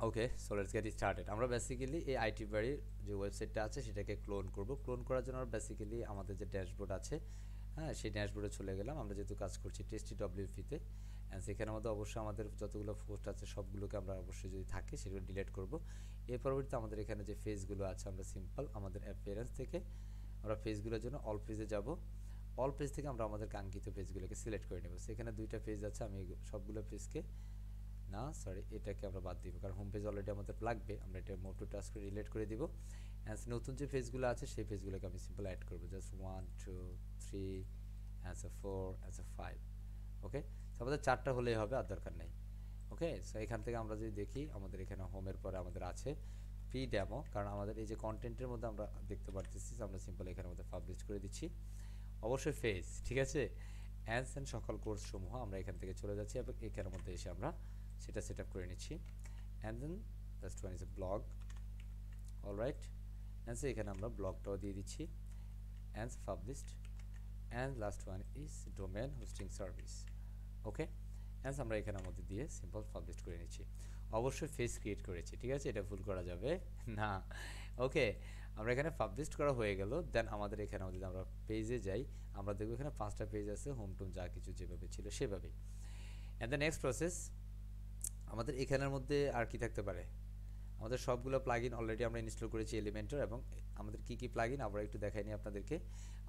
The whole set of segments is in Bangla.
Okay, so let's get started. আমরা বেসিক্যালি এই আইটি বাড়ির যে ওয়েবসাইটটা আছে সেটাকে ক্লোন করব। ক্লোন করার জন্য আমরা বেসিক্যালি আমাদের যে ড্যাশবোর্ড আছে, হ্যাঁ, সেই ড্যাশবোর্ডে চলে গেলাম। আমরা যেহেতু কাজ করছি টেস্টি ডব্লিউপিতে, অ্যান্ড সেখানের মধ্যে অবশ্যই আমাদের যতগুলো পোস্ট আছে সবগুলোকে আমরা অবশ্যই যদি থাকে সেগুলো ডিলিট করব। এর পরবর্তীতে আমাদের এখানে যে পেজগুলো আছে আমরা সিম্পল আমাদের অ্যাপিয়ারেন্স থেকে আমরা পেজগুলোর জন্য অল পেজে যাব। অল পেজ থেকে আমরা আমাদের কাঙ্ক্ষিত পেজগুলোকে সিলেক্ট করে নেব। সেখানে দুইটা পেজ আছে, আমি সবগুলো পেজকে, না সরি, এটাকে আমরা বাদ দিব কারণ হোম পেজ অলরেডি আমাদের লাগবে। আমরা এটা মোটো টাস্ক করে রিলেট করে দিব। অ্যান্ড নতুন যে পেজগুলো আছে সেই পেজগুলোকে আমি সিম্পল অ্যাড করবো, জাস্ট 1 2 3 অ্যান্সার 4 অ্যান্সার 5। ওকে, সো আমাদের 4টা হলেই হবে, আর দরকার নেই। ওকে, সো এখান থেকে আমরা যদি দেখি আমাদের এখানে হোমের পরে আমাদের আছে ফ্রি ডেমো, কারণ আমাদের এই যে কন্টেন্টের মধ্যে আমরা দেখতে পারতেছি আমরা সিম্পল এখানে মধ্যে পাবলিশ করে দিচ্ছি। অবশ্যই ফেজ, ঠিক আছে, অ্যান্স অ্যান্ড সকল কোর্স সমূহ আমরা এখান থেকে চলে যাচ্ছি এবং এখানের মধ্যে এসে আমরা সেটা সেট আপ করে নিচ্ছি। And then last one is a blog. Alright, and এখানে আমরা ব্লগটাও দিয়ে দিচ্ছি, and published. And last one is domain hosting service. Okay, and আমরা এখানের মধ্যে দিয়ে সিম্পল পাবলিশ করে নিচ্ছি। অবশ্যই ফেস ক্রিয়েট করেছি, ঠিক আছে, এটা ভুল করা যাবে না। ওকে, আমরা এখানে পাবলিশ করা হয়ে গেল। দেন আমাদের এখানে যদি আমরা পেজে যাই, আমরা দেখবো এখানে 5টা পেজ আছে, হোম টুম যা কিছু যেভাবে ছিল সেভাবেই। অ্যান্ড দ্য নেক্সট প্রসেস, আমাদের এখানের মধ্যে আর কি থাকতে পারে, আমাদের সবগুলো প্লাগইন অলরেডি আমরা ইনস্টল করেছি এলিমেন্টর, এবং আমাদের কি কি প্লাগইন আমরা একটু দেখাই নিই আপনাদেরকে।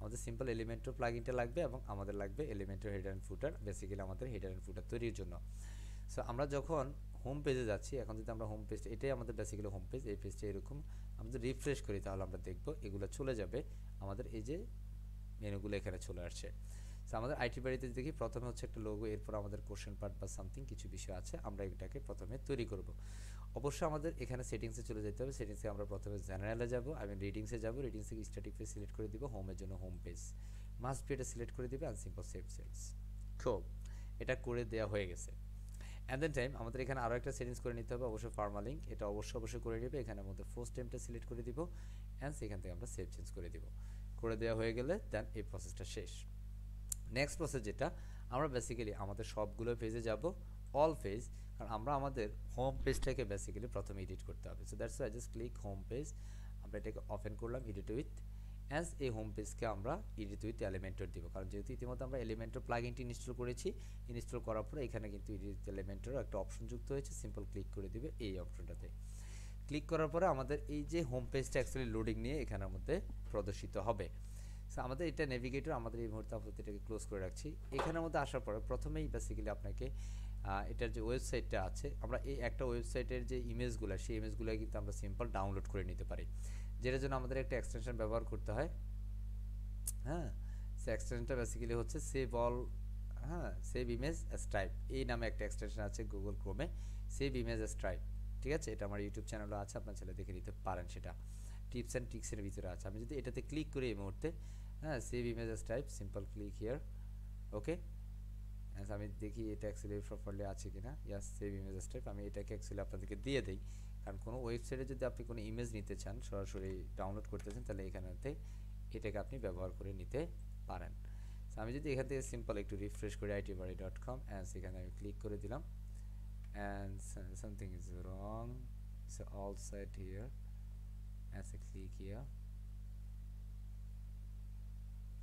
আমাদের সিম্পল এলিমেন্টর প্লাগইনটা লাগবে এবং আমাদের লাগবে Elementor header and footer, basically আমাদের হেডার অ্যান্ড ফুটার তৈরির জন্য। সো আমরা যখন হোম পেজে যাচ্ছি, এখন যদি আমরা হোম পেজ, এটাই আমাদের বেসিক্যালি হোম পেজ, এই পেজটা এরকম আমাদের রিফ্রেশ করি তাহলে আমরা দেখব এগুলো চলে যাবে আমাদের এই যে মেনুগুলো এখানে চলে আসছে। সো আমাদের আইটি বাড়িতে দেখি প্রথমে হচ্ছে একটা লোগো, এরপর আমাদের কোশ্চেন পার্ট বা সামথিং কিছু বিষয় আছে, আমরা এটাকে প্রথমে তৈরি করব। অবশ্যই আমাদের এখানে সেটিংসে চলে যেতে হবে। সেটিংসে আমরা প্রথমে জেনারেলে যাব, আমি রিডিংসে যাব, রিডিংস থেকে স্ট্যাটিক পেজ সিলেক্ট করে দিব, হোমের জন্য হোম পেজ মাস্ট বি এটা সিলেক্ট করে দিবে, অ্যান্ড সিম্পল সেভ সেলস। খুব, এটা করে দেওয়া হয়ে গেছে। অ্যান্ড দেন টাইম আমাদের এখানে আরও একটা সেটিংস করে নিতে হবে, অবশ্যই পারমালিঙ্ক, এটা অবশ্যই করে নেবে। এখানের মধ্যে ফার্স্ট টাইমটা সিলেক্ট করে দিব, অ্যান্ড সেখান থেকে আমরা সেভ চেঞ্জ করে দিব। করে দেওয়া হয়ে গেলে দেন এই প্রসেসটা শেষ। নেক্সট প্রসেস যেটা, আমরা বেসিক্যালি আমাদের সবগুলো পেজে যাব, অল পেজ, কারণ আমরা আমাদের হোম পেজটাকে বেসিক্যালি প্রথমে এডিট করতে হবে। So that's why just click home page, আমরা এটাকে ওপেন করলাম, এডিট উইথ, অ্যাজ এই হোম পেজকে আমরা এডিট উইথ এলিমেন্টর দিব, কারণ যেহেতু ইতিমধ্যে আমরা এলিমেন্টর প্লাগইনটি ইনস্টল করেছি। ইনস্টল করার পরে এখানে কিন্তু এডিট এলিমেন্টরও একটা অপশন যুক্ত হয়েছে, সিম্পল ক্লিক করে দিবে এই অপশনটাতে। ক্লিক করার পরে আমাদের এই যে হোম পেজটা অ্যাকচুয়ালি লোডিং নিয়ে এখানের মধ্যে প্রদর্শিত হবে। সো আমাদের এটা নেভিগেটর, আমাদের এই মুহূর্তে আপাতত এটাকে ক্লোজ করে রাখছি। এখানের মধ্যে আসার পরে প্রথমেই বেসিক্যালি আপনাকে এটার যে ওয়েবসাইটটা আছে, আমরা এই একটা ওয়েবসাইটের যে ইমেজগুলো, সেই ইমেজগুলো কিন্তু আমরা সিম্পল ডাউনলোড করে নিতে পারি, যেটার জন্য আমাদের একটা এক্সটেনশন ব্যবহার করতে হয়। হ্যাঁ, সে এক্সটেনশনটা বেসিক্যালি হচ্ছে সেভ অল, হ্যাঁ, সেভ ইমেজ অ্যাজ টাইপ, এই নামে একটা এক্সটেনশন আছে গুগল ক্রোমে, সেভ ইমেজ অ্যাজ টাইপ, ঠিক আছে। এটা আমার ইউটিউব চ্যানেলে আছে, আপনার ছেলে দেখে নিতে পারেন, সেটা টিপস অ্যান্ড ট্রিক্সের ভিতরে আছে। আমি যদি এটাতে ক্লিক করি এই মুহূর্তে, হ্যাঁ, save image as type, simple click here. Okay, আমি দেখি এটা অ্যাকচুয়ালি প্রপারলি আছে কিনা। Yes, save image as type, আমি এটাকে অ্যাকচুয়ালি আপনাদেরকে দিয়ে দিই, কারণ কোনো ওয়েবসাইটে যদি আপনি কোনো ইমেজ নিতে চান, সরাসরি ডাউনলোড করতে চান, তাহলে এখানেতে এটাকে আপনি ব্যবহার করে নিতে পারেন। আমি যদি এখান থেকে সিম্পল একটু রিফ্রেশ করি itbari.com, অ্যান্ড সেখানে আমি ক্লিক করে দিলাম, and something is wrong, it's all site here, as a click here.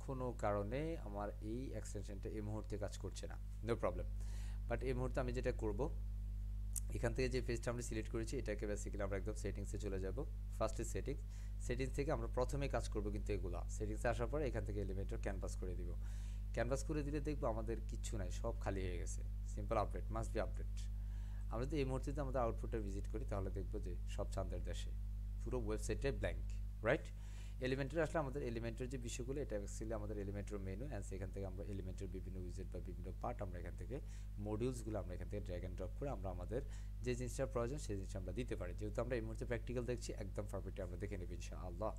কোনো কারণে আমার এই এক্সটেনশনটা এই মুহূর্তে কাজ করছে না, নো প্রবলেম। বাট এই মুহূর্তে আমি যেটা করব, এখান থেকে যে পেজটা আমরা সিলেক্ট করেছি এটাকে বেসিক্যালি আমরা একদম সেটিংসে চলে যাব। ফার্স্টে সেটিংস, সেটিংস থেকে আমরা প্রথমে কাজ করব কিন্তু এগুলা, সেটিংসে আসার পরে এখান থেকে এলিমেন্টর ক্যানভাস করে দিব। ক্যানভাস করে দিলে দেখবো আমাদের কিচ্ছু নাই, সব খালি হয়ে গেছে। Simple update, must be update. আমরা যদি এই মুহূর্তে আমাদের আউটপুটটা ভিজিট করি তাহলে দেখবো যে সব চাঁদের দেশে, পুরো ওয়েবসাইটে ব্ল্যাঙ্ক, রাইট। এলিমেন্টর আসলে আমাদের এলিমেন্টের যে বিষয়গুলো, এটা অ্যাকচুয়ালি আমাদের এলিমেন্টর মেনু, অ্যান্ড সেখান থেকে আমরা এলিমেন্টের বিভিন্ন উইজেট বা বিভিন্ন পার্ট আমরা এখান থেকে মডিউলসগুলো আমরা এখান থেকে ড্র্যাগ অ্যান্ড ড্রপ করে আমরা আমাদের যে জিনিসটা প্রয়োজন সেই জিনিসটা আমরা দিতে পারি। যেহেতু আমরা এই মুহূর্তে প্র্যাকটিক্যাল দেখছি, একদম পারফেক্টলি আমরা দেখে নেব ইনশাআল্লাহ।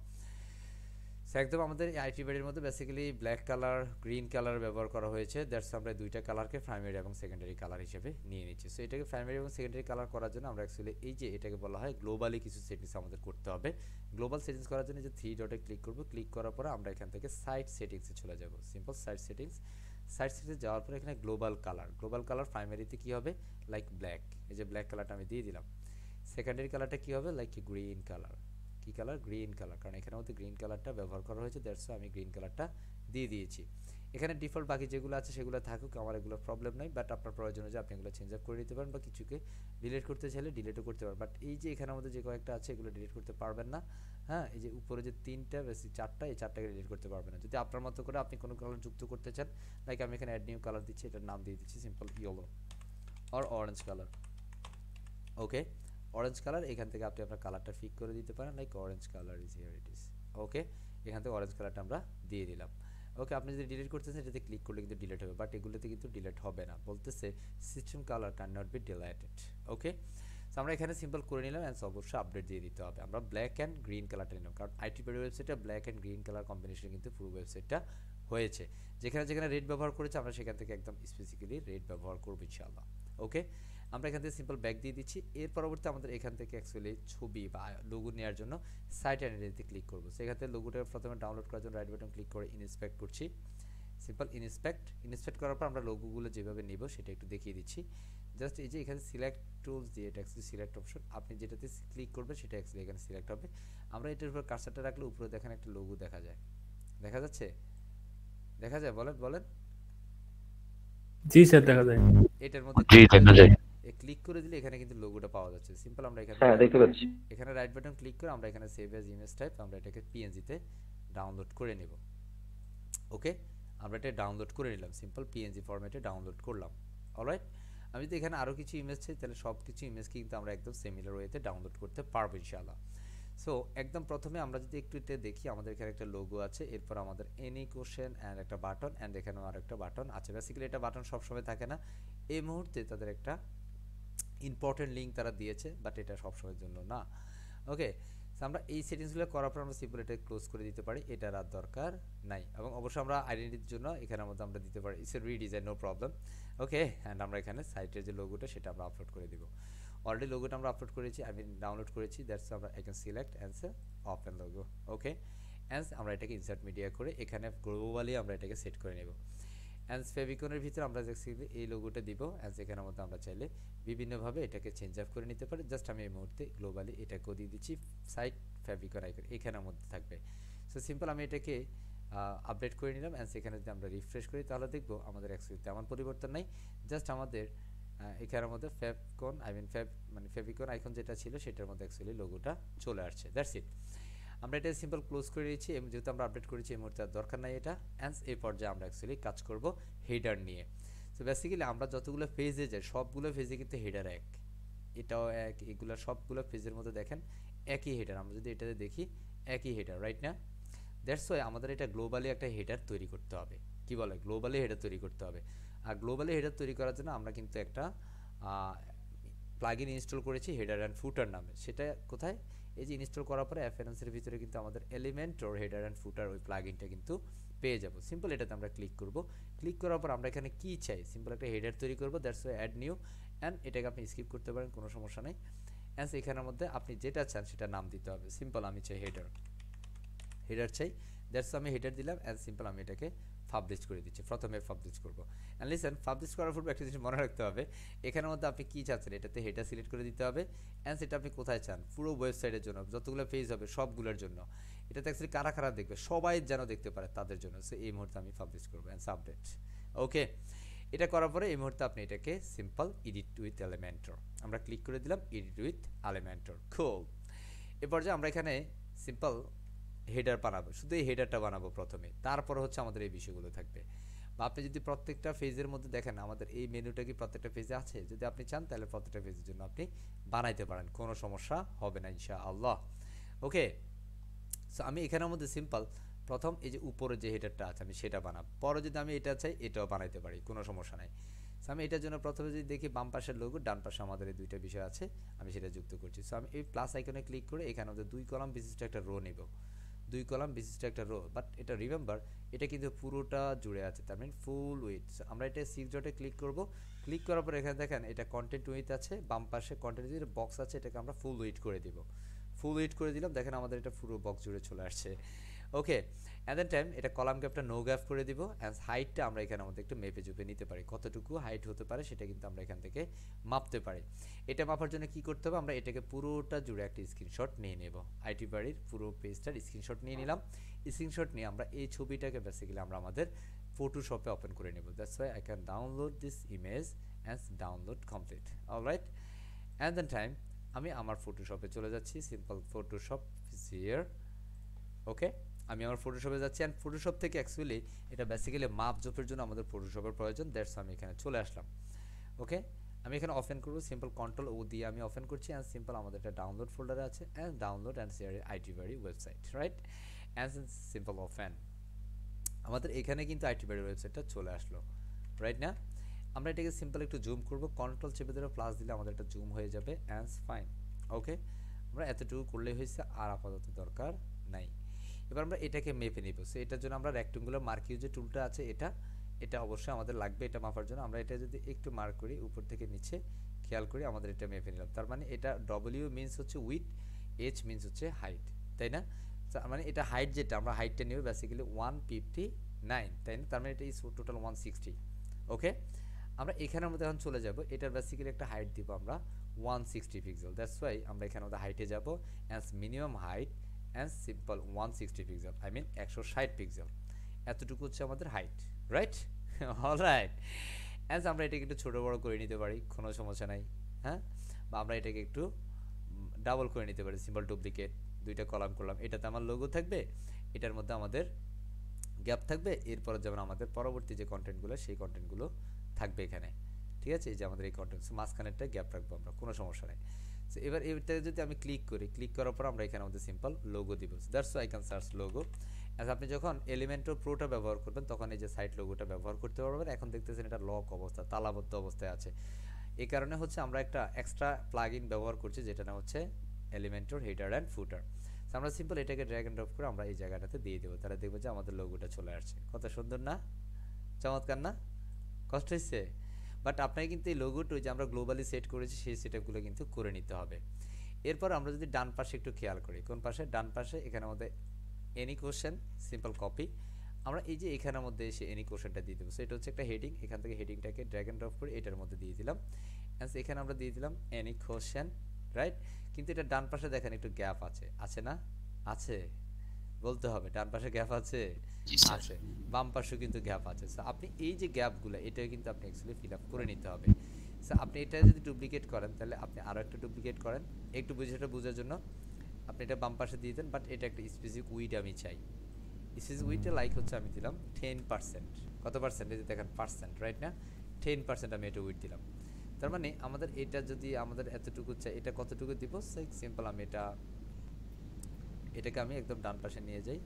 সো একদম আমাদের আইটি বাড়ির মধ্যে basically black colour, green colour ব্যবহার করা হয়েছে। দ্যাটস আমরা দুইটা কালারকে প্রাইমারি এবং সেকেন্ডারি কালার হিসেবে নিয়ে নিচ্ছি। সো এটাকে প্রাইমারি এবং সেকেন্ডারি কালার করার জন্য আমরা অ্যাকচুয়ালি এই যে এটাকে বলা হয় গ্লোবালি কিছু সেটিংস আমাদের করতে হবে। গ্লোবাল সেটিংস করার জন্য যে থ্রি ডটে ক্লিক করব, ক্লিক করার পরে আমরা এখান থেকে সাইট সেটিংসে চলে যাব, সিম্পল সাইট সেটিংস। সাইট সেটিংসে যাওয়ার পরে এখানে গ্লোবাল কালার, গ্লোবাল কালার প্রাইমারিতে কী হবে, লাইক ব্ল্যাক, এই যে ব্ল্যাক কালারটা আমি দিয়ে দিলাম। সেকেন্ডারি কালারটা কি হবে, লাইক গ্রিন কালার। কি কালার? গ্রিন কালার, কারণ এখানে মধ্যে গ্রিন কালারটা ব্যবহার করা হয়েছে, দ্যাটস আমি গ্রিন কালারটা দিয়ে দিয়েছি। এখানে ডিফল্ট বাকি যেগুলো আছে সেগুলো থাকুক, আমার এগুলো প্রবলেম নাই, বাট আপনার প্রয়োজন যে আপনি এগুলো চেঞ্জ আপ করে নিতে পারেন, বা কিছুকে ডিলিট করতে চাইলে ডিলিটও করতে পারেন। বাট এই যে এখানে আমাদের যে কয়েকটা আছে এগুলো ডিলিট করতে পারবেন না। হ্যাঁ, এই যে উপরে যে 3টা বেশি 4টা, এই 4টাকে ডিলিট করতে পারবেন না। যদি আপনার মতো করে আপনি কোনো কালার যুক্ত করতে চান, লাইক আমি এখানে অ্যাড নিউ কালার দিচ্ছি, এটার নাম দিয়ে দিচ্ছি simple yellow or orange colour. Okay, orange colour, এখান থেকে আপনি আপনার কালারটা ফিক করে দিতে পারেন, like orange colour is here it is. Okay, এখান থেকে অরেঞ্জ কালারটা আমরা দিয়ে দিলাম। ওকে, আপনি যদি ডিলিট করতে চান এটাতে ক্লিক করলে কিন্তু ডিলিট হবে, বাট এগুলোতে কিন্তু ডিলিট হবে না, বলতেছে system colour can not be deleted. Okay, so আমরা এখানে সিম্পল করে নিলাম, অ্যান্ড অবশ্যই আপডেট দিয়ে দিতে হবে। আমরা ব্ল্যাক অ্যান্ড গ্রিন কালারটা নিলাম, কারণ আইটি পেডি ওয়েবসাইটটা black and green colour combination কিন্তু পুরো ওয়েবসাইটটা হয়েছে। যেখানে যেখানে রেড ব্যবহার করেছে আমরা সেখান থেকে একদম স্পেসিফিক্যালি রেড ব্যবহার করবো ইনশাআল্লাহ। ওকে, আমরা এখান থেকে সিম্পল ব্যাক দিয়ে দিচ্ছি। এর পরবর্তী আমাদের এখান থেকে অ্যাকচুয়ালি ছবি বা লোগো নেওয়ার জন্য সাইট আইডেন্টিটিতে ক্লিক করবো। সেখান থেকে লোগোটা প্রথমে ডাউনলোড করার জন্য রাইট বাটন ক্লিক করে ইনস্পেক্ট করছি, সিম্পল ইনস্পেক্ট করার পর আমরা লোগোগুলো যেভাবে নিব সেটা একটু দেখিয়ে দিচ্ছি। জাস্ট এই যে এখানে সিলেক্ট টুলস দিয়ে, এটা অ্যাকচুয়ালি সিলেক্ট অপশন, আপনি যেটাতে ক্লিক করবেন সেটা অ্যাকচুয়ালি এখানে সিলেক্ট হবে। আমরা এটার উপর কার্সারটা রাখলে উপরে দেখেন একটা লোগো দেখা যায়, দেখা যাচ্ছে? দেখা যায়? বলেন বলেন। জি স্যার, দেখা যায়। এটার মধ্যে জি দেখা যায়। ক্লিক করে দিলে এখানে কিন্তু লোগোটা পাওয়া যাচ্ছে। সিম্পল আমরা এখানে হ্যাঁ দেখতে পাচ্ছি। এখানে রাইট বাটন ক্লিক করে আমরা এখানে সেভ অ্যাজ ইমেজ টাইপ, আমরা এটাকে পিএনজি তে ডাউনলোড করে নেব। ওকে, আমরা এটা ডাউনলোড করে নিলাম, সিম্পল পিএনজি ফরম্যাটে ডাউনলোড করলাম। অলরাইট, আমি যদি এখানে আরও কিছু ইমেজ চাই তাহলে সব কিছু ইমেজকে কিন্তু আমরা একদম সিমিলার ওয়েতে ডাউনলোড করতে পারবো ইনশাআল্লাহ। সো একদম প্রথমে আমরা যদি একটু এটা দেখি, আমাদের এখানে একটা লোগো আছে, এরপর আমাদের এনি কোশ্চেন অ্যান্ড একটা বাটন, অ্যান্ড এখানেও আর একটা বাটন আছে। বেসিক্যালি এটা বাটন সবসময় থাকে না, এই মুহূর্তে তাদের একটা ইম্পর্টেন্ট লিঙ্ক তারা দিয়েছে, বাট এটা সবসময়ের জন্য না। ওকে, আমরা এই সেটিংসগুলো করার পর আমরা সিম্পল এটা ক্লোজ করে দিতে পারি, এটার আর দরকার নাই। এবং অবশ্যই আমরা আইডেন্টিটির জন্য এখানের মধ্যে আমরা দিতে পারি it's a redesign, no problem. Okay, and আমরা এখানে সাইটের যে লোগোটা সেটা আমরা আপলোড করে দিব। অলরেডি লোগোটা আমরা আপলোড করেছি, আমি ডাউনলোড করেছি, দ্যাটস আমরা I can select answer open logo. Okay, and আমরা এটাকে ইনসার্ট মিডিয়া করে এখানে গ্লোবালি আমরা এটাকে সেট করে নেব। অ্যান্ড ফেভিকনের ভিতরে আমরা এই লোগোটা দিব, অ্যান্ড এখানের মধ্যে আমরা চাইলে বিভিন্নভাবে এটাকে চেঞ্জ আপ করে নিতে পারি। জাস্ট আমি এই মুহূর্তে গ্লোবালি এটাকেও দিয়ে দিচ্ছি, সাইট ফেভিকন আইকন এখানের মধ্যে থাকবে। সো সিম্পল আমি এটাকে আপডেট করে নিলাম, অ্যান্ড সেখানে যদি আমরা রিফ্রেশ করি তাহলে দেখবো আমাদের অ্যাকচুয়ালি তেমন পরিবর্তন নাই। জাস্ট আমাদের এখানের মধ্যে ফেভিকন আইকন যেটা ছিল সেটার মধ্যে অ্যাকচুয়ালি লোগোটা চলে আসছে, দ্যাটস ইট। আমরা এটা সিম্পল ক্লোজ করে দিয়েছি, যেহেতু আমরা আপডেট করেছি এই মুহূর্তে আর দরকার নাই এটা। অ্যান্ড এই পর্যায়ে আমরা অ্যাকচুয়ালি কাজ করব হেডার নিয়ে। তো বেসিক্যালি আমরা যতগুলো ফেজে যাই সবগুলো ফেজে কিন্তু হেডার এক, এটাও এক, এগুলো সবগুলো ফেজের মধ্যে দেখেন একই হেডার। আমরা যদি এটাতে দেখি একই হেডার, রাইট না? দ্যাটস ওয়াই আমাদের এটা গ্লোবালি একটা হেডার তৈরি করতে হবে। কি বলে? গ্লোবালি হেডার তৈরি করতে হবে। আর গ্লোবালি হেডার তৈরি করার জন্য আমরা কিন্তু একটা প্লাগইন ইনস্টল করেছি হেডার অ্যান্ড ফুটার নামে। সেটা কোথায়? এই যে ইনস্টল করার পরে অ্যাফেরেন্সের ভিতরে কিন্তু আমাদের এলিমেন্টর হেডার অ্যান্ড ফুটার ওই প্লাগইনটা কিন্তু পেয়ে যাব। সিম্পল এটাতে আমরা ক্লিক করব। ক্লিক করার পর আমরা এখানে কি চাই, সিম্পল একটা হেডার তৈরি করব, that's why add new, and এটাকে আপনি স্কিপ করতে পারেন, কোনো সমস্যা নেই। অ্যান্ড এখানের মধ্যে আপনি যেটা চান সেটা নাম দিতে হবে। সিম্পল আমি চাই হেডার চাই, দ্যাটস আমি হেডার দিলাম, অ্যান্ড সিম্পল আমি এটাকে পাবলিশ করে দিচ্ছি। প্রথমে পাবলিশ করব। অ্যান্ড লিসেন, পাবলিশ করার পূর্বে একটা জিনিস মনে রাখতে হবে, এখানের মধ্যে আপনি কী চাচ্ছেন এটাতে হেডার সিলেক্ট করে দিতে হবে। অ্যান্ড সেটা আপনি কোথায় চান? পুরো ওয়েবসাইটের জন্য, যতগুলো পেজ হবে সবগুলোর জন্য। এটাতে অ্যাকচুয়ালি কারা কারা দেখবে, সবাই যেন দেখতে পারে তাদের জন্য। সো এই মুহূর্তে আমি পাবলিশ করবো অ্যান্ড আপডেট। ওকে, এটা করার পরে এই মুহূর্তে আপনি এটাকে সিম্পল এডিট উইথ এলিমেন্টর আমরা ক্লিক করে দিলাম, এডিট উইথ এলিমেন্টর। খুব এ পর্যায়ে আমরা এখানে সিম্পল হেডার বানাবো, শুধু এই হেডারটা বানাবো প্রথমে, তারপর হচ্ছে আমাদের এই বিষয়গুলো থাকবে। বা আপনি যদি প্রত্যেকটা ফেজের মধ্যে দেখেন আমাদের এই মেনুটা কি প্রত্যেকটা ফেজে আছে, যদি আপনি চান তাহলে প্রত্যেকটা ফেজের জন্য আপনি বানাইতে পারেন, কোনো সমস্যা হবে না ইনশাআল্লাহ। ওকে, সো আমি এখানের মধ্যে সিম্পল প্রথম এই যে উপরে যে হেডারটা আছে আমি সেটা বানাবো, পরে যদি আমি এটা চাই এটাও বানাইতে পারি, কোনো সমস্যা নাই। সো আমি এটার জন্য প্রথমে যদি দেখি বাম পাশের লোগো, ডান পাশে আমাদের এই দুইটা বিষয় আছে, আমি সেটা যুক্ত করছি। সো আমি এই প্লাস আইকনে ক্লিক করে এখানে আমাদের 2 কলাম বিশিষ্ট একটা রো নেব, 2 কলাম বিশিষ্ট একটা রো। বাট এটা রিমেম্বার এটা কিন্তু পুরোটা জুড়ে আছে, তার মানে ফুল উইথ। আমরা এটা 6 ডটে ক্লিক করব। ক্লিক করার পর এখানে দেখেন এটা কন্টেন্ট উইথ আছে, বাম পাশে কন্টেন্ট উইথ বক্স আছে, এটাকে আমরা ফুল উইথ করে দিব। ফুল উইথ করে দিলাম, দেখেন আমাদের এটা পুরো বক্স জুড়ে চলে আসছে। ওকে, অ্যাট দ্যাট টাইম এটা কলাম গ্যাপটা নো গ্যাপ করে দিব, অ্যান্ড হাইটটা আমরা এখানে আমাদের একটু মেপে চুপে নিতে পারি, কতটুকু হাইট হতে পারে সেটা কিন্তু আমরা এখান থেকে মাপতে পারি। এটা মাপার জন্য কি করতে হবে, আমরা এটাকে পুরোটা জুড়ে একটা স্ক্রিনশট নিয়ে নেব, আইটি বাড়ির পুরো পেজটার স্ক্রিনশট নিয়ে নিলাম। স্ক্রিনশট নিয়ে আমরা এই ছবিটাকে বেসিক্যালি আমরা আমাদের ফটোশপে ওপেন করে নেব। That's why I can download this image and download complete. Alright, and then time আমি আমার ফটোশপে চলে যাচ্ছি, সিম্পল ফটোশপ হিয়ার। ওকে, আমি আমার ফটোশপে যাচ্ছি, অ্যান্ড ফটোশপ থেকে অ্যাকচুয়ালি এটা বেসিক্যালি মাপ জোপের জন্য আমাদের ফটোশপের প্রয়োজন, দ্যাটস আমি এখানে চলে আসলাম। ওকে, আমি এখানে ওপেন করব, সিম্পল কন্ট্রোল ও দিয়ে আমি ওপেন করছি, অ্যান্ড সিম্পল আমাদের একটা ডাউনলোড ফোল্ডারে আছে, and download and share IT বাড়ি website, right, and simple open. আমাদের এখানে কিন্তু আইটি বাড়ির ওয়েবসাইটটা চলে আসলো, রাইট না? আমরা এটাকে সিম্পল একটু জুম করব, কন্ট্রোল চেপে ধরে প্লাস দিলে আমাদের একটা জুম হয়ে যাবে, অ্যান্ড ফাইন। ওকে, আমরা এতটুকু করলেই হয়েছে, আর আপাতত দরকার নাই। এবার আমরা এটাকে মেপে নিব। সো এটার জন্য আমরা রেক্ট্যাঙ্গুলার মার্কিউ যে টুলটা আছে এটা অবশ্যই আমাদের লাগবে এটা মাপার জন্য। আমরা এটা যদি একটু মার্ক করি উপর থেকে নিচে খেয়াল করি, আমাদের এটা মেপে নিলাম। তার মানে এটা ডব্লিউ মিনস হচ্ছে উইথ, এইচ মিনস হচ্ছে হাইট, তাই না? মানে এটা হাইট, যেটা আমরা হাইটটা নেব বেসিক্যালি 159, তাই না? তার মানে এটা ইজ টোটাল 160। ওকে, আমরা এখানের মধ্যে এখন চলে যাব, এটার বেসিক্যালি একটা হাইট দিব আমরা 160 পিক্সেল। দ্যাটস ওয়াই আমরা এখানে মধ্যে হাইটে যাব, as minimum height and simple 160 pixel, I mean 160 pixel, এতটুকু হচ্ছে আমাদের হাইট, রাইট? অলরাইট, অ্যাজ আমরা এটাকে একটু ছোটো বড়ো করে নিতে পারি, কোনো সমস্যা নাই, হ্যাঁ? বা আমরা এটাকে একটু ডাবল করে নিতে পারি, সিম্পল ডুপ্লিকেট, দুইটা কলাম করলাম, এটাতে আমার লোগো থাকবে, এটার মধ্যে আমাদের গ্যাপ থাকবে, এরপরে যেমন আমাদের পরবর্তী যে কন্টেন্টগুলো সেই কন্টেন্টগুলো থাকবে এখানে, ঠিক আছে? এই যে আমাদের এই কন্টেন্ট, মাঝখানেরটা গ্যাপ রাখবো আমরা, কোনো সমস্যা নেই। সো এবার এটাতে যদি আমি ক্লিক করি, ক্লিক করার পর আমরা এখানে আমাদের সিম্পল লোগো দিব, that's why I can search logo. As আপনি যখন এলিমেন্টর প্রোটা ব্যবহার করবেন তখন এই যে সাইট লোগোটা ব্যবহার করতে পারবেন। এখন দেখতেছেন এটা লক অবস্থা, তালাবদ্ধ অবস্থায় আছে, এই কারণে হচ্ছে আমরা একটা এক্সট্রা প্লাগইন ব্যবহার করছি, যেটা না হচ্ছে এলিমেন্টর হেডার অ্যান্ড ফুটার। আমরা সিম্পল এটাকে ড্র্যাগ অ্যান্ড ড্রপ করে আমরা এই জায়গাটাতে দিয়ে দেবো, তাহলে দেখবো যে আমাদের লোগোটা চলে আসছে। কত সুন্দর না, চমৎকার না? কষ্ট হচ্ছে, বাট আপনাকে কিন্তু এই লোগোটা যে আমরা গ্লোবালি সেট করেছি সেই সেটআপগুলো কিন্তু করে নিতে হবে। এরপর আমরা যদি ডান পাশে একটু খেয়াল করি, কোন পাশে? ডান পাশে, এখানে আমাদের এনি কোশ্চেন, সিম্পল কপি, আমরা এই যে এখানের মধ্যে এসে এনি কোশ্চেনটা দিয়ে দেবো। সো এটা হচ্ছে একটা হেডিং, এখান থেকে হেডিংটাকে ড্র্যাগ অ্যান্ড ড্রপ করে এটার মধ্যে দিয়ে দিলাম, অ্যান্ড এখানে আমরা দিয়ে দিলাম এনি কোশ্চেন, রাইট? কিন্তু এটা ডান পাশে দেখেন একটু গ্যাপ আছে, আছে না? আছে, বলতে হবে, ডান পাশে গ্যাপ আছে, আছে, বাম পাশেও কিন্তু গ্যাপ আছে। সো আপনি এই যে গ্যাপগুলো এটাও কিন্তু আপনি অ্যাকচুয়ালি ফিল আপ করে নিতে হবে। সো আপনি এটা যদি ডুপ্লিকেট করেন তাহলে আপনি আরও একটা ডুপ্লিকেট করেন, একটু বুঝেটা বোঝার জন্য আপনি এটা বাম পাশে দিয়ে দেন, বাট এটা একটা স্পেসিফিক উইড আমি চাই। স্পেসিফিক উইডটা লাইক হচ্ছে আমি দিলাম 10%, কত পার্সেন্ট? এই যে দেখেন পার্সেন্ট, রাইট না? 10% আমি এটা উইড দিলাম। তার মানে আমাদের এটা যদি আমাদের এতটুকু চাই, এটা কতটুকু দিব? সিম্পল আমি এটাকে আমি একদম ডান পাশে নিয়ে যাই,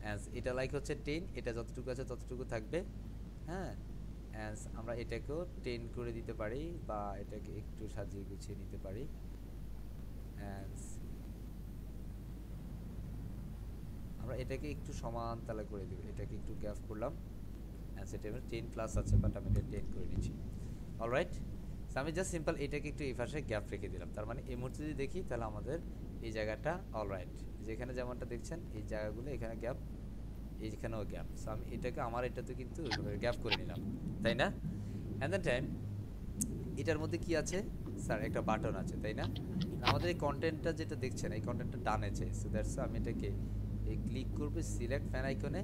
অ্যাজ এটা লাইক হচ্ছে 10, এটা যতটুকু আছে ততটুকু থাকবে, হ্যাঁ? অ্যাজ আমরা এটাকেও 10 করে দিতে পারি, বা এটাকে একটু সাজিয়ে গুছিয়ে নিতে পারি, অ্যাজ আমরা এটাকে একটু সমান তালে করে দিব, এটাকে একটু গ্যাপ করলাম, অ্যাজ এটা 10 প্লাস আছে, বাট আমি এটা 10 করে নিচ্ছি। অলরাইট, আমি জাস্ট সিম্পল এটাকে একটু এই পাশে গ্যাপ রেখে দিলাম। তার মানে এই মুহূর্তে যদি দেখি তাহলে আমাদের এই জায়গাটা অলরাইট, যেখানে যেমনটা দেখছেন এই জায়গাগুলো, এখানে গ্যাপ, এইখানেও গ্যাপ। সো আমি এটাকে আমার এটাতে কিন্তু গ্যাপ করে নিলাম, তাই না? অ্যান্ড দ্যাট টাইম এটার মধ্যে কি আছে স্যার? একটা বাটন আছে, তাই না? আমাদের এই কন্টেন্টটা যেটা দেখছেন এই কন্টেন্টটা ডানেছে, সো দ্যাটস আমি এটাকে এই ক্লিক করব সিলেক্ট ফ্যান আইকনে,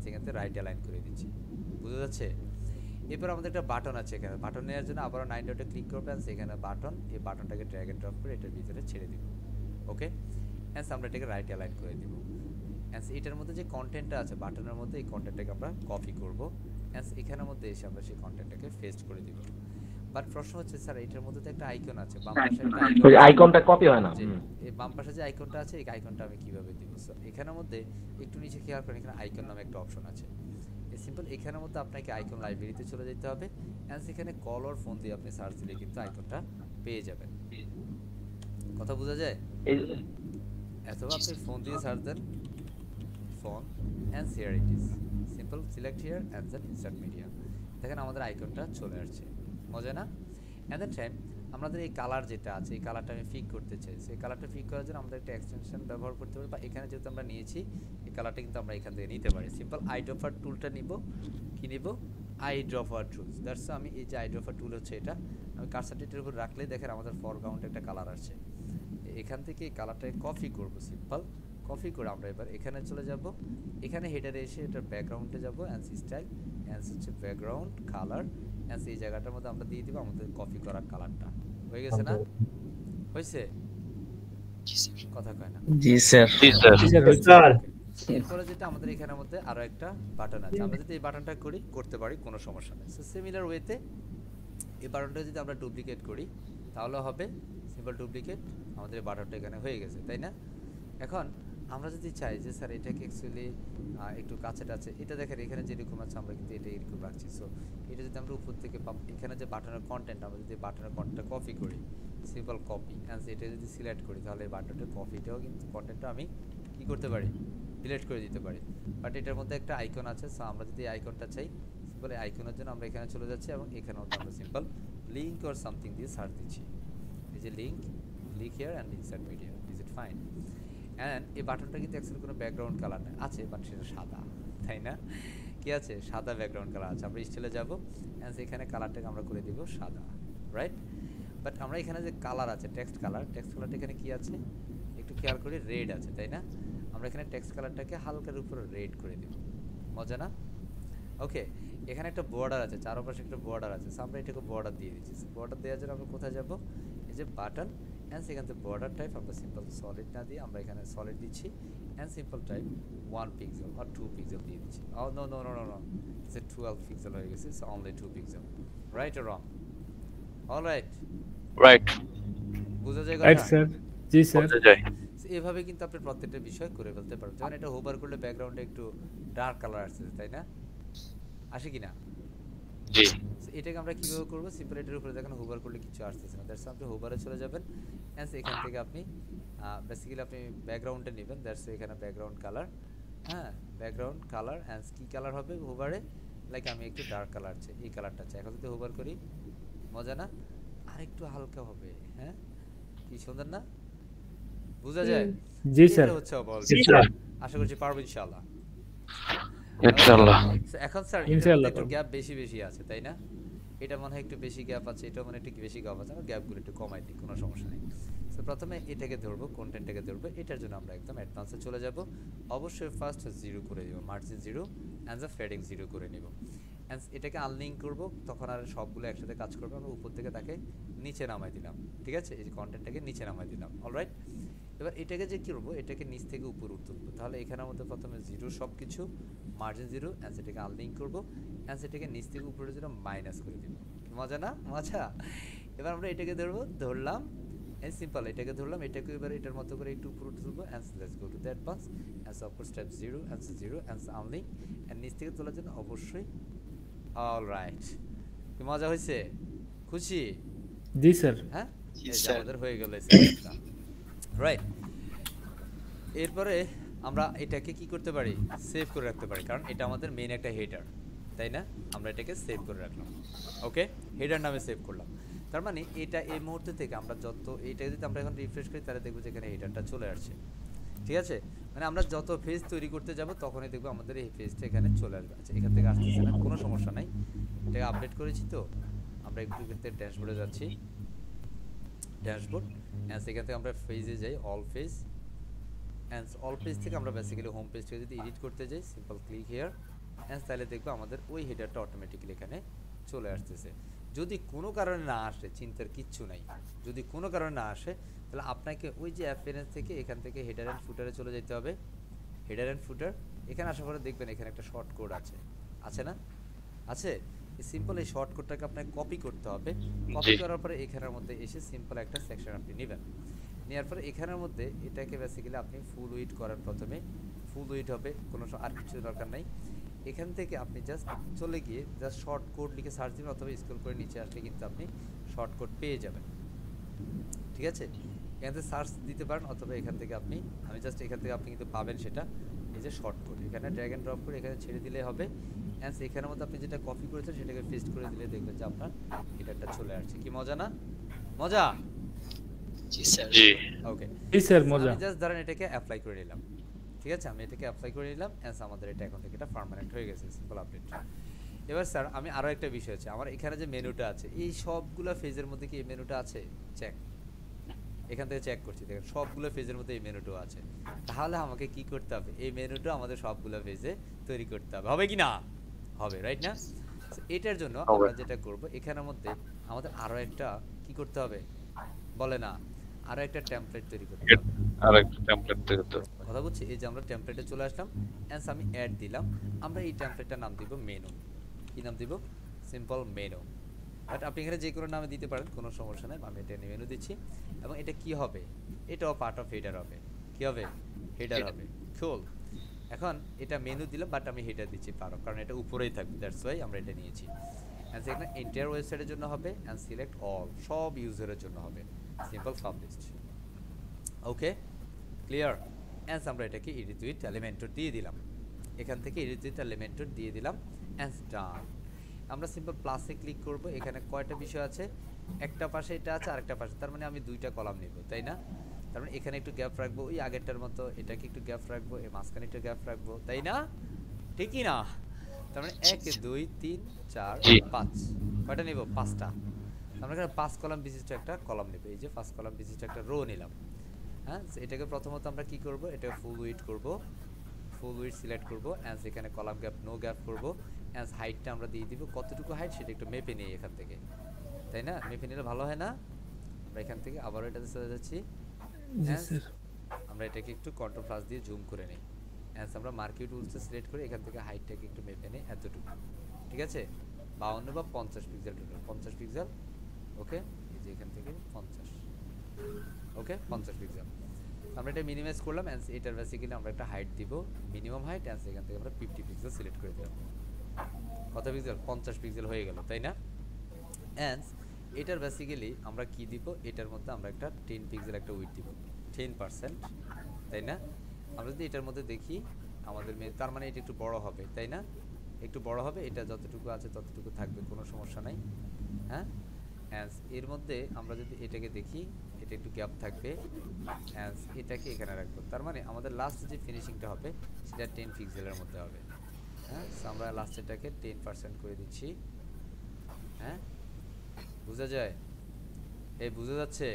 সেখান থেকে রাইট অ্যালাইন করে দিচ্ছি, বুঝা যাচ্ছে? এরপর আমাদের একটা বাটন আছে, এখানে বাটন নেওয়ার জন্য আবার 9 ডটে ক্লিক করবেন, সেখানে বাটন, এই বাটনটাকে ড্র্যাগ এন্ড ড্রপ করে এটার ভিতরে ছেড়ে দিব। ওকে, হ্যাঁ, আমরা এটাকে রাইট অ্যালাইন করে দিব। হ্যাঁ, এটার মধ্যে যে কন্টেন্টটা আছে বাটনের মধ্যে, এই কন্টেন্টটাকে আমরা কপি করব, হ্যাঁ, এখানের মধ্যে এসে আমরা সেই কন্টেন্টটাকে পেস্ট করে দিব। বাট প্রশ্ন হচ্ছে স্যার এটার মধ্যে তো একটা আইকন আছে, বাম পাশে একটা আইকন, ওই আইকনটা কপি হয় না। এই বাম পাশে যে আইকনটা আছে এই আইকনটা আমি কিভাবে দিব? সো এখানের মধ্যে একটু নিচে খেয়াল করেন, এখানে আইকন নামে একটা অপশন আছে, সিম্পল এখানের মধ্যে আপনাকে আইকন লাইব্রেরিতে চলে যেতে হবে, অ্যান্ড সেখানে কল অর ফোন দিয়ে আপনি সার্চ দিলে কিন্তু আইকনটা পেয়ে যাবেন। কথা বোঝা যায়? অথবা আপনি ফোন দিয়ে সার্চ দেন, phone, and here it is, simple select here and then insert media, দেখেন আমাদের আইকনটা চলে আসছে, মজা না? অ্যাট দ্যাট টাইম আমাদের এই কালার যেটা আছে এই কালারটা আমি ফিক করতে চাই, সেই কালারটা ফিক করার জন্য আমাদের একটা এক্সটেনশন ব্যবহার করতে পারি, বা এখানে যেহেতু আমরা নিয়েছি এই কালারটা কিন্তু আমরা এখান থেকে নিতে পারি। সিম্পল আইড্রপার টুলটা নিব, কি নিব, আইড্রপার টুলস। দ্যাটস আমি এই যে আইড্রপার টুল হচ্ছে এটা, আমি কার্সারটির উপর রাখলেই দেখেন আমাদের ফরগ্রাউন্ডে একটা কালার আসছে। এখান থেকে এই কালারটাকে কপি করব, সিম্পল কপি করে আমরা এবার এখানে চলে যাব, এখানে হেডারে এসে এটার ব্যাকগ্রাউন্ডে যাব, অ্যান্ড স্টাইল অ্যান্ড হচ্ছে ব্যাকগ্রাউন্ড কালার, অ্যান্ড এই জায়গাটার মধ্যে আমরা দিয়ে দিব আমাদের কপি করা কালারটা। হয়ে গেছে না? হয়েছে? কথা কয় না। জি স্যার। এরপরে যেটা আমাদের এখানের মধ্যে আরো একটা বাটন আছে, আমরা যদি এই বাটনটা করতে পারি কোনো সমস্যা নেই। সো সিমিলার ওয়েতে এই বাটনটা যদি আমরা ডুপ্লিকেট করি তাহলে হবে সিম্পল ডুপ্লিকেট, আমাদের এই বাটনটা এখানে হয়ে গেছে, তাই না? এখন আমরা যদি চাই যে স্যার এটাকে অ্যাকচুয়ালি একটু কাছে টাছে, এটা দেখেন এখানে যেরকম আছে আমরা কিন্তু এটা এরকম রাখছি। সো এটা যদি আমরা উপর থেকে এখানে যে বাটনের কন্টেন্ট, আমরা যদি বাটনের কন্টেন্টটা কপি করি, সিম্পল কপি, অ্যান্ড এটা যদি সিলেক্ট করি তাহলে এই বাটনের কপিটাও কিন্তু কন্টেন্টটা আমি কি করতে পারি, ডিলিট করে দিতে পারি। বাট এটার মধ্যে একটা আইকন আছে, সো আমরা যদি আইকনটা চাই, সিম্পল এই আইকনের জন্য আমরা এখানে চলে যাচ্ছি এবং এখানে আমরা সিম্পল লিঙ্ক অর সামথিং দিয়ে সার্চ দিচ্ছি। এই যে link, click here and insert media, is it fine? And এই বাটনটা কিন্তু অ্যাকচুয়ালি কোনো ব্যাকগ্রাউন্ড কালার আছে, বাট সেটা সাদা, তাই না? কি আছে? সাদা ব্যাকগ্রাউন্ড কালার আছে। আমরা স্টাইলে যাব, অ্যান্ড এখানে কালারটাকে আমরা করে দিব সাদা, রাইট? বাট আমরা এখানে যে কালার আছে টেক্সট কালারটা এখানে কি আছে একটু খেয়াল করি, রেড আছে, তাই না? আমরা এখানে টেক্সট কালারটাকে হালকার উপর রেড করে দেব, মজা না? ওকে, এখানে একটা বর্ডার আছে, চারপাশে একটা বর্ডার আছে, সো আমরা এটাকে বর্ডার দিয়ে দিচ্ছি। বর্ডার দেওয়ার জন্য আমরা কোথায় যাব, এই যে বাটন, অ্যান্ড সেখান থেকে বর্ডার টাইপ আমরা সিম্পল সলিড না দিয়ে আমরা এখানে সলিড দিচ্ছি, and simple type 1 pixel or 2 pixel দিয়ে দিচ্ছি। Oh no no no no no, it's 12 pixel হয়ে গেছে, so only 2 pixel, right or wrong? Alright, right. বুঝা যায় রাইট কথা? স্যার। জি স্যার। বুঝা যায়। এভাবে কিন্তু আপনি প্রত্যেকটা বিষয় করে ফেলতে পারবেন। যেমন এটা হোভার করলে ব্যাকগ্রাউন্ডে একটু ডার্ক কালার আসছে, তাই না? আসে কি না? জি। এটাকে আমরা কিভাবে করব, সিম্পল এটার উপরে দেখেন হোভার করলে কিছু আসতেছে না, দ্যাটস আপনি হোভারে চলে যাবেন, এন্ড এখান থেকে আপনি বেসিক্যালি আপনি ব্যাকগ্রাউন্ডে নেবেন, দ্যাটস এখানে ব্যাকগ্রাউন্ড কালার, হ্যাঁ ব্যাকগ্রাউন্ড কালার, এন্ড কি কালার হবে হোভারে, লাইক আমি একটু ডার্ক কালার চাই, এই কালারটা চাই। এখন যদি হোভার করি, মজা না? আর একটু হালকা হবে, হ্যাঁ কি সুন্দর না? বুঝা যায়? জি স্যার। এটা হচ্ছে ওভারঅল। জি স্যার। আশা করছি পারবো ইনশাআল্লাহ। ইনশাআল্লাহ। এখন স্যার ইনশাআল্লাহ একটু গ্যাপ বেশি বেশি আছে, তাই না? এটা মনে হয় একটু বেশি গ্যাপ আছে, এটা মনে হয় একটু বেশি গ্যাপ আছে, আমরা গ্যাপগুলো একটু কমাই দিই, কোনো সমস্যা নেই। সো প্রথমে এটাকে ধরবো, কন্টেন্টটাকে ধরবো, এটার জন্য আমরা একদম অ্যাডভান্সে চলে যাব। অবশ্যই ফার্স্ট 0 করে দিব, মার্জিন 0 এন্ড দ্য ফেডিং 0 করে নিব, এন্ড এটাকে আনলিঙ্ক করব, তখন আর সবগুলো একসাথে কাজ করবে। আমরা উপর থেকে তাকে নিচে নামাই দিলাম, ঠিক আছে? এই যে কন্টেন্টটাকে নিচে নামাই দিলাম, অলরাইট। এবার এটাকে যে কি করবো, এটাকে নিচ থেকে উপর তুলবো, তাহলে এখানের মধ্যে প্রথমে 0 সব কিছু, মার্জিন 0, এন্ড সেটাকে আনলিঙ্ক করবো, এন্ড সেটাকে নিচ থেকে উপরের জন্য মাইনাস করে দিব। মজা না? মজা। এবার আমরা এটাকে ধরলাম, এন্ড সিম্পল এটাকে ধরলাম, এটাকে এবার এটার মতো করে একটু উপরে তুলবো, and let's go to the advance, and suppose step 0 and 0 and unlink, and নিচ থেকে তোলার জন্য অবশ্যই, অলরাইট। কি মজা হয়েছে? খুশি? জি স্যার। হ্যাঁ, জি এই যে স্যার। আমাদের হয়ে গেল এই সেটআপটা, রাইট। এরপরে আমরা এটাকে কি করতে পারি, সেভ করে রাখতে পারি, কারণ এটা আমাদের মেইন একটা হেডার, তাই না? আমরা এটাকে সেভ করে রাখলাম, ওকে, হেডার নামে সেভ করলাম। তার মানে এটা এই মুহূর্তে থেকে আমরা এটা যদি আমরা এখন রিফ্রেশ করি তাহলে দেখবো যে এখানে হেডারটা চলে আসছে, ঠিক আছে? মানে আমরা যত পেজ তৈরি করতে যাব তখনই দেখবো আমাদের এই পেজটা এখানে চলে আসবে। আচ্ছা, এখান থেকে আসতেছে না, কোনো সমস্যা নাই, এটাকে আপডেট করেছি তো। আমরা একটু ক্ষেত্রে ড্যাশবোর্ডে যাচ্ছি, ড্যাশবোর্ড, এন্ড সেখান থেকে আমরা পেজে যাই, all page, and all page থেকে আমরা বেসিক্যালি হোম পেজটাকে যদি এডিট করতে যাই, সিম্পল ক্লিক হিয়ার, এন্ড তাহলে দেখবো আমাদের ওই হেডারটা অটোমেটিক্যালি এখানে চলে আসতেছে। যদি কোনো কারণে না আসে, চিন্তার কিচ্ছু নাই, যদি কোনো কারণে না আসে তাহলে আপনাকে ওই যে অ্যাপিয়ারেন্স থেকে এখান থেকে হেডার অ্যান্ড ফুটারে চলে যেতে হবে, হেডার অ্যান্ড ফুটার, এখানে আসার পরে দেখবেন এখানে একটা শর্ট কোড আছে না? আছে। এই সিম্পল এই শর্ট কোডটাকে আপনাকে কপি করতে হবে, কপি করার পরে এখানের মধ্যে এসে সিম্পল একটা সেকশন আপনি নেবেন, নেওয়ার পরে এখানের মধ্যে এটাকে বেসিক্যালি আপনি ফুল উইড করার, প্রথমে ফুল উইড হবে, কোনো আর কিছু দরকার নাই। এখান থেকে আপনি জাস্ট চলে গিয়ে জাস্ট শর্ট কোড লিখে সার্চ দিবেন, অথবা স্ক্রল করে নিচে আসলে কিন্তু আপনি শর্ট কোড পেয়ে যাবেন, ঠিক আছে? এখান থেকে সার্চ দিতে পারেন, অথবা এখান থেকে আপনি, আমি জাস্ট এখান থেকে আপনি কিন্তু পাবেন সেটা, এই যে শর্ট কোড, এখানে ড্র্যাগ এন্ড ড্রপ করে এখানে ছেড়ে দিলে হবে, অ্যান্ড এখানের মধ্যে আপনি যেটা কপি করেছেন সেটাকে পেস্ট করে দিলে দেখবেন যে আপনার হেডারটা চলে আসছে। কি মজা না? মজা? জি স্যার। জি ওকে, জি স্যার মজা। আমি জাস্ট ধরেন এটাকে অ্যাপ্লাই করে নিলাম, ঠিক আছে, আমি এটাকে অ্যাপ্লাই করে নিলাম, এন্ড আমাদের এটা এখন থেকে এটা পার্মানেন্ট হয়ে গেছে, সিম্পল আপডেট। এবার স্যার আমি আরো একটা বিষয় আছে, আমার এখানে যে মেনুটা আছে এই সবগুলো ফেজের মধ্যে কি এই মেনুটা আছে? চেক, এখান থেকে চেক করছি, দেখেন সবগুলো ফেজের মধ্যে এই মেনুটাও আছে। তাহলে আমাকে কি করতে হবে? এই মেনুটা আমাদের সবগুলো ফেজে তৈরি করতে হবে, হবে কি না? হবে, রাইট না? So, এটার জন্য হবে। আমরা যেটা করব, এখানের মধ্যে আমাদের আরো একটা কি করতে হবে বলে না, আরো একটা টেমপ্লেট তৈরি করতে হবে। আর একটা টেমপ্লেট থেকে তো কথা বলছি, এই যে আমরা টেমপ্লেটে চলে আসলাম, এন্ড আমি অ্যাড দিলাম, আমরা এই টেমপ্লেটটার নাম দিব মেনু। কি নাম দিব? Simple menu. বাট আপনি এখানে যে কোনো নামে দিতে পারেন, কোনো সমস্যা নেই, আমি এটা মেনু দিচ্ছি। এবং এটা কি হবে? এটাও পার্ট অফ হেডার হবে। কি হবে? হেডার হবে। কুল। এখন এটা মেনু দিলাম, বাট আমি হেডার দিচ্ছি পারো, কারণ এটা উপরেই থাকবে, দ্যাটস ওয়াই আমরা এটা নিয়েছি। এন্ড এখানে এন্টায়ার ওয়েবসাইটের জন্য হবে, এন্ড সিলেক্ট অল, সব ইউজারের জন্য হবে, simple published. Okay, clear? And আমরা এটাকে এডিট উইথ এলিমেন্টর দিয়ে দিলাম, এখান থেকে এডিট উইথ এলিমেন্টর দিয়ে দিলাম, এন্ড ডান। আমরা সিম্পল প্লাসে ক্লিক করব, এখানে কয়টা বিষয় আছে, একটা পাশে এটা আছে, আরেকটা পাশে, তার মানে আমি দুইটা কলাম নেব, তাই না? তার মানে এখানে একটু গ্যাপ রাখবো, ওই আগেরটার মতো এটাকে একটু গ্যাপ রাখবো, এই মাঝখানে একটু গ্যাপ রাখবো, তাই না? ঠিকই না? তার মানে 1 2 3 4 জি। 5, কয়টা নেব? 5টা। আমরা এখানে 5 কলাম বিশিষ্ট একটা কলাম নেব, এই যে 5 কলাম বিশিষ্ট একটা রো নিলাম। হ্যাঁ, এটাকে প্রথমত আমরা কি করব, এটাকে ফুল উইডথ করব, ফুল উইডথ সিলেক্ট করব, এন্ড এখানে কলাম গ্যাপ নো গ্যাপ করব, এন্ড হাইটটা আমরা দিয়ে দিব, কতটুকু হাইট সেটা একটু মেপে নিই এখান থেকে, তাই না? মেপে নিলে ভালো হয় না? আমরা এখান থেকে আবার এটাতে চলে যাচ্ছি, জি and স্যার। আমরা এটাকে একটু কন্ট্রোল প্লাস দিয়ে জুম করে নিই, এন্ড আমরা মার্কেট টুলসে সিলেক্ট করে এখান থেকে হাইটটাকে একটু মেপে নিই এতটুকু, ঠিক আছে? 52 বা 50 পিক্সেল টোটাল, 50 পিক্সেল। ওকে, এই যে এখান থেকে 50, ওকে 50 পিক্সেল। আমরা এটা মিনিমাইজ করলাম, এন্ড এটার বেসিক্যালি আমরা একটা হাইট দিব, মিনিমাম হাইট, এন্ড এখান থেকে আমরা 50 পিক্সেল সিলেক্ট করে দিলাম। কত পিক্সেল? 50 পিক্সেল হয়ে গেল, তাই না? এন্ড এটার বেসিক্যালি আমরা কি দিব, এটার মধ্যে আমরা একটা 10 পিক্সেল একটা উইডথ দিব, 10%, তাই না? আমরা যদি এটার মধ্যে দেখি আমাদের তার মানে এটা একটু বড় হবে, তাই না? একটু বড় হবে, এটা যতটুকু আছে ততটুকু থাকবে, কোনো সমস্যা নাই। হ্যাঁ, অ্যান্ড এর মধ্যে আমরা যদি এটাকে দেখি, এটা একটু গ্যাপ থাকবে, অ্যান্ড এটাকে এখানে রাখবো, তার মানে আমাদের লাস্ট যে ফিনিশিংটা হবে সেটা 10 পিক্সেলের মধ্যে হবে। হ্যাঁ, সো আমরা লাস্টেরটাকে 10% করে দিচ্ছি। হ্যাঁ, বোঝা যায়? এই বোঝা যাচ্ছে?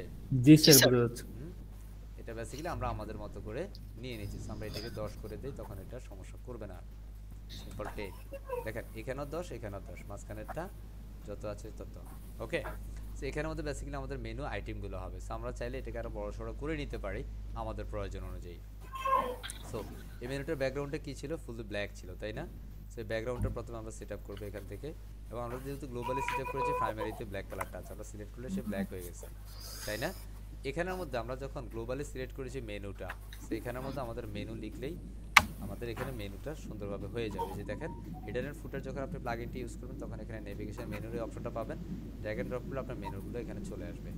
জি স্যার স্যার। বোঝা যাচ্ছে। এটা বেসিক্যালি আমরা আমাদের মতো করে নিয়ে নিচ্ছি। আমরা এটাকে 10 করে দিই, তখন এটা সমস্যা করবে না। সিম্পল 10, দেখেন এখানেও 10 এখানেও 10, মাঝখানেরটা যত আছে তত। ওকে, সো এখানের মধ্যে বেসিক্যালি আমাদের মেনু আইটেমগুলো হবে। সো আমরা চাইলে এটাকে আরো বড় সড়ো করে নিতে পারি আমাদের প্রয়োজন অনুযায়ী। সো এই মেনুটার ব্যাকগ্রাউন্ডটা কি ছিল? ফুললি ব্ল্যাক ছিল, তাই না? সো এই ব্যাকগ্রাউন্ডটা প্রথমে আমরা সেট আপ করবো এখান থেকে, এবং আমরা যেহেতু গ্লোবালি সেট আপ করেছি, প্রাইমারিতে ব্ল্যাক কালারটা আছে, আমরা সিলেক্ট করলে সে ব্ল্যাক হয়ে গেছে, তাই না? এখানের মধ্যে আমরা যখন গ্লোবালি সিলেক্ট করেছি মেনুটা, সো এখানের মধ্যে আমাদের মেনু লিখলেই আমাদের এখানে মেনুটা সুন্দরভাবে হয়ে যাবে। যে দেখেন, হেডার এন্ড ফুটার যখন আপনি প্লাগইনটি ইউজ করবেন, তখন এখানে নেভিগেশন মেনুর এই অপশনটা পাবেন, ড্র্যাগ এন্ড ড্রপ করলে আপনার মেনুগুলো এখানে চলে আসবে,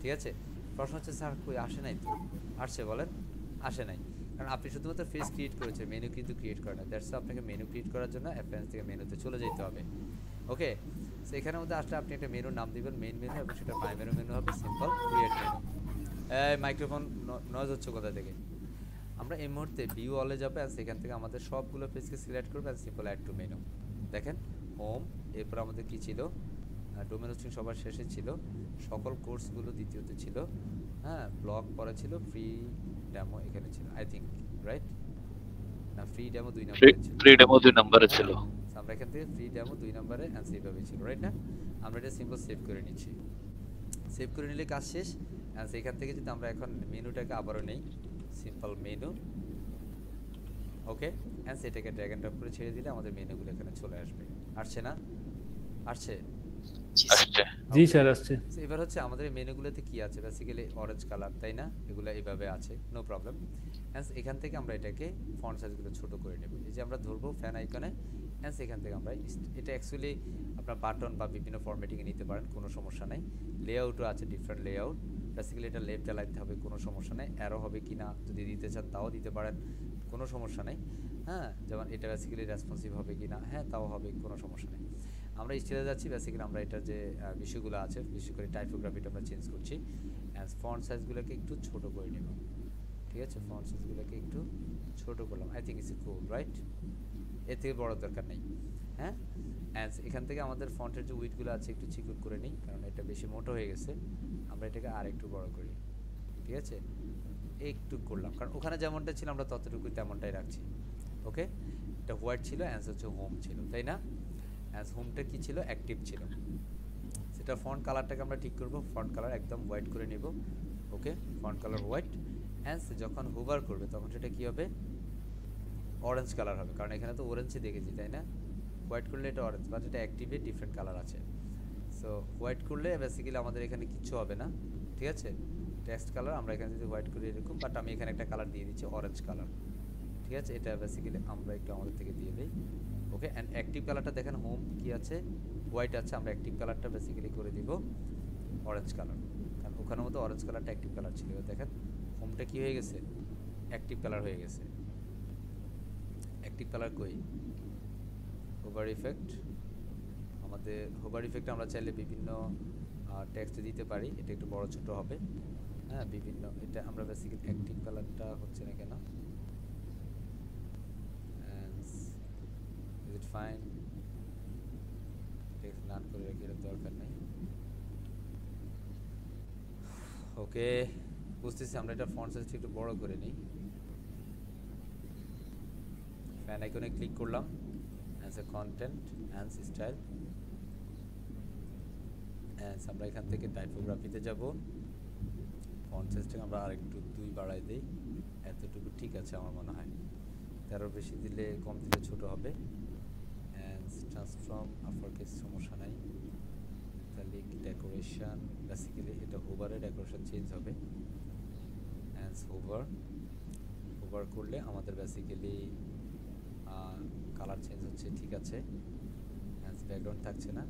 ঠিক আছে? প্রশ্ন হচ্ছে স্যার কই আসে নাই তো? আসছে, বলেন আসে নাই, কারণ আপনি শুধুমাত্র ফেজ ক্রিয়েট করেছেন, মেনু কিন্তু ক্রিয়েট করে না। দ্যাটস আপনাকে মেনু ক্রিয়েট করার জন্য অ্যাপ্লায়েন্স থেকে মেনুতে চলে যেতে হবে। ওকে, সো এখানের মধ্যে আসলে আপনি একটা মেনুর নাম দিবেন, মেইন মেনু, এবং সেটা প্রাইমারি মেনু হবে, সিম্পল ক্রিয়েট মেনু। এই মাইক্রোফোন নয়েজ হচ্ছে কোথা থেকে? আমরা এই মুহূর্তে ভিউ অলে যাবো, আর সেখান থেকে আমাদের সবগুলো পেজকে সিলেক্ট করবো, আর সিম্পল অ্যাড টু মেনু। দেখেন হোম, এরপর আমাদের কি ছিল? ডোমেন হোস্টিং সবার শেষে ছিল, সকল কোর্সগুলো দ্বিতীয়তে ছিল, হ্যাঁ, ব্লগ পরে ছিল, ফ্রি ডেমো এখানে ছিল, আই থিঙ্ক, রাইট? না, ফ্রি ডেমো 2 নম্বরে ছিল। ফ্রি ডেমো 2 নম্বরে ছিল। So, আমরা এখান থেকে ফ্রি ডেমো 2 নম্বরে অ্যান্ড সেইভাবে ছিল, রাইট না? আমরা এটা সিম্পল সেভ করে নিচ্ছি। সেভ করে নিলে কাজ শেষ। অ্যান্ড সেখান থেকে যদি আমরা এখন মেনুটাকে আবারও নেই, সিম্পল মেনু, ওকে, অ্যান্ড সেটাকে ড্র্যাগ এন্ড ড্রপ করে ছেড়ে দিলে আমাদের মেনুগুলো এখানে চলে আসবে। আসছে না? আসছে? আসছে। জি স্যার আসছে। So, এবার হচ্ছে আমাদের এই মেনুগুলোতে কি আছে? বেসিক্যালি অরেঞ্জ কালার, তাই না? এগুলো এইভাবে আছে, নো প্রবলেম। অ্যান্ড এখান থেকে আমরা এটাকে ফন্ট সাইজগুলো ছোট করে নেব। এই যে আমরা ধরবো ফ্যান আইকনে, অ্যান্ড এখান থেকে আমরা এটা অ্যাকচুয়ালি আপনার বাটন বা বিভিন্ন ফরম্যাটিংয়ে নিতে পারেন, কোনো সমস্যা নাই। লেআউটও আছে, ডিফারেন্ট লেআউট। বেসিক্যালি এটা লেফট অ্যালাইনতে হবে, কোনো সমস্যা নেই। অ্যারো হবে কি না যদি দিতে চান তাও দিতে পারেন, কোনো সমস্যা নেই। হ্যাঁ, যেমন এটা বেসিক্যালি রেসপন্সিভ হবে কি না, হ্যাঁ তাও হবে, কোনো সমস্যা নেই। আমরা স্টাইলে যাচ্ছি, বেসিক্যালি আমরা এটার যে বিষয়গুলো আছে, বিশেষ করে টাইপোগ্রাফিটা আমরা চেঞ্জ করছি, অ্যান্ড ফন্ট সাইজগুলোকে একটু ছোট করে নেব। ঠিক আছে, ফন্ট সাইজগুলোকে একটু ছোট করলাম। I think it's cool, right? এর থেকে বড় দরকার নেই। হ্যাঁ, অ্যান্ড এখান থেকে আমাদের ফন্টের যে উইডগুলো আছে একটু চিকুন করে নিই, কারণ এটা বেশি মোটো হয়ে গেছে। আমরা এটাকে আর একটু বড় করি। ঠিক আছে, একটু করলাম, কারণ ওখানে যেমনটা ছিল আমরা ততটুকুই তেমনটাই রাখছি। ওকে, এটা হোয়াইট ছিল, অ্যান্সার হচ্ছে হোম ছিল, তাই না? অ্যান্স হোমটা কি ছিল? অ্যাক্টিভ ছিল। সেটা ফন্ট কালারটাকে আমরা ঠিক করব, ফন্ট কালার একদম হোয়াইট করে নিব। ওকে, ফন্ট কালার হোয়াইট। অ্যান্স যখন হোভার করবে তখন সেটা কি হবে? অরেঞ্জ কালার হবে, কারণ এখানে তো অরেঞ্জই দেখেছি, তাই না? হোয়াইট করলে এটা অরেঞ্জ, বাট এটা অ্যাক্টিভে ডিফারেন্ট কালার আছে। সো হোয়াইট করলে বেসিক্যালি আমাদের এখানে কিচ্ছু হবে না। ঠিক আছে, টেক্সট কালার আমরা এখানে যদি হোয়াইট করি এরকম, বাট আমি এখানে একটা কালার দিয়ে দিচ্ছি, অরেঞ্জ কালার। ঠিক আছে, এটা বেসিক্যালি আমরা একটু আমাদের থেকে দিয়ে দিই। ওকে, অ্যান্ড অ্যাক্টিভ কালারটা দেখেন, হোম কি আছে? হোয়াইট আছে, আমরা অ্যাক্টিভ কালারটা বেসিক্যালি করে দিব অরেঞ্জ কালার, কারণ ওখানের মতো অরেঞ্জ কালারটা অ্যাক্টিভ কালার ছিল। দেখেন হোমটা কি হয়ে গেছে? অ্যাক্টিভ কালার হয়ে গেছে। অ্যাক্টিভ কালার কই? Hover effect. আমাদের হোভার ইফেক্ট আমরা চাইলে বিভিন্ন টেক্সট দিতে পারি, এটা একটু বড় ছোট হবে। হ্যাঁ, বিভিন্ন, এটা আমরা বেসিক্যালি অ্যাক্টিভ কালারটা হচ্ছে না কেন? Is it fine? টেক্সট নান করে রাখি, এর দরকার নেই। ওকে, বুঝতেছি, আমরা এটা ফন্ট সাইজটা একটু বড় করে নিই। ফ্যান আইকনে ক্লিক করলাম, অ্যান্স কন্টেন্ট, অ্যান্স স্টাইল, অ্যান্স আমরা এখান থেকে টাইপোগ্রাফিতে যাব। ফন্ট সাইজটাকে আমরা আরেকটু 2 বাড়াই দিই, এতটুকু ঠিক আছে আমার মনে হয়। 13 বেশি দিলে, কম দিলে ছোট হবে। অ্যান্স ট্রান্সফর্ম আফার কেস সমস্যা নাই। তাহলে ডেকোরেশন, বেসিক্যালি এটা হোভারে ডেকোরেশন চেঞ্জ হবে। অ্যান্স হোভার, হোভার করলে আমাদের বেসিক্যালি কালার চেঞ্জ হচ্ছে, ঠিক আছে। অ্যান্স ব্যাকগ্রাউন্ড থাকছে না।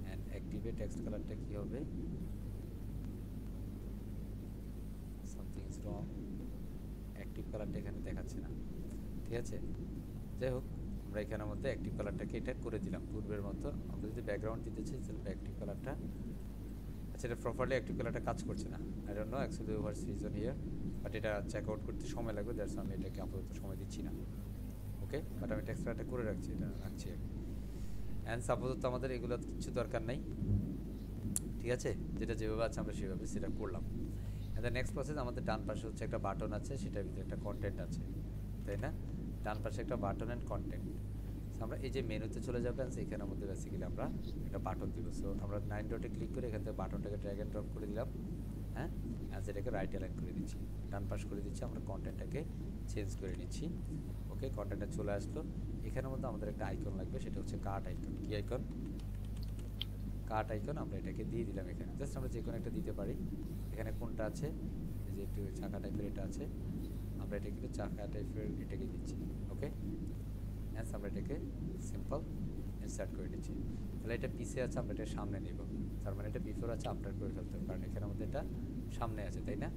অ্যান্ড অ্যাক্টিভে টেক্সট কালারটা কি হবে? সামথিং ইজ রং, অ্যাক্টিভ কালারটা এখানে দেখাচ্ছে না। ঠিক আছে, যাই হোক, আমরা এখানের মধ্যে অ্যাক্টিভ কালারটাকে এটা করে দিলাম পূর্বের মতো। আমরা যদি ব্যাকগ্রাউন্ড দিতে চাই তাহলে অ্যাক্টিভ কালারটা, আচ্ছা এটা প্রপারলি অ্যাক্টিভ কালারটা কাজ করছে না, I don't know actually over season here, but এটা চেক আউট করতে সময় লাগবে, দ্যাটস আমি এটাকে আপাতত সময় দিচ্ছি না। ওকে, বাট আমি টেক্সট কালারটা করে রাখছি, এটা রাখছি আমি। অ্যান্ড আপাতত আমাদের এগুলো কিছু দরকার নাই। ঠিক আছে, যেটা যেভাবে আছে আমরা সেভাবে সেটা করলাম। অ্যান্ড দ্য নেক্সট প্রসেস, আমাদের ডান পাশে হচ্ছে একটা বাটন আছে, সেটার ভিতরে একটা কন্টেন্ট আছে, তাই না? ডান পাশে একটা বাটন অ্যান্ড কন্টেন্ট। আমরা এই যে মেনুতে চলে যাবেন, সেখানের মধ্যে বেসিক্যালি আমরা একটা বাটন দিব। সো আমরা 9 ডটে ক্লিক করে এখান থেকে বাটনটাকে ড্র্যাগ অ্যান্ড ড্রপ করে দিলাম। হ্যাঁ, অ্যান্ড সেটাকে রাইট অ্যালাইন করে দিচ্ছি, ডান পাশ করে দিচ্ছি। আমরা কন্টেন্টটাকে চেঞ্জ করে নিচ্ছি। ওকে, কন্টেন্টটা চলে আসলো। এখানের মধ্যে আমাদের একটা আইকন লাগবে, সেটা হচ্ছে কার্ট আইকন। কি আইকন? Cart icon. আমরা এটাকে দিয়ে দিলাম এখানে, জাস্ট আমরা যে কোনো একটা দিতে পারি। এখানে কোনটা আছে? এই যে একটু চাকা টাইপের এটা আছে, আমরা এটাকে একটু চাকা টাইপের এটাকে দিচ্ছি। ওকে, অ্যান্ড আমরা এটাকে সিম্পল ইনসার্ট করে নিচ্ছি। তাহলে এটা পিছে আছে, আমরা এটা সামনে নিব, তার মানে এটা বিফোর আছে, আফটার করে ফেলতে হবে, কারণ এখানে আমাদের এটা সামনে আছে, তাই না?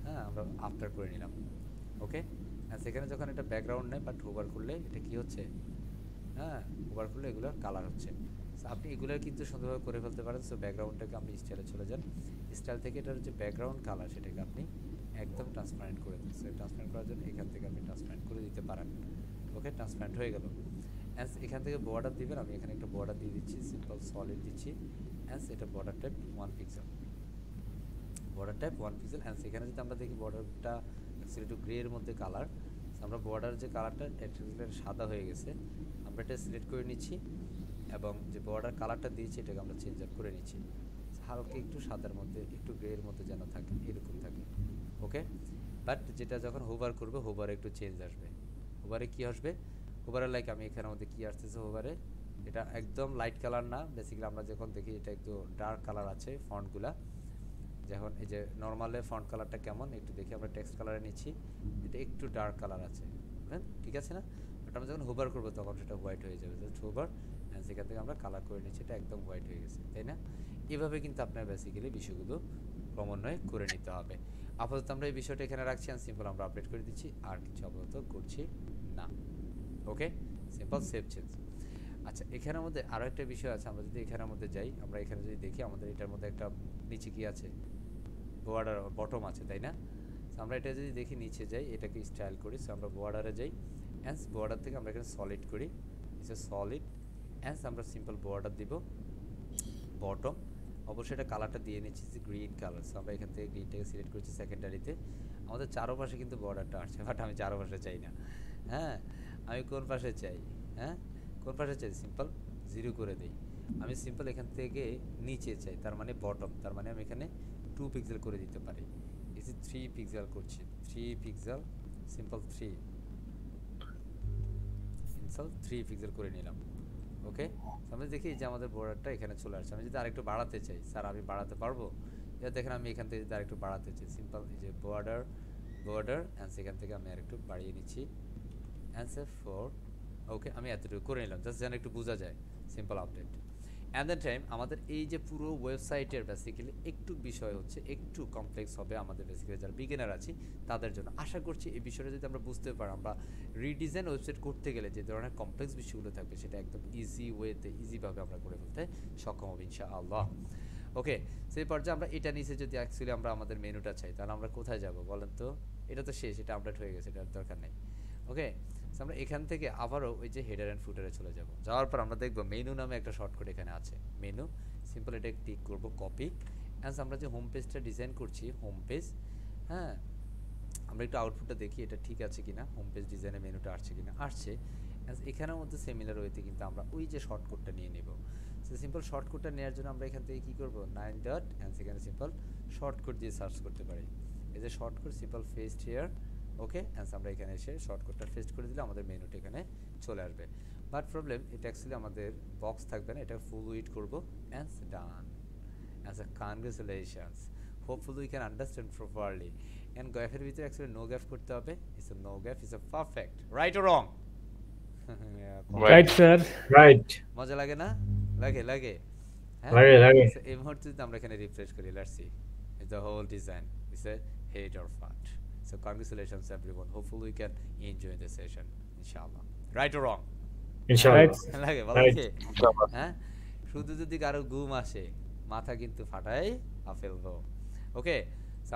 হ্যাঁ, আমরা আফটার করে নিলাম। ওকে, অ্যান্ড সেখানে যখন এটা ব্যাকগ্রাউন্ড নেয়, বাট হোভার করলে এটা কি হচ্ছে? হ্যাঁ, হোভার করলে এগুলোর কালার হচ্ছে। আপনি এগুলো কিন্তু সুন্দরভাবে করে ফেলতে পারেন। সো ব্যাকগ্রাউন্ডটাকে আপনি স্টাইলে চলে যান, স্টাইল থেকে এটার যে ব্যাকগ্রাউন্ড কালার সেটাকে আপনি একদম ট্রান্সপারেন্ট করে দিন। সো ট্রান্সপারেন্ট করার জন্য এখান থেকে আপনি ট্রান্সপারেন্ট করে দিতে পারেন। ওকে, ট্রান্সপারেন্ট হয়ে গেল। অ্যান্ড এখান থেকে বর্ডার দিবেন, আমি এখানে একটা বর্ডার দিয়ে দিচ্ছি, সিম্পল সলিড দিচ্ছি। অ্যান্ড এটা border type 1 pixel, border type 1 pixel. And এখানে যদি আমরা দেখি বর্ডারটা অ্যাকচুয়ালি একটু গ্রে এর মধ্যে কালার, আমরা বর্ডার যে কালারটা এটা সাদা হয়ে গেছে, আমরা এটা সিলেক্ট করে নিচ্ছি এবং যে বর্ডার কালারটা দিয়েছি এটাকে আমরা চেঞ্জ আপ করে নিচ্ছি, হালকা একটু সাদার মধ্যে একটু গ্রে এর মধ্যে যেন থাকে, এরকম থাকে। ওকে, বাট যেটা যখন হোভার করবে, হোভারে একটু চেঞ্জ আসবে। হোভারে কি আসবে? হোভারে লাইক আমি এখানের মধ্যে কি আসতেছে হোভারে, এটা একদম লাইট কালার না, বেসিক্যালি আমরা যখন দেখি এটা একটু ডার্ক কালার আছে ফন্টগুলা। যখন এই যে নর্মালে ফন্ট কালারটা কেমন একটু দেখি, আমরা টেক্সট কালারে নিচ্ছি, এটা একটু ডার্ক কালার আছে, বুঝলেন? ঠিক আছে না? বাট আমরা যখন হোভার করবো তখন সেটা হোয়াইট হয়ে যাবে, জাস্ট হোভার, অ্যান্ড সেখান থেকে আমরা কালার করে নিচ্ছি, এটা একদম হোয়াইট হয়ে গেছে, তাই না? এভাবে কিন্তু আপনার বেসিক্যালি বিষয়গুলো ক্রমান্বয়ে করে নিতে হবে। আপাতত আমরা এই বিষয়টা এখানে রাখছি, অ্যান্ড সিম্পল আমরা আপডেট করে দিচ্ছি, আর কিছু আপাতত করছি না। ওকে, সিম্পল সেভ চেঞ্জ। আচ্ছা, এখানের মধ্যে আরো একটা বিষয় আছে, আমরা যদি এখানের মধ্যে যাই, আমরা এখানে যদি দেখি আমাদের এটার মধ্যে একটা নিচে কি আছে, বর্ডার বটম আছে, তাই না? So আমরা এটা যদি দেখি নিচে যাই, এটাকে স্টাইল করি, সো আমরা বর্ডারে যাই, অ্যান্ড বর্ডার থেকে আমরা এখানে সলিড করি, ইটস সলিড, অ্যান্ড আমরা সিম্পল বর্ডার দিব, বটম, অবশ্যই এটা কালারটা দিয়ে নিচ্ছি যে গ্রিন কালার। সো আমরা এখান থেকে গ্রিনটাকে সিলেক্ট করছি সেকেন্ডারিতে। আমাদের চারপাশে কিন্তু বর্ডারটা আসছে, বাট আমি চারপাশে চাই না। হ্যাঁ, আমি কোন পাশে চাই? হ্যাঁ, কোন পাশে চাই? সিম্পল 0 করে দিই। আমি সিম্পল এখান থেকে নিচে চাই, তার মানে বটম, তার মানে আমি এখানে 2 পিক্সেল করে দিতে পারি। এই যে 3 পিক্সেল করছি, 3 পিক্সেল, সিম্পল 3 পিক্সেল করে নিলাম। ওকে, আমরা দেখি যে আমাদের বর্ডারটা এখানে চলে আসছে। আমি যদি আরেকটু বাড়াতে চাই, স্যার আমি বাড়াতে পারবো? এটা দেখেন আমি এখান থেকে যদি আরেকটু বাড়াতে চাই, সিম্পল এই যে বর্ডার অ্যান্ড সেখান থেকে আমি আরেকটু বাড়িয়ে নিচ্ছি, অ্যান্সার 4। ওকে, আমি এতটুকু করে নিলাম, জাস্ট যেন একটু বোঝা যায়, simple update. At the time আমাদের এই যে পুরো ওয়েবসাইটের বেসিক্যালি একটু বিষয় হচ্ছে একটু কমপ্লেক্স হবে আমাদের বেসিক্যালি যারা বিগিনার আছি তাদের জন্য। আশা করছি এই বিষয়টা যদি আমরা বুঝতে পারি, আমরা রিডিজাইন ওয়েবসাইট করতে গেলে যে ধরনের কমপ্লেক্স বিষয়গুলো থাকবে সেটা একদম ইজি ওয়েতে ইজিভাবে আমরা করে ফেলতে সক্ষম হব ইনশাআল্লাহ। ওকে, সেই পর্যায়ে আমরা এটা নিচে যদি অ্যাকচুয়ালি আমরা আমাদের মেনুটা চাই, তাহলে আমরা কোথায় যাব বলেন তো? এটা তো শেষ, এটা আপডেট হয়ে গেছে, এটার দরকার নেই। ওকে, আমরা এখান থেকে আবারও ওই যে হেডার অ্যান্ড ফুটারে চলে যাব। যাওয়ার পর আমরা দেখব মেনু নামে একটা শর্টকাট এখানে আছে, মেনু, সিম্পল এটা ক্লিক করব, কপি, অ্যান্ড আমরা যে হোম পেজটা ডিজাইন করছি, হোম পেজ, হ্যাঁ, আমরা একটু আউটপুটটা দেখি এটা ঠিক আছে কিনা, হোম পেজ ডিজাইনে মেনুটা আসছে কিনা, আসছে। এখানের মধ্যে সিমিলার ওয়েতে কিন্তু আমরা ওই যে শর্টকাটটা নিয়ে নেব। সো সিম্পল শর্টকাটটা নেওয়ার জন্য আমরা এখান থেকে কী করব, 9 ডট অ্যান্ড সেখানে সিম্পল শর্টকাট দিয়ে সার্চ করতে পারি। এই যে shortcut, simple fest here. Okay, and আমরা এখানে এসে শর্টকাটটা পেস্ট করে দিলে আমাদের মেনুটা এখানে চলে আসবে। বাট প্রবলেম, এটা অ্যাকচুয়ালি আমাদের বক্স থাকবে না, এটা ফুল উইড করব, and done, and congratulations, hopefully we can understand properly. And গ্যাফের ভিতরে অ্যাকচুয়ালি নো গ্যাপ করতে হবে, it's a no gap, it's a perfect, right or wrong? Right sir, right. মজা লাগে না? লাগে লাগে, হ্যাঁ লাগে। এই মুহূর্তে যদি আমরা এখানে রিফ্রেশ করি, let's see, it's the whole design, it's a head or fat. So congratulations everyone. Hopefully we can enjoy the session. Inshallah. Right or wrong? ইনশাআল্লাহ। লাগে ভালো লাগে। হ্যাঁ, শুধু যদি কারো ঘুম আসে মাথা কিন্তু ফাটাই ফেলবো। ওকে,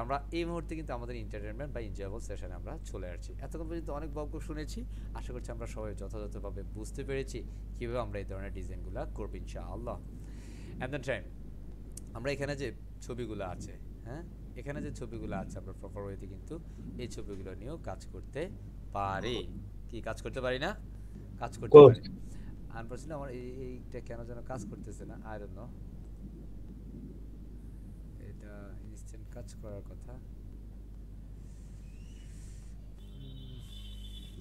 আমরা এই মুহূর্তে কিন্তু আমাদের এন্টারটেইনমেন্ট বা এনজয়েবল সেশনে আমরা চলে আসছি। এতক্ষণ পর্যন্ত অনেক বক্তব্য শুনেছি, আশা করছি আমরা সবাই যথাযথভাবে বুঝতে পেরেছি কীভাবে আমরা এই ধরনের ডিজাইনগুলো করব ইনশাআল্লাহ। অ্যাট দ্য টাইম আমরা এখানে যে ছবিগুলো আছে, হ্যাঁ, এখানে যে ছবিগুলো আছে আমরা প্রপার ওয়েতে কিন্তু এই ছবিগুলো নিয়েও কাজ করতে পারি। কি কাজ করতে পারি না? কাজ করতে পারি। আনফরচুনেটলি আমার এইটা কেন যেন কাজ করতেছে না, আই ডোন্ট নো। এটা ইনস্ট্যান্ট কাজ করার কথা।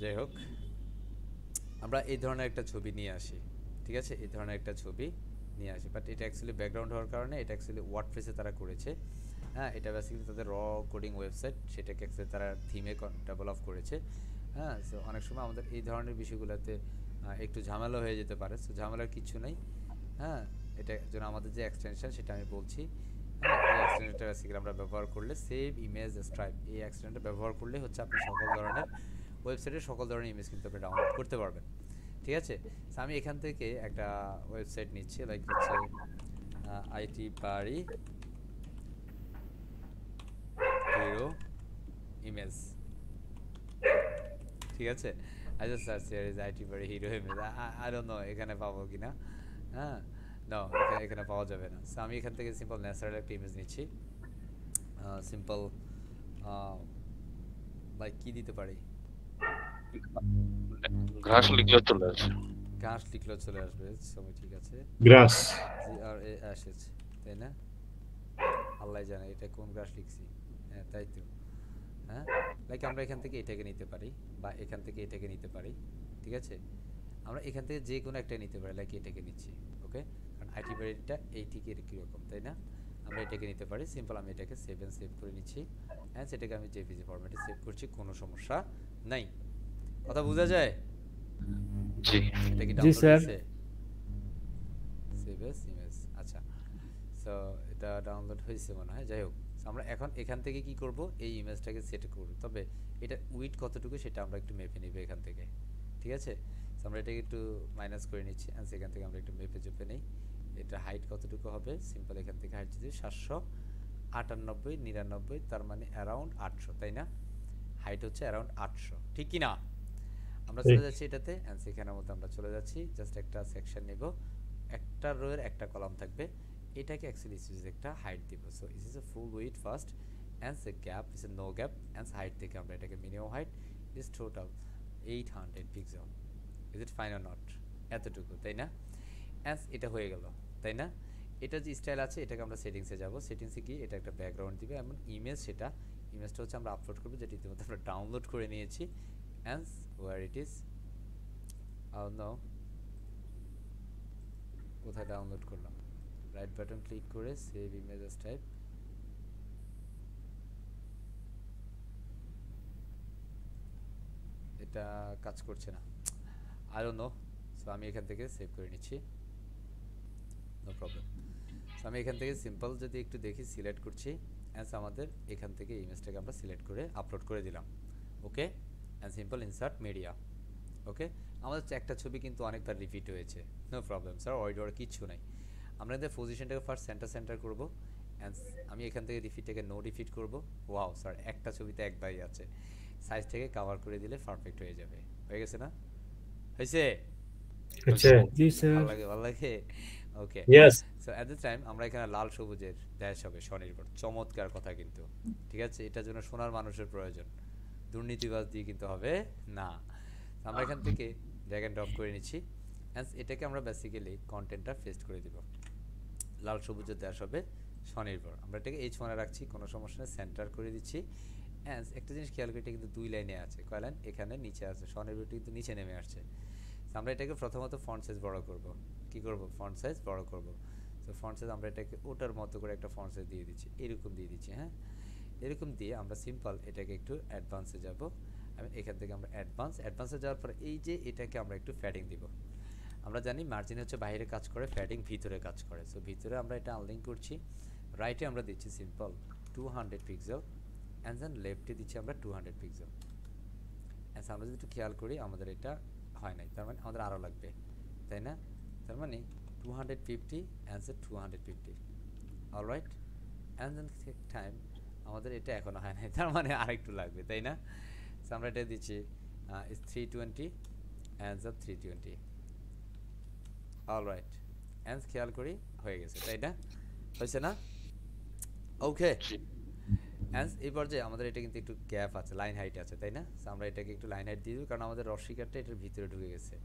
যাই হোক, আমরা এই ধরনের একটা ছবি নিয়ে আসি, ঠিক আছে, এই ধরনের একটা ছবি নিয়ে আসি, বাট এটা অ্যাকচুয়ালি ব্যাকগ্রাউন্ড হওয়ার কারণে এটা অ্যাকচুয়ালি ওয়ার্ডপ্রেসে তারা করেছে। হ্যাঁ, এটা বেসিক্যালি তাদের র কোডিং ওয়েবসাইট, সেটাকে অ্যাকচুয়ালি তারা থিমে ডেভেলপ করেছে। হ্যাঁ, সো অনেক সময় আমাদের এই ধরনের বিষয়গুলোতে একটু ঝামেলা হয়ে যেতে পারে, সো ঝামেলার কিছু নেই। হ্যাঁ, এটা জন্য আমাদের যে এক্সটেনশন সেটা আমি বলছি, হ্যাঁ, এই এক্সটেনশনটা বেসিক্যালি আমরা ব্যবহার করলে সেভ ইমেজ স্ট্রাইপ, এই এক্সটেনশনটা ব্যবহার করলে হচ্ছে আপনি সকল ধরনের ওয়েবসাইটে সকল ধরনের ইমেজ কিন্তু আপনি ডাউনলোড করতে পারবেন, ঠিক আছে। সো আমি এখান থেকে একটা ওয়েবসাইট নিচ্ছি, লাইক হচ্ছে আইটি বাড়ি হিরো ইমেজ, ঠিক আছে। I just search here is IT বাড়ি hero image, I don't know এখানে পাবো কিনা, হ্যাঁ, no এখানে পাওয়া যাবে না। সো আমি এখান থেকে সিম্পল ন্যাচারাল একটা ইমেজ নিচ্ছি, সিম্পল লাইক কি দিতে পারি, ঘাস লিখলে চলে আসে, ঘাস লিখলেও চলে আসবে, সময় ঠিক আছে, গ্রাস, GRASH, তাই না? আল্লাহ জানে এটা কোন ঘাস লিখছি, হ্যাঁ তাই তো। হ্যাঁ, লাইক আমরা এখান থেকে এটাকে নিতে পারি বা এখান থেকে এটাকে নিতে পারি, ঠিক আছে। আমরা এখান থেকে যে কোনো একটা নিতে পারি, লাইক এটাকে নিচ্ছি, ওকে, কারণ আইটি বাড়িটা এই ঠিক কীরকম, তাই না? আমরা এটাকে নিতে পারি, সিম্পল আমি এটাকে সেভ করে নিচ্ছি, হ্যাঁ, সেটাকে আমি জেপিজি ফরম্যাটে সেভ করছি, কোনো সমস্যা নাই। কথা বোঝা যায়? জি এটা কি জি ডাউনলোড স্যার। হয়েছে? সেভ এস ইমেজ, আচ্ছা, সো এটা ডাউনলোড হয়েছে মনে হয়। যাই হোক, আমরা এখন এখান থেকে কি করব, এই ইমেজটাকে সেট করব, তবে এটা উইডথ কতটুকু সেটা আমরা একটু মেপে নিব এখান থেকে, ঠিক আছে। So আমরা এটাকে একটু মাইনাস করে নিচ্ছি এন্ড সেখান থেকে আমরা একটু মেপে চুপে নেই এটা হাইট কতটুকু হবে সিম্পল এখান থেকে হাইট যদি 798 99 তার মানে অ্যারাউন্ড 800 তাই না হাইট হচ্ছে অ্যারাউন্ড 800 ঠিক কি না আমরা চলে যাচ্ছি এটাতে এন্ড সেখানের মধ্যে আমরা চলে যাচ্ছি জাস্ট একটা সেকশন নেব একটা রো এর একটা কলাম থাকবে এটাকে অ্যাকচুয়ালি ইজ একটা হাইট দিব so it is a full width first and say gap is a no gap and height থেকে আমরা এটাকে minimum height is total 800 pixel is it fine or not এতটুকু তাই না এন্ড এটা হয়ে গেল তাই না এটা যে স্টাইল আছে এটাকে আমরা সেটিংসে যাব সেটিংসে গিয়ে এটা একটা ব্যাকগ্রাউন্ড দিবে এবং ইমেজ সেটা ইমেজটা হচ্ছে আমরা আপলোড করব যেটা ইতিমধ্যে আমরা ডাউনলোড করে নিয়েছি and where it is no কোথায় ডাউনলোড করলাম রাইট বাটন ক্লিক করে সেভ ইমেজ অ্যাজ টাইপ এটা কাজ করছে না আই ডোন্ট নো সো আমি এখান থেকে সেভ করে নিচ্ছি নো প্রবলেম সো আমি এখান থেকে সিম্পল যদি একটু দেখি সিলেক্ট করছি এন্ড আমাদের এখান থেকে ইমেজটাকে আমরা সিলেক্ট করে আপলোড করে দিলাম okay and simple insert media okay আমাদের একটা ছবি কিন্তু অনেকবার রিপিট হয়েছে নো প্রবলেম স্যার অর্ডার কিছু নাই আমরা এদের পজিশনটাকে ফার্স্ট সেন্টার করব এন্ড আমি এখান থেকে রিপিটটাকে নো রিপিট করব ওয়াও স্যার একটা ছবিতে একবারই আছে সাইজটাকে কভার করে দিলে পারফেক্ট হয়ে যাবে হয়ে গেছে না হয়েছে জি স্যার ভালো লাগে okay yes so at the time আমরা এখানে লাল সবুজের ড্যাশ হবে স্বনির্ভর চমৎকার কথা কিন্তু ঠিক আছে এটার জন্য সোনার মানুষের প্রয়োজন দুর্নীতিবাজ দিয়ে কিন্তু হবে না আমরা এখান থেকে ড্র্যাগ এন্ড ড্রপ করে নিচ্ছি এন্ড এটাকে আমরা বেসিক্যালি কন্টেন্টটা পেস্ট করে দিব লাল সবুজের ড্যাশ হবে স্বনির্ভর আমরা এটাকে H1 এ রাখছি কোনো সমস্যা নেই সেন্টার করে দিচ্ছি এন্ড একটা জিনিস খেয়াল করি এটা কিন্তু দুই লাইনে আছে কয় লাইন এখানে নিচে আছে স্বনির্ভরটা কিন্তু নিচে নেমে আসছে আমরা এটাকে প্রথমত ফন্ট সাইজ বড় করব কি করব ফন্ট সাইজ বড় করব সো ফন্ট সাইজ আমরা এটাকে ওটার মতো করে একটা ফন্ট সাইজ দিয়ে দিচ্ছি এরকম দিয়ে দিচ্ছি হ্যাঁ এরকম দিয়ে আমরা সিম্পল এটাকে একটু অ্যাডভান্সে যাব আমি এখান থেকে আমরা অ্যাডভান্সে যাওয়ার পর এই যে এটাকে আমরা একটু ফ্যাডিং দিব আমরা জানি মার্জিন হচ্ছে বাইরে কাজ করে ফ্যাডিং ভিতরে কাজ করে সো ভিতরে আমরা এটা আনলিঙ্ক করছি রাইটে আমরা দিচ্ছি সিম্পল 200 পিক্সেল এন্ড দেন লেফটে দিচ্ছি আমরা 200 পিক্সেল এন্ড আমরা যদি একটু খেয়াল করি আমাদের এটা হয় নাই তার মানে আমাদের আরো লাগবে তাই না তার মানে 250 and 250 alright and then time আমাদের এটা এখনো হয় নাই তার মানে আরেকটু লাগবে তাই না সো আমরা এটা দিচ্ছি is 320 and 320 অলরাইট এন্ড খেয়াল করি হয়ে গেছে তাই না হয়েছে না ওকে এন্ড এই পর্যায়ে আমাদের এটা কিন্তু একটু গ্যাপ আছে লাইন হাইট আছে তাই না সো আমরা এটাকে একটু লাইন হাইট দিয়ে দিব কারণ আমাদের রশ্মিকারটা এটার ভিতরে ঢুকে গেছে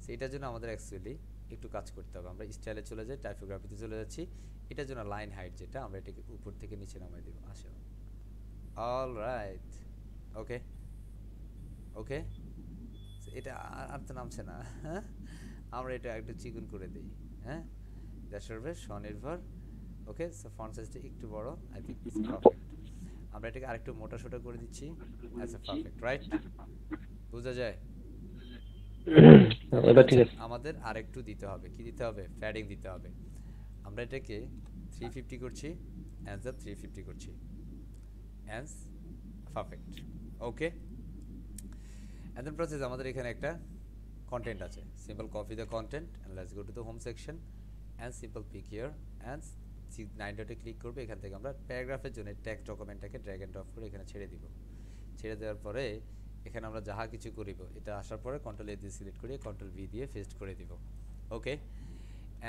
সো এটার জন্য আমাদের অ্যাকচুয়ালি একটু কাজ করতে হবে আমরা স্টাইলে চলে যাই টাইপোগ্রাফিতে চলে যাচ্ছি এটার জন্য লাইন হাইট যেটা আমরা এটাকে উপর থেকে নিচে নামিয়ে দেব আসো অলরাইট ওকে ওকে এটা আর তো নামছে না হ্যাঁ আমরা এটা একটু চিকন করে দেই হ্যাঁ দেশের স্বনির্ভর ওকে সো ফন্ট সাইজটা একটু বড় আই থিংক ইটস পারফেক্ট আমরা এটাকে আরেকটু মোটা সোটা করে দিচ্ছি অ্যাজ এ পারফেক্ট রাইট বুঝা যায় এটা ঠিক আছে আমাদের আরেকটু দিতে হবে কি দিতে হবে প্যাডিং দিতে হবে আমরা এটাকে 350 করছি অ্যাজ এ 350 করছি as perfect okay and then process আমাদের এখানে একটা কন্টেন্ট আছে simple copy the content and let's go to the home section and simple pick here and 9 ডটে ক্লিক করবে এখান থেকে আমরা প্যারাগ্রাফের জন্য টেক্সট ডকুমেন্টটাকে ড্র্যাগ এন্ড ড্রপ করে এখানে ছেড়ে দিব ছেড়ে দেওয়ার পরে এখানে আমরা যাহা কিছু করিব এটা আসার পরে কন্ট্রোল এ দিয়ে সিলেক্ট করে কন্ট্রোল ভি দিয়ে পেস্ট করে দিব ওকে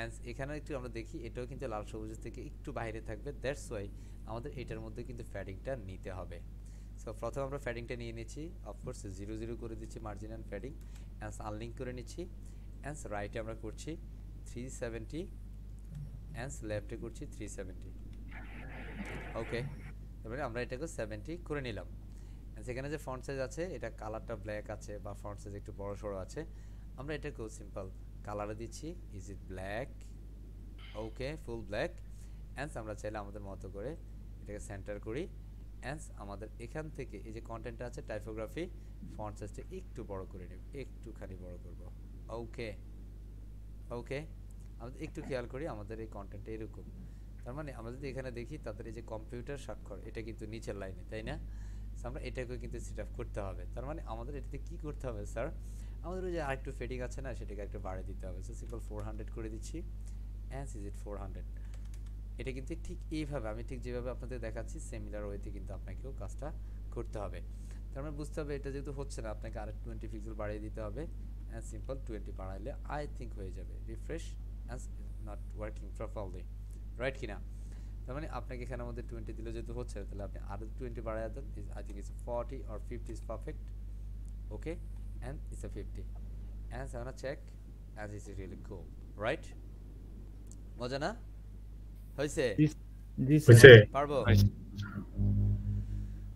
এন্ড এখানে একটু আমরা দেখি এটাও কিন্তু লাল সবুজ থেকে একটু বাইরে থাকবে দ্যাটস ওয়াই আমাদের এটার মধ্যে কিন্তু প্যাডিংটা নিতে হবে সো প্রথমে আমরা প্যাডিংটা নিয়ে নিচ্ছি অফকোর্স 0 করে দিচ্ছি margin and padding and unlink করে নিচ্ছি এন্ড রাইটে আমরা করছি 370 এন্ড লেফটে করছি 370 ওকে তারপরে আমরা এটাকে 70 করে নিলাম সেখানে যে ফন্ট সাইজ আছে এটা কালারটা ব্ল্যাক আছে বা ফন্ট সাইজ একটু বড় সরো আছে আমরা এটাকেও সিম্পল কালারে দিচ্ছি is it black okay full black and আমরা চাইলে আমাদের মতো করে এটাকে সেন্টার করি এন্ড আমাদের এখান থেকে এই যে কন্টেন্টটা আছে টাইপোগ্রাফি ফন্ট সাইজটা একটু বড় করে নেব একটুখানি বড় করব ওকে ওকে আমরা একটু খেয়াল করি আমাদের এই কন্টেন্টটা এরকম তার মানে আমরা যদি এখানে দেখি তাদের এই যে কম্পিউটার স্বাক্ষর এটা কিন্তু নিচের লাইনে তাই না আমরা এটাকে কিন্তু সেট আপ করতে হবে তার মানে আমাদের এটাতে কি করতে হবে স্যার আমাদের ওই যে আরেকটু ফেডিং আছে না, সেটাকে একটু বাড়িয়ে দিতে হবে। সো সিম্পল 400 করে দিচ্ছি, অ্যান্ড ইজ ইট 400। এটা কিন্তু ঠিক এইভাবে আমি ঠিক যেভাবে আপনাদের দেখাচ্ছি সিমিলার ওয়েতে কিন্তু আপনাকেও কাজটা করতে হবে। তার মানে বুঝতে হবে এটা যেহেতু হচ্ছে না, আপনাকে আরেক 20 পিক্সেল বাড়িয়ে দিতে হবে, অ্যান্ড সিম্পল 20 বাড়াইলে আই থিঙ্ক হয়ে যাবে। Refresh and not working properly, right কিনা? তার মানে আপনাকে এখানের মধ্যে 20 দিলে যেহেতু হচ্ছে, তাহলে আপনি আরও 20 বাড়ায় দেন। I think it's 40 or 50 is perfect. Okay, and it's a 50. And I'm gonna check, and it's really cool, right? মজা না হয়েছে? This হয়েছে? পারবো? হয়েছে।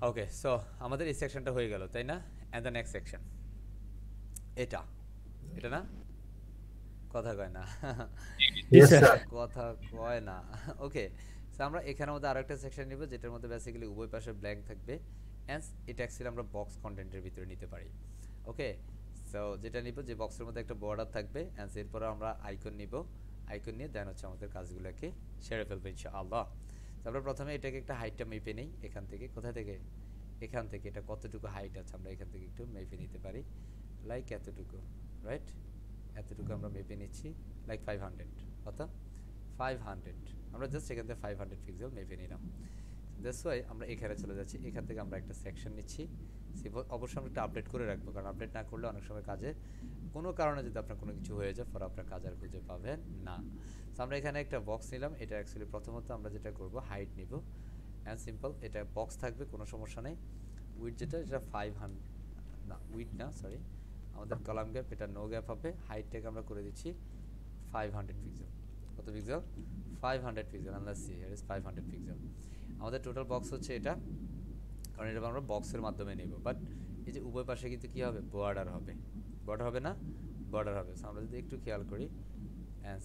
ওকে, সো আমাদের এই সেকশনটা হয়ে গেল, তাই না? অ্যান্ড দ্য নেক্সট সেকশন এটা এটা না, কথা কয় না Yes, sir. কথা কয় না। ওকে, সো আমরা এখানের মধ্যে আরো একটা সেকশন নিব, যেটার মধ্যে বেসিক্যালি উভয় পাশে ব্ল্যাঙ্ক থাকবে, অ্যান্ড এটা অ্যাকচুয়ালি আমরা বক্স কন্টেন্টের ভিতরে নিতে পারি। ওকে, সো যেটা নিব, যে বক্সের মধ্যে একটা বর্ডার থাকবে, অ্যান্ড এরপর আমরা আইকন নিব, আইকন নিয়ে দেন হচ্ছে আমাদের কাজগুলোকে সেরে ফেলবো ইনশাআল্লাহ। তারপর প্রথমে এটাকে একটা হাইটটা মেপে নেই এখান থেকে। কোথায় থেকে? এখান থেকে। এটা কতটুকু হাইট আছে আমরা এখান থেকে একটু মেপে নিতে পারি, লাইক এতটুকু, রাইট? এতটুকু আমরা মেপে নিচ্ছি, লাইক 500। কত? 500। আমরা জাস্ট এখান থেকে 500 পিক্সেল মেপে নিলাম। দ্যাটস ওয়াই আমরা এখানে চলে যাচ্ছি, এখান থেকে আমরা একটা সেকশন নিচ্ছি। অবশ্যই আমরা একটা আপডেট করে রাখবো, কারণ আপডেট না করলে অনেক সময় কাজে কোনো কারণে যদি আপনার কোনো কিছু হয়ে যায়, পরে আপনার কাজ আর খুঁজে পাবেন না। সো আমরা এখানে একটা বক্স নিলাম। এটা অ্যাকচুয়ালি প্রথমত আমরা যেটা করব, হাইট নিব, অ্যান্ড সিম্পল এটা বক্স থাকবে, কোনো সমস্যা নেই। উইথ যেটা, এটা 500 না, উইথ না, সরি, আমাদের কলাম গ্যাপ এটা নো গ্যাপ হবে। হাইটটাকে আমরা করে দিচ্ছি 500 পিক্সেল। কত পিক্সেল? 500 পিক্সেল। আমরা সি হিয়ার ইজ 500 পিক্সেল। আমাদের টোটাল বক্স হচ্ছে এটা, কারণ এটা আমরা বক্সের মাধ্যমে নেব। বাট এই যে উভয় পাশে কিন্তু কী হবে? বর্ডার হবে। বর্ডার হবে না? বর্ডার হবে। সো আমরা যদি একটু খেয়াল করি,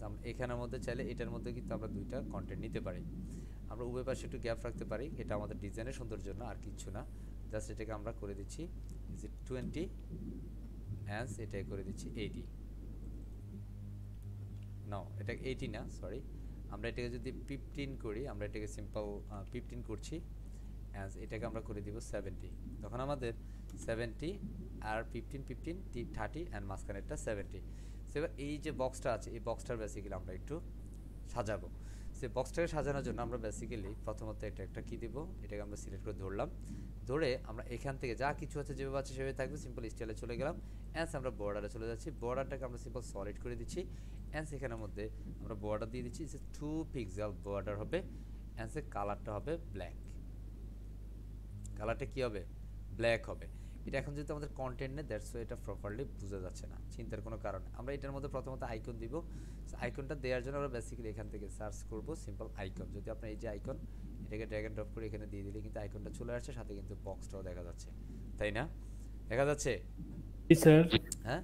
আমরা এখানের মধ্যে চাইলে এটার মধ্যে কিন্তু আমরা দুইটা কন্টেন্ট নিতে পারি। আমরা উভয় পাশে একটু গ্যাপ রাখতে পারি, এটা আমাদের ডিজাইনের সৌন্দর্যের জন্য, আর কিচ্ছু না। জাস্ট এটাকে আমরা করে দিচ্ছি ইজ ইট 20, অ্যান্ড এটাকে করে দিচ্ছি 80। নাও এটা 80 না, সরি, আমরা এটাকে যদি 15 করি, আমরা এটাকে সিম্পল 15 করছি, অ্যান্ড এটাকে আমরা করে দিব 70। তখন আমাদের 70 আর 15 15 30, অ্যান্ড মাঝখানেরটা 70। সো এবার এই যে বক্সটা আছে, এই বক্সটার বেসিক্যালি আমরা একটু সাজাবো। সে বক্সটাকে সাজানোর জন্য আমরা বেসিক্যালি প্রথমত এটা একটা কী দিব, এটাকে আমরা সিলেক্ট করে ধরলাম। ধরে আমরা এখান থেকে যা কিছু আছে যেভাবে আছে সেভাবে থাকবে, সিম্পল স্টাইলে চলে গেলাম, অ্যান্ড আমরা বর্ডারে চলে যাচ্ছি। বর্ডারটাকে আমরা সিম্পল সলিড করে দিচ্ছি, অ্যান্ড সেখানের মধ্যে আমরা বর্ডার দিয়ে দিচ্ছি, যে 2 পিক্সেল বর্ডার হবে, অ্যান্ড সে কালারটা হবে ব্ল্যাক। কালারটা কী হবে? ব্ল্যাক হবে। এটা এখন যেহেতু আমাদের কন্টেন্ট নেই, দ্যাটস ওয়াই এটা প্রপারলি বোঝা যাচ্ছে না, চিন্তার কোনো কারণ। আমরা এটার মধ্যে প্রথমত আইকন দিব। আইকনটা দেওয়ার জন্য আমরা বেসিক্যালি এখান থেকে সার্চ করব সিম্পল আইকন। যদি আপনার এই যে আইকন, এটাকে ড্র্যাগ এন্ড ড্রপ করে এখানে দিয়ে দিলে কিন্তু আইকনটা চলে আসছে, সাথে কিন্তু বক্সটাও দেখা যাচ্ছে, তাই না? দেখা যাচ্ছে? Yes, sir. হ্যাঁ।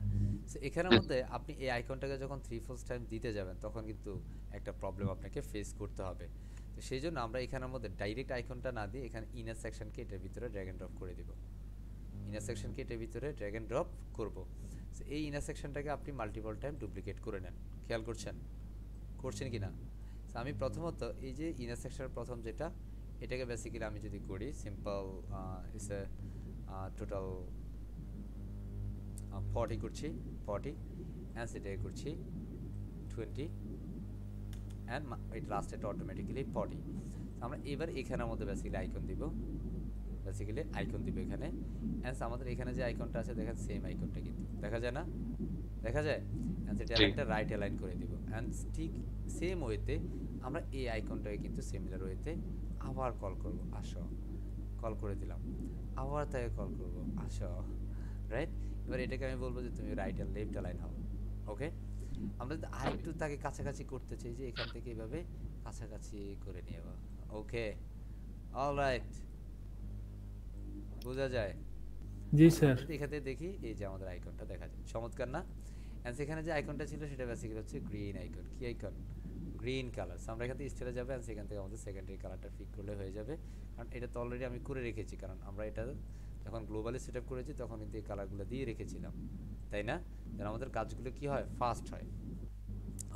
সো এখানের মধ্যে আপনি এই আইকনটাকে যখন 3-4 টাইম দিতে যাবেন, তখন কিন্তু একটা প্রবলেম আপনাকে ফেস করতে হবে। তো সেই জন্য আমরা এখানের মধ্যে ডাইরেক্ট আইকনটা না দিয়ে এখানে ইনার সেকশনকে এটার ভিতরে ড্র্যাগ এন্ড ড্রপ করে দিব। ইনার সেকশনকে এটার ভিতরে ড্র্যাগ এন্ড ড্রপ করব। সো এই ইনার সেকশনটাকে আপনি মাল্টিপল টাইম ডুপ্লিকেট করে নেন। খেয়াল করছেন? করছেন কি না? সো আমি প্রথমত এই যে ইনার সেকশনের প্রথম যেটা, এটাকে বেসিক্যালি আমি যদি করি সিম্পল ইটস এ টোটাল 40 করছি, 40, অ্যান্ড সেটাকে করছি 20, অ্যান্ড এটা লাস্টেটা অটোমেটিক্যালি 40। আমরা এবার এখানের মধ্যে বেসিক্যালি আইকন দিব, বেসিক্যালি আইকন দিব এখানে, অ্যান্ড আমাদের এখানে যে আইকনটা আছে দেখেন, সেম আইকনটা কিন্তু দেখা যায় না? দেখা যায়? অ্যান্ড সেটা একটা রাইট অ্যালাইন করে দিব, অ্যান্ড ঠিক সেম ওয়েতে আমরা এই আইকনটাকে কিন্তু সিমিলার ওয়েতে আবার কল করব। আসো, কল করে দিলাম, আবার তাকে কল করব, আসো, রাইট? এবার এটাকে আমি বলবো যে তুমি রাইট আর লেফট অ্যালাইন হও। ওকে, আমরা যদি আরেকটু তাকে কাছাকাছি করতে চাই, যে এখান থেকে এভাবে কাছাকাছি করে নিয়ে যাবো। ওকে, অলরাইট, বোঝা যায়? জি স্যার। এখানে দেখি এই যে আমাদের আইকনটা দেখা যায়, চমৎকার না? এন্ড সেখানে যে আইকনটা ছিল সেটা বেসিক্যালি হচ্ছে গ্রিন আইকন। কি আইকন? Green colour. আমরা এখান থেকে স্টাইলে যাবে, এন্ড সেখান থেকে আমাদের সেকেন্ডারি কালারটা পিক করলে হয়ে যাবে, কারণ এটা তো অলরেডি আমি করে রেখেছি, কারণ আমরা এটা যখন গ্লোবালি সেট আপ করেছি তখন কিন্তু এই কালারগুলো দিয়ে রেখেছিলাম, তাই না? যেন আমাদের কাজগুলো কি হয়, ফাস্ট হয়।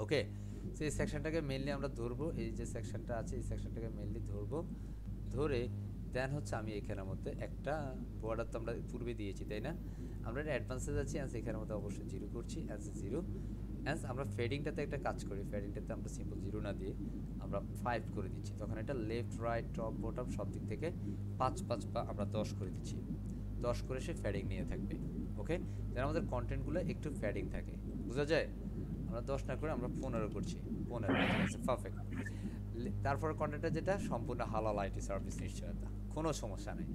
ওকে, সো এই সেকশনটাকে মেইনলি আমরা ধরবো, এই যে সেকশনটা আছে এই সেকশনটাকে মেইনলি ধরবো, ধরে দেন হচ্ছে আমি এখানের মধ্যে একটা বর্ডার তো আমরা পূর্বে দিয়েছি তাই না, আমরা এটা অ্যাডভান্সে যাচ্ছি অ্যান্স এখানের মধ্যে অবশ্যই জিরো করছি অ্যান্স জিরো অ্যান্স আমরা ফেডিংটাতে একটা কাজ করি, ফেডিংটাতে আমরা সিম্পল জিরো না দিয়ে আমরা 5 করে দিচ্ছি, তখন এটা লেফট রাইট টপ বটম সব দিক থেকে 5 5 বা আমরা 10 করে দিচ্ছি, 10 করে সে ফ্যাডিং নিয়ে থাকবে। ওকে, যেন আমাদের কন্টেন্টগুলো একটু ফ্যাডিং থাকে, বোঝা যায়? আমরা 10 না করে আমরা 15 করছি, 15 পারফেক্ট। তারপর কন্টেন্টটা যেটা সম্পূর্ণ হালাল আইটি সার্ভিস নিশ্চয়তা, কোনো সমস্যা নেই।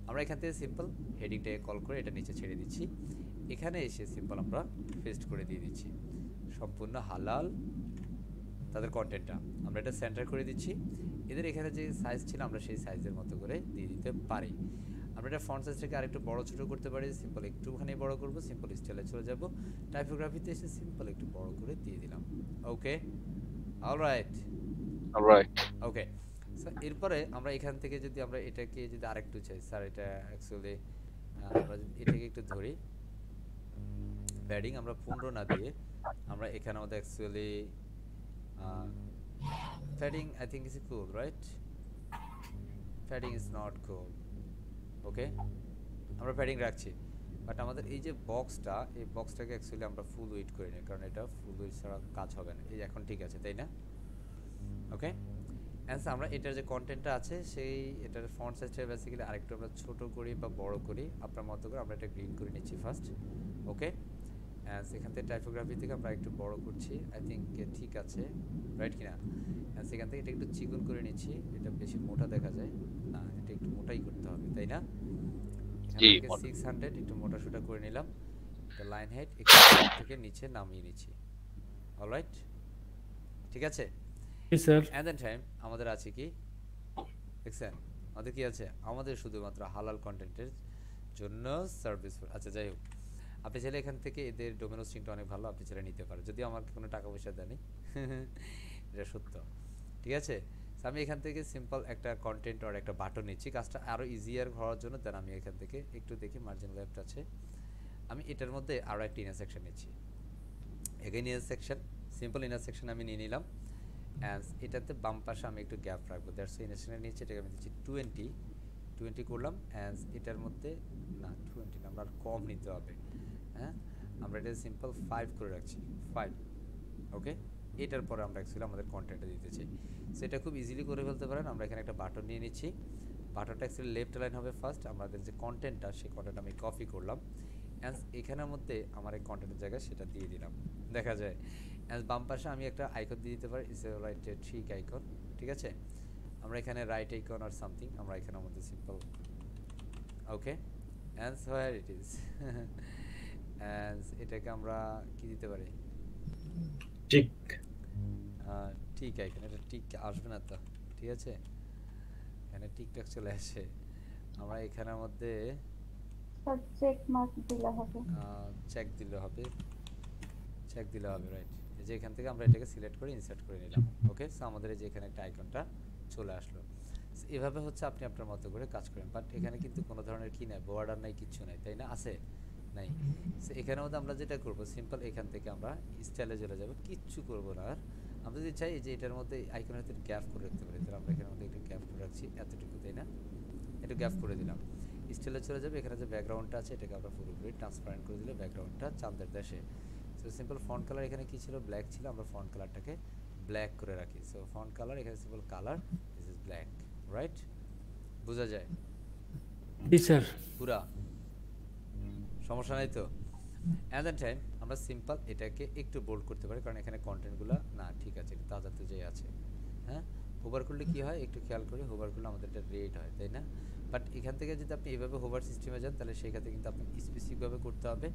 আমরা এখান থেকে সিম্পল হেডিংটাকে কল করে এটা নিচে ছেড়ে দিচ্ছি, এখানে এসে সিম্পল আমরা পেস্ট করে দিয়ে দিচ্ছি সম্পূর্ণ হালাল তাদের কন্টেন্টটা, আমরা এটা সেন্টার করে দিচ্ছি। এদের এখানে যে সাইজ ছিল আমরা সেই সাইজের মতো করে দিয়ে দিতে পারি। আমরা এটা ফন্ট সাইজটাকে আরেকটু বড় ছোট করতে পারি, সিম্পল একটুখানি বড় করব, সিম্পল স্টাইলে চলে যাব, টাইপোগ্রাফিতে এসে সিম্পল একটু বড় করে দিয়ে দিলাম। ওকে, অলরাইট অলরাইট। ওকে। সো এরপরে আমরা এখান থেকে যদি আমরা এটাকে যদি আরেকটু চাই, স্যার এটা অ্যাকচুয়ালি আমরা যদি এটাকে একটু ধরি, প্যাডিং আমরা 15 না দিয়ে আমরা এখানে আমাদের actually padding I think is cool, right? Padding is not cool. Okay, আমরা প্যাডিং রাখছি, বাট আমাদের এই যে বক্সটা, এই বক্সটাকে অ্যাকচুয়ালি আমরা ফুল উইড করে নিই, কারণ এটা ফুল উইড ছাড়া কাজ হবে না। এই এখন ঠিক আছে তাই না? ওকে, অ্যান্সার আমরা এটার যে কন্টেন্টটা আছে সেই এটার ফন্ট সাইজটা বেসিক্যালি আরেকটু আমরা ছোট করি বা বড় করি আপনার মতো করে, আমরা এটা গ্রিন করে নিচ্ছি ফার্স্ট। ওকে, অ্যান্ড এখান থেকে টাইপোগ্রাফি থেকে আমরা একটু বড় করছি, আই থিঙ্ক ঠিক আছে, রাইট কিনা? অ্যান্ড সেখান থেকে এটা একটু চিকন করে নিচ্ছি, এটা বেশি মোটা দেখা যায় না, এটা একটু মোটাই করতে হবে তাই না? জি, 600 একটু মোটা সোটা করে নিলাম, এটা লাইন হাইট একটু থেকে নিচে নামিয়ে নিচ্ছি। অলরাইট, ঠিক আছে। জি স্যার। এন্ড দেন টাইম আমাদের আছে কি দেখছেন, আমাদের কি আছে, আমাদের শুধুমাত্র হালাল কন্টেন্টের জন্য সার্ভিস। আচ্ছা যাই হোক, আপনি চাইলে এখান থেকে এদের ডোমেন হোস্টিংটা অনেক ভালো, আপনি চাইলে নিতে পারেন, যদিও আমার কোনো টাকা পয়সা দেয়নি এটা সত্য, ঠিক আছে। আমি এখান থেকে সিম্পল একটা কন্টেন্ট আর একটা বাটন নিচ্ছি, কাজটা আরও ইজিয়ার হওয়ার জন্য। দেন আমি এখান থেকে একটু দেখি মার্জিন লেফট আছে, আমি এটার মধ্যে আরও একটা ইনার সেকশন নিচ্ছি, again inner section, simple inner section আমি নিয়ে নিলাম। অ্যান্ড এটাতে বাম পাশে আমি একটু গ্যাপ রাখবো, দ্যাটস ইনার সেকশনের নিচে এটাকে আমি দিচ্ছি 20 করলাম। অ্যান্ড এটার মধ্যে না 20 না, আমরা আর কম নিতে হবে, হ্যাঁ আমরা এটা সিম্পল 5 করে রাখছি, 5। ওকে, এটার পরে আমরা অ্যাকচুয়ালি আমাদের কন্টেন্টটা দিতে চাই, সেটা খুব ইজিলি করে ফেলতে পারেন। আমরা এখানে একটা বাটন নিয়ে নিচ্ছি, বাটনটা অ্যাকচুয়ালি লেফট লাইন হবে ফার্স্ট, আমাদের যে কন্টেন্টটা সেই কন্টেন্ট আমি কপি করলাম, অ্যান্ড এখানের মধ্যে আমার এই কন্টেন্টের জায়গায় সেটা দিয়ে দিলাম, দেখা যায়। অ্যান্ড বাম পাশে আমি একটা আইকন দিয়ে দিতে পারি, ইটস এ রাইট ঠিক আইকন, ঠিক আছে। আমরা এখানে রাইট আইকন আর সামথিং আমরা এখানের মধ্যে simple, okay, and where it is and এটাকে আমরা কি দিতে পারি, ঠিক ঠিক আইকন, এটা ঠিক আসবে না তো, ঠিক আছে, এখানে টিকটক চলে আসে, আমরা এখানের মধ্যে চেক মার্ক দিলে হবে, চেক দিলে হবে, চেক দিলে হবে, রাইট। এই যে এখান থেকে আমরা এটাকে সিলেক্ট করে ইনসার্ট করে নিলাম। ওকে, সো আমাদের এই যে এখানে একটা আইকনটা চলে আসলো। এভাবে হচ্ছে আপনি আপনার মতো করে কাজ করেন, বাট এখানে কিন্তু কোনো ধরনের কি নাই, বর্ডার নাই, কিচ্ছু নাই, তাই না? আছে নাই। সো এখানের মধ্যে আমরা যেটা করব সিম্পল এখান থেকে আমরা স্টাইলে চলে যাব, কিচ্ছু করব না আর। আমরা যদি চাই যে এটার মধ্যে আইকনের ভিতরে গ্যাপ করে রাখতে পারি, তাহলে আমরা এখানের মধ্যে একটু গ্যাপ করে রাখছি এতটুকু, তাই না? একটু গ্যাপ করে দিলাম, স্টাইলে চলে যাবে। এখানে যে ব্যাকগ্রাউন্ডটা আছে এটাকে আমরা পুরোপুরি ট্রান্সপারেন্ট করে দিলে ব্যাকগ্রাউন্ডটা চাঁদের দেশে। সো সিম্পল ফন্ট কালার এখানে কি ছিল, ব্ল্যাক ছিল, আমরা ফন্ট কালারটাকে ব্ল্যাক করে রাখি। সো ফন্ট কালার এখানে simple colour this is black, right? বোঝা যায়? জি স্যার। পুরা সমস্যা নাই তো? অ্যাট দ্যাট টাইম আমরা সিম্পল এটাকে একটু বোল্ড করতে পারি, কারণ এখানে কন্টেন্টগুলো না ঠিক আছে, এটা তাজা তুজেই আছে, হ্যাঁ। হোভার করলে কি হয় একটু খেয়াল করি, হোভার করলে আমাদের এটা রেড হয়, তাই না? বাট এখান থেকে যদি আপনি এইভাবে হোভার সিস্টেমে যান তাহলে সেই ক্ষেত্রে কিন্তু আপনাকে স্পেসিফিকভাবে করতে হবে,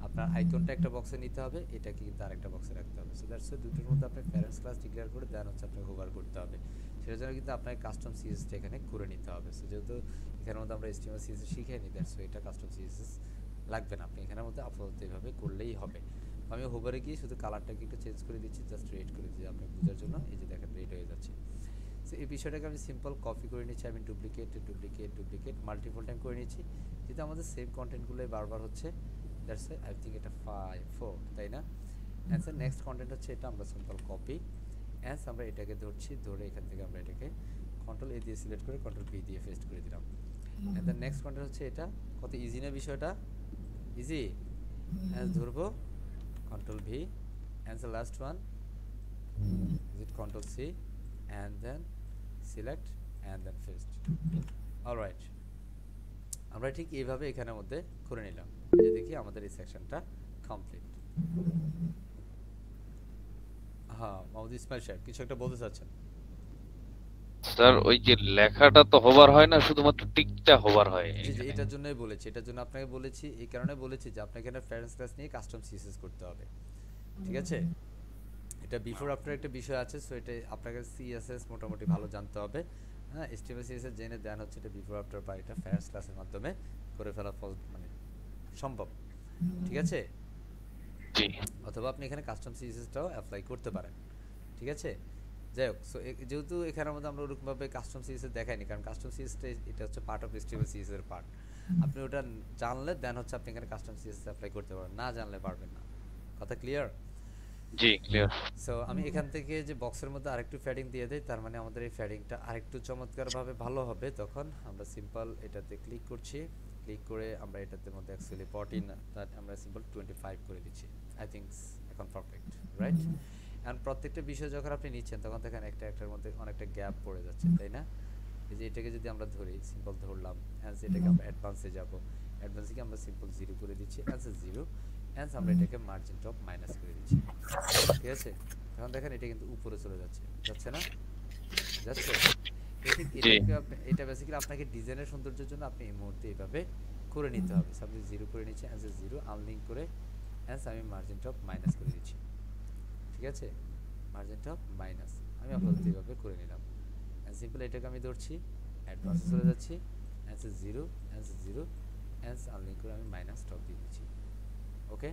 আপনার আইকনটা একটা বক্সে নিতে হবে, এটাকে কিন্তু আরেকটা বক্সে রাখতে হবে। সো দ্যাটস দুটোর মধ্যে আপনার প্যারেন্টস ক্লাস ডিক্লেয়ার করে দেন হচ্ছে আপনাকে হোভার করতে হবে, সেটার জন্য কিন্তু আপনাকে কাস্টম সিএসটা এখানে করে নিতে হবে। সো যেহেতু এখানের মধ্যে আমরা HTML CSS শিখে নিই, দ্যাটস এটা কাস্টম সিএসএস লাগবে না, আপনি এখানের মধ্যে আপাতত এইভাবে করলেই হবে। আমি হোভারে গিয়ে শুধু কালারটাকে একটু চেঞ্জ করে দিচ্ছি, জাস্ট রেড করে দিচ্ছি আপনি বোঝার জন্য, এই যে দেখেন রেড হয়ে যাচ্ছে। সো এই বিষয়টাকে আমি সিম্পল কপি করে নিচ্ছি, আমি ডুপ্লিকেট মাল্টিপল টাইম করে নিচ্ছি, যেহেতু আমাদের সেম কন্টেন্টগুলোই বারবার হচ্ছে, দ্যাটস আই থিঙ্ক এটা 4, তাই না? অ্যান্সার নেক্সট কন্টেন্ট হচ্ছে এটা, আমরা সিম্পল কপি অ্যান্স আমরা এটাকে ধরছি, ধরে এখান থেকে আমরা এটাকে কন্ট্রোল এ দিয়ে সিলেক্ট করে কন্ট্রোল ভি দিয়ে পেস্ট করে দিলাম। এন্ড দেন নেক্সট কন্ট্রোল হচ্ছে এটা, কত ইজি না বিষয়টা, ইজি। এন্ড ধরবো control V, and the last one is it control C and then select and then paste. Alright, আমরা ঠিক এইভাবে এখানের মধ্যে করে নিলাম। এই যে দেখি আমাদের এই সেকশনটা কমপ্লিট। হ্যাঁ, মাহমুদ ইসমাইল সাহেব কিছু একটা বলতে চাচ্ছেন? স্যার ওই যে লেখাটা তো হোভার হয় না, শুধুমাত্র টিকটা হোভার হয় জি জি, এখানে। এটার জন্যই বলেছি, এটার জন্য আপনাকে বলেছি, এই কারণে বলেছি যে আপনাকে এখানে ফ্রেন্ডস ক্লাস নিয়ে কাস্টম সিএসএস করতে হবে, ঠিক আছে? এটা বিফোর আফটার একটা বিষয় আছে, সো এটা আপনাকে সিএসএস মোটামুটি ভালো জানতে হবে। হ্যাঁ, এইচটিএমএল সিএসএস জেনে দেন হচ্ছে এটা বিফোর আফটার বা এটা ফ্রেন্ডস ক্লাসের মাধ্যমে করে ফেলা মানে সম্ভব, ঠিক আছে? জি অথবা আপনি এখানে কাস্টম সিএসএসটাও অ্যাপ্লাই করতে পারেন, ঠিক আছে? যাই হোক, সো যেহেতু এখানের মধ্যে আমরা ওরকমভাবে কাস্টম সিএসএস দেখাইনি, কারণ কাস্টম সিএসএসটা এটা হচ্ছে পার্ট অফ এইচটিএমএল সিএসএস এর পার্ট। আপনি ওটা জানলে দেন হচ্ছে আপনি এখানে কাস্টম সিএসএস অ্যাপ্লাই করতে পারবেন, না জানলে পারবেন না। কথা ক্লিয়ার? জি ক্লিয়ার। সো আমি এখান থেকে যে বক্সের মধ্যে আরেকটু ফ্যাডিং দিয়ে দেই, তার মানে আমাদের এই ফ্যাডিংটা আরেকটু চমৎকারভাবে ভালো হবে। তখন আমরা সিম্পল এটাতে ক্লিক করছি, ক্লিক করে আমরা এটাতে মধ্যে অ্যাকচুয়ালি 14 আমরা সিম্পল 25 করে দিচ্ছি। আই থিংক এখন পারফেক্ট, রাইট? এন্ড প্রত্যেকটা বিষয় যখন আপনি নিচ্ছেন তখন দেখেন একটা একটার মধ্যে অনেকটা গ্যাপ পড়ে যাচ্ছে, তাই না? এই যে এটাকে যদি আমরা ধরি, সিম্পল ধরলাম, এন্ড এটাকে আমরা অ্যাডভান্সে যাব, অ্যাডভান্সে কি আমরা সিম্পল 0 করে দিচ্ছি, অ্যান্সার 0, এন্ড আমরা এটাকে মার্জিন টপ মাইনাস করে দিচ্ছি, ঠিক আছে? এখন দেখেন এটা কিন্তু উপরে চলে যাচ্ছে, যাচ্ছে না? যাচ্ছে। এটা বেসিক্যালি আপনাকে ডিজাইনের সৌন্দর্যের জন্য আপনি এই মুহূর্তে এইভাবে করে নিতে হবে। সাবজেক্ট 0 করে নিচ্ছি, অ্যান্সার 0, আনলিঙ্ক করে অ্যান্স আমি মার্জিন টপ মাইনাস করে দিচ্ছি, ঠিক আছে? মার্জিন টপ মাইনাস আমি আপাতত এইভাবে করে নিলাম। এন্ড সিম্পল এটাকে আমি ধরছি, অ্যাডভান্সে চলে যাচ্ছি, অ্যান্সার 0, অ্যান্সার 0, অ্যান্স আনলিঙ্ক করে আমি মাইনাস টপ দিয়ে দিচ্ছি। ওকে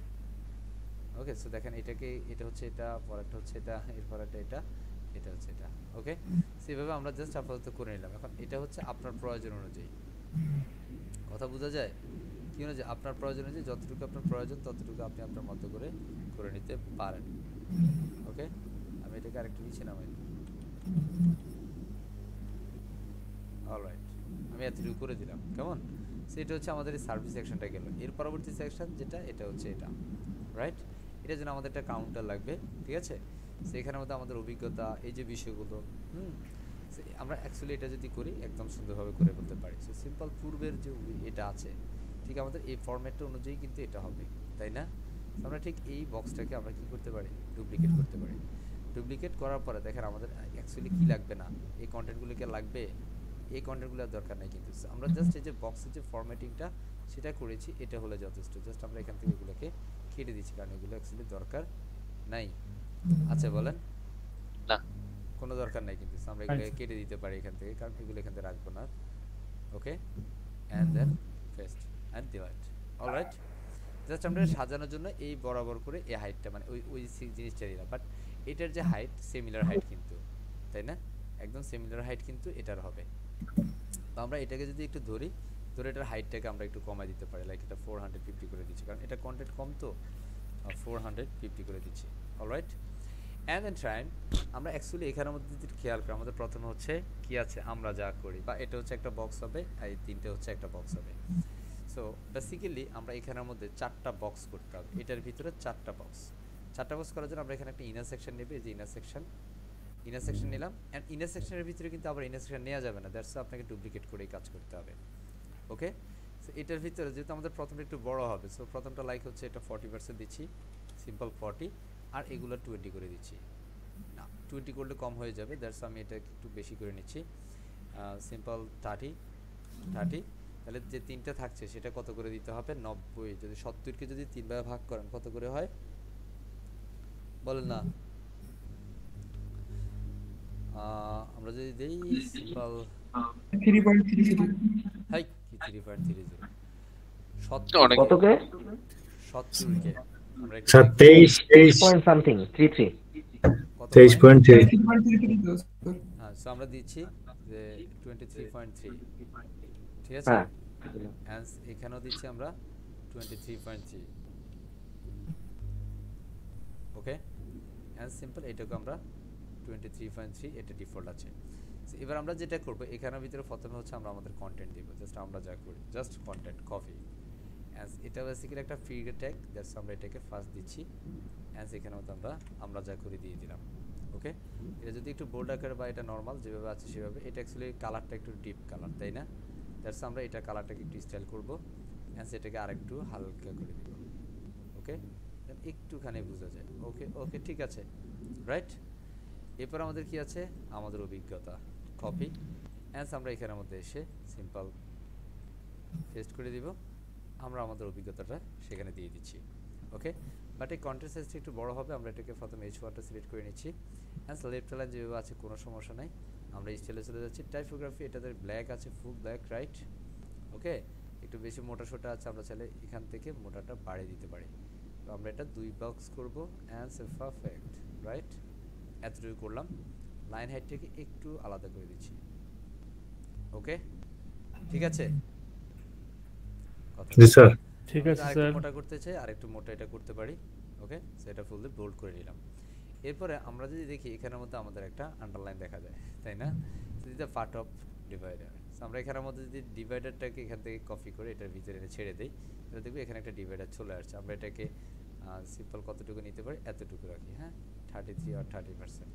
ওকে, সো দেখেন এটাকে, এটা হচ্ছে এটা, পরেরটা হচ্ছে এটা, এরপর এটা, এটা হচ্ছে এটা। ওকে, সেভাবে আমরা জাস্ট আপাতত করে নিলাম। এখন এটা হচ্ছে আপনার প্রয়োজন অনুযায়ী, কথা বোঝা যায়? কি অনুযায়ী? আপনার প্রয়োজন অনুযায়ী যতটুকু আপনার প্রয়োজন ততটুকু আপনি আপনার মতো করে নিতে পারেন। ওকে, আমি এটাকে আরেকটু নিচে নামাই। অলরাইট, আমি এতটুকু করে দিলাম, কেমন? সেটা হচ্ছে আমাদের এই সার্ভিস সেকশনটা গেল। এর পরবর্তী সেকশন যেটা, এটা হচ্ছে এটা, রাইট? এটার জন্য আমাদের একটা কাউন্টার লাগবে, ঠিক আছে? সেখানের মধ্যে আমাদের অভিজ্ঞতা, এই যে বিষয়গুলো, আমরা অ্যাকচুয়ালি এটা যদি করি একদম সুন্দরভাবে করে বলতে পারি। সো সিম্পল পূর্বের যে এটা আছে, ঠিক আমাদের এই ফরম্যাটটা অনুযায়ী কিন্তু এটা হবে, তাই না? আমরা ঠিক এই বক্সটাকে আমরা কি করতে পারি, ডুপ্লিকেট করতে পারি। ডুপ্লিকেট করার পরে দেখেন আমাদের অ্যাকচুয়ালি কি লাগবে না, এই কন্টেন্টগুলোকে লাগবে, এই কন্টেন্টগুলো দরকার নাই কিন্তু। আমরা জাস্ট এই যে বক্সের যে ফরম্যাটিংটা সেটা করেছি, এটা হলে যথেষ্ট। জাস্ট আমরা এখান থেকে এগুলোকে কেটে দিচ্ছি, কারণ এগুলো অ্যাকচুয়ালি দরকার নাই। আচ্ছা বলেন, না কোনো দরকার নাই কিন্তু। আমরা এগুলো কেটে দিতে পারি এখান থেকে, কারণ এগুলো এখান থেকে রাখবো না। Okay, and then paste and delete. Alright, just আমরা সাজানোর জন্য এই বরাবর করে এই হাইটটা, মানে ওই জিনিসটা দিলাম। বাট এটার যে হাইট, সিমিলার হাইট কিন্তু, তাই না? একদম সিমিলার হাইট কিন্তু এটার হবে। তো আমরা এটাকে যদি একটু ধরে এটার হাইটটাকে আমরা একটু কমাই দিতে পারি, লাইক এটা 450 করে দিচ্ছি, কারণ এটা কন্টেন্ট কম, তো 450 করে দিচ্ছি। Alright, and then try. আমরা অ্যাকচুয়ালি এখানের মধ্যে যদি খেয়াল করি, আমাদের প্রথমে হচ্ছে কি আছে, আমরা যা করি, বা এটা হচ্ছে একটা বক্স হবে, আর এই তিনটে হচ্ছে একটা বক্স হবে। সো বেসিক্যালি আমরা এখানের মধ্যে 4টা বক্স করতে হবে, এটার ভিতরে 4টা বক্স করার জন্য আমরা এখানে একটা ইনার সেকশন নেব। এই যে ইনার সেকশন নিলাম। অ্যান্ড ইনার সেকশনের ভিতরে কিন্তু আবার ইনার সেকশন নেওয়া যাবে না, দ্যাটস আপনাকে ডুপ্লিকেট করেই কাজ করতে হবে। ওকে, সো এটার ভিতরে যেহেতু আমাদের প্রথমটা একটু বড় হবে, সো প্রথমটা লাইক হচ্ছে এটা 40% দিচ্ছি, সিম্পল 40, আর এগুলো 20 করে দিচ্ছি। না, 20 করলে কম হয়ে যাবে, দ্যাটস আমি এটা একটু বেশি করে নিচ্ছি, সিম্পল 30। তাহলে যে তিনটা থাকছে সেটা কত করে দিতে হবে, 90। যদি 70কে যদি 3 ভাগে ভাগ করেন কত করে হয় বলেন না? আমরা যদি দেই সিম্পল 3.33 হাই কি 3.30 অনেক কতকে 70কে আমরা একটু স্যার দেখি 23 পয়েন্ট সামথিং 33 কত 23.3 হ্যাঁ, সো আমরা দিচ্ছি যে 23.3, ঠিক আছে? হ্যাঁ হ্যান্স এখানেও দিচ্ছি আমরা 23.3। ওকে, হ্যান্স সিম্পল এটাকে আমরা 23.3, এটা ডিফল্ট আছে। এবার আমরা যেটা করব এখানের ভিতরে প্রথমে হচ্ছে আমরা আমাদের কন্টেন্ট দিব, জাস্ট আমরা যা করি জাস্ট কন্টেন্ট কপি অ্যাজ এটা বেসিক্যালি একটা ফ্রি ট্যাগ, দ্যাটস আমরা এটাকে ফার্স্ট দিচ্ছি অ্যাজ এখানে মতো আমরা যা করে দিয়ে দিলাম। ওকে, এটা যদি একটু বোল্ড আকারে বা এটা নর্মাল যেভাবে আছে সেভাবে, এটা অ্যাকচুয়ালি কালারটা একটু ডিপ কালার তাই না, দ্যাটস আমরা এটা কালারটাকে একটু স্টাইল করব অ্যাজ এটাকে আরেকটু হালকা করে দিব। ওকে, দেন একটুখানি বোঝা যায়। ওকে ওকে ঠিক আছে, রাইট। এরপর আমাদের কি আছে, আমাদের অভিজ্ঞতা কপি অ্যাজ আমরা এখানের মধ্যে এসে সিম্পল পেস্ট করে দিব, আমরা আমাদের অভিজ্ঞতাটা সেখানে দিয়ে দিচ্ছি। ওকে, বাট এই কন্টেন্ট সাইজটা একটু বড় হবে, আমরা এটাকে প্রথমে H1টা সিলেক্ট করে নিচ্ছি অ্যান্ড লেফট লাইন যেভাবে আছে কোনো সমস্যা নাই, আমরা স্টাইলে চলে যাচ্ছি। টাইপোগ্রাফি এটাতে ব্ল্যাক আছে, ফুল ব্ল্যাক, রাইট। ওকে, একটু বেশি মোটা সোটা আছে, আমরা চাইলে এখান থেকে মোটাটা বাড়িয়ে দিতে পারি। তো আমরা এটা 2 বক্স করব অ্যান্ড পারফেক্ট, রাইট। এতটুকু করলাম, লাইন হাইটটাকে একটু আলাদা করে দিচ্ছি। ওকে ঠিক আছে, জি স্যার। ঠিক আছে আরেকটু স্যার। মোটা করতে চাই, আরেকটু মোটা এটা করতে পারি। ওকে, সেটা ফুললি বোল্ড করে নিলাম। এরপরে আমরা যদি দেখি এখানের মধ্যে আমাদের একটা আন্ডারলাইন দেখা যায় তাই না, this the part of divider. আমরা এখানের মধ্যে যদি ডিভাইডারটাকে এখান থেকে কপি করে এটার ভিতরে এনে ছেড়ে দেই, তাহলে দেখবো এখানে একটা ডিভাইডার চলে আসছে। আমরা এটাকে সিম্পল কতটুকু নিতে পারি, এতটুকু রাখি, হ্যাঁ 33 আর 30%।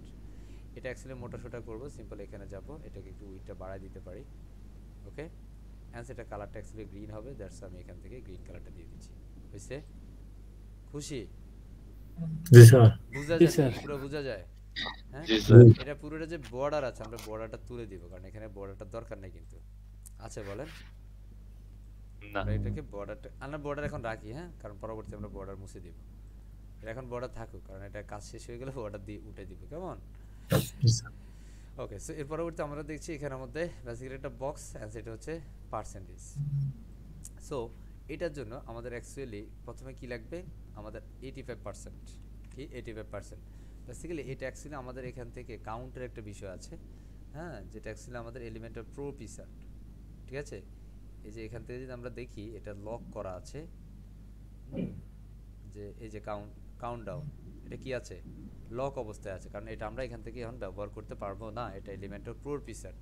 এটা অ্যাকচুয়ালি মোটা সোটা করবো, সিম্পল এখানে যাব, এটাকে একটু উইডটা বাড়ায় দিতে পারি। ওকে, অ্যান্ড সেটা কালারটা অ্যাকচুয়ালি গ্রিন হবে, দ্যাটস আমি এখান থেকে গ্রিন কালারটা দিয়ে দিচ্ছি। হয়েছে, খুশি? জি স্যার। বুঝা জি যায়, স্যার। পুরো বুঝা যায়। হ্যাঁ, জি স্যার। এটা পুরোটা যে বর্ডার আছে আমরা বর্ডারটা তুলে দিব, কারণ এখানে বর্ডারটা দরকার নেই কিন্তু আছে, বলেন। না আমরা এটাকে বর্ডারটা আমরা বর্ডার এখন রাখি, হ্যাঁ, কারণ পরবর্তীতে আমরা বর্ডার মুছে দিব। এটা এখন বর্ডার থাকুক, কারণ এটা কাজ শেষ হয়ে গেলে বর্ডার দিয়ে উঠে দিব, কেমন? জি স্যার। ওকে, সো এর পরবর্তীতে আমরা দেখছি এখানের মধ্যে বেসিক্যালি একটা বক্স অ্যান্ড সেটা হচ্ছে পার্সেন্টেজ। সো এটার জন্য আমাদের অ্যাকচুয়ালি প্রথমে কি লাগবে, আমাদের 85%। কি 85%? বেসিক্যালি এটা অ্যাকচুয়ালি আমাদের এখান থেকে কাউন্টের একটা বিষয় আছে, হ্যাঁ, যেটা অ্যাকচুয়ালি আমাদের এলিমেন্টের প্রো পিসার। ঠিক আছে, এই যে এখান থেকে যদি আমরা দেখি এটা লক করা আছে, যে এই যে কাউন্টডাউন এটা কি আছে, লক অবস্থায় আছে, কারণ এটা আমরা এখান থেকে এখন ব্যবহার করতে পারবো না, এটা এলিমেন্টের প্রো পিসার।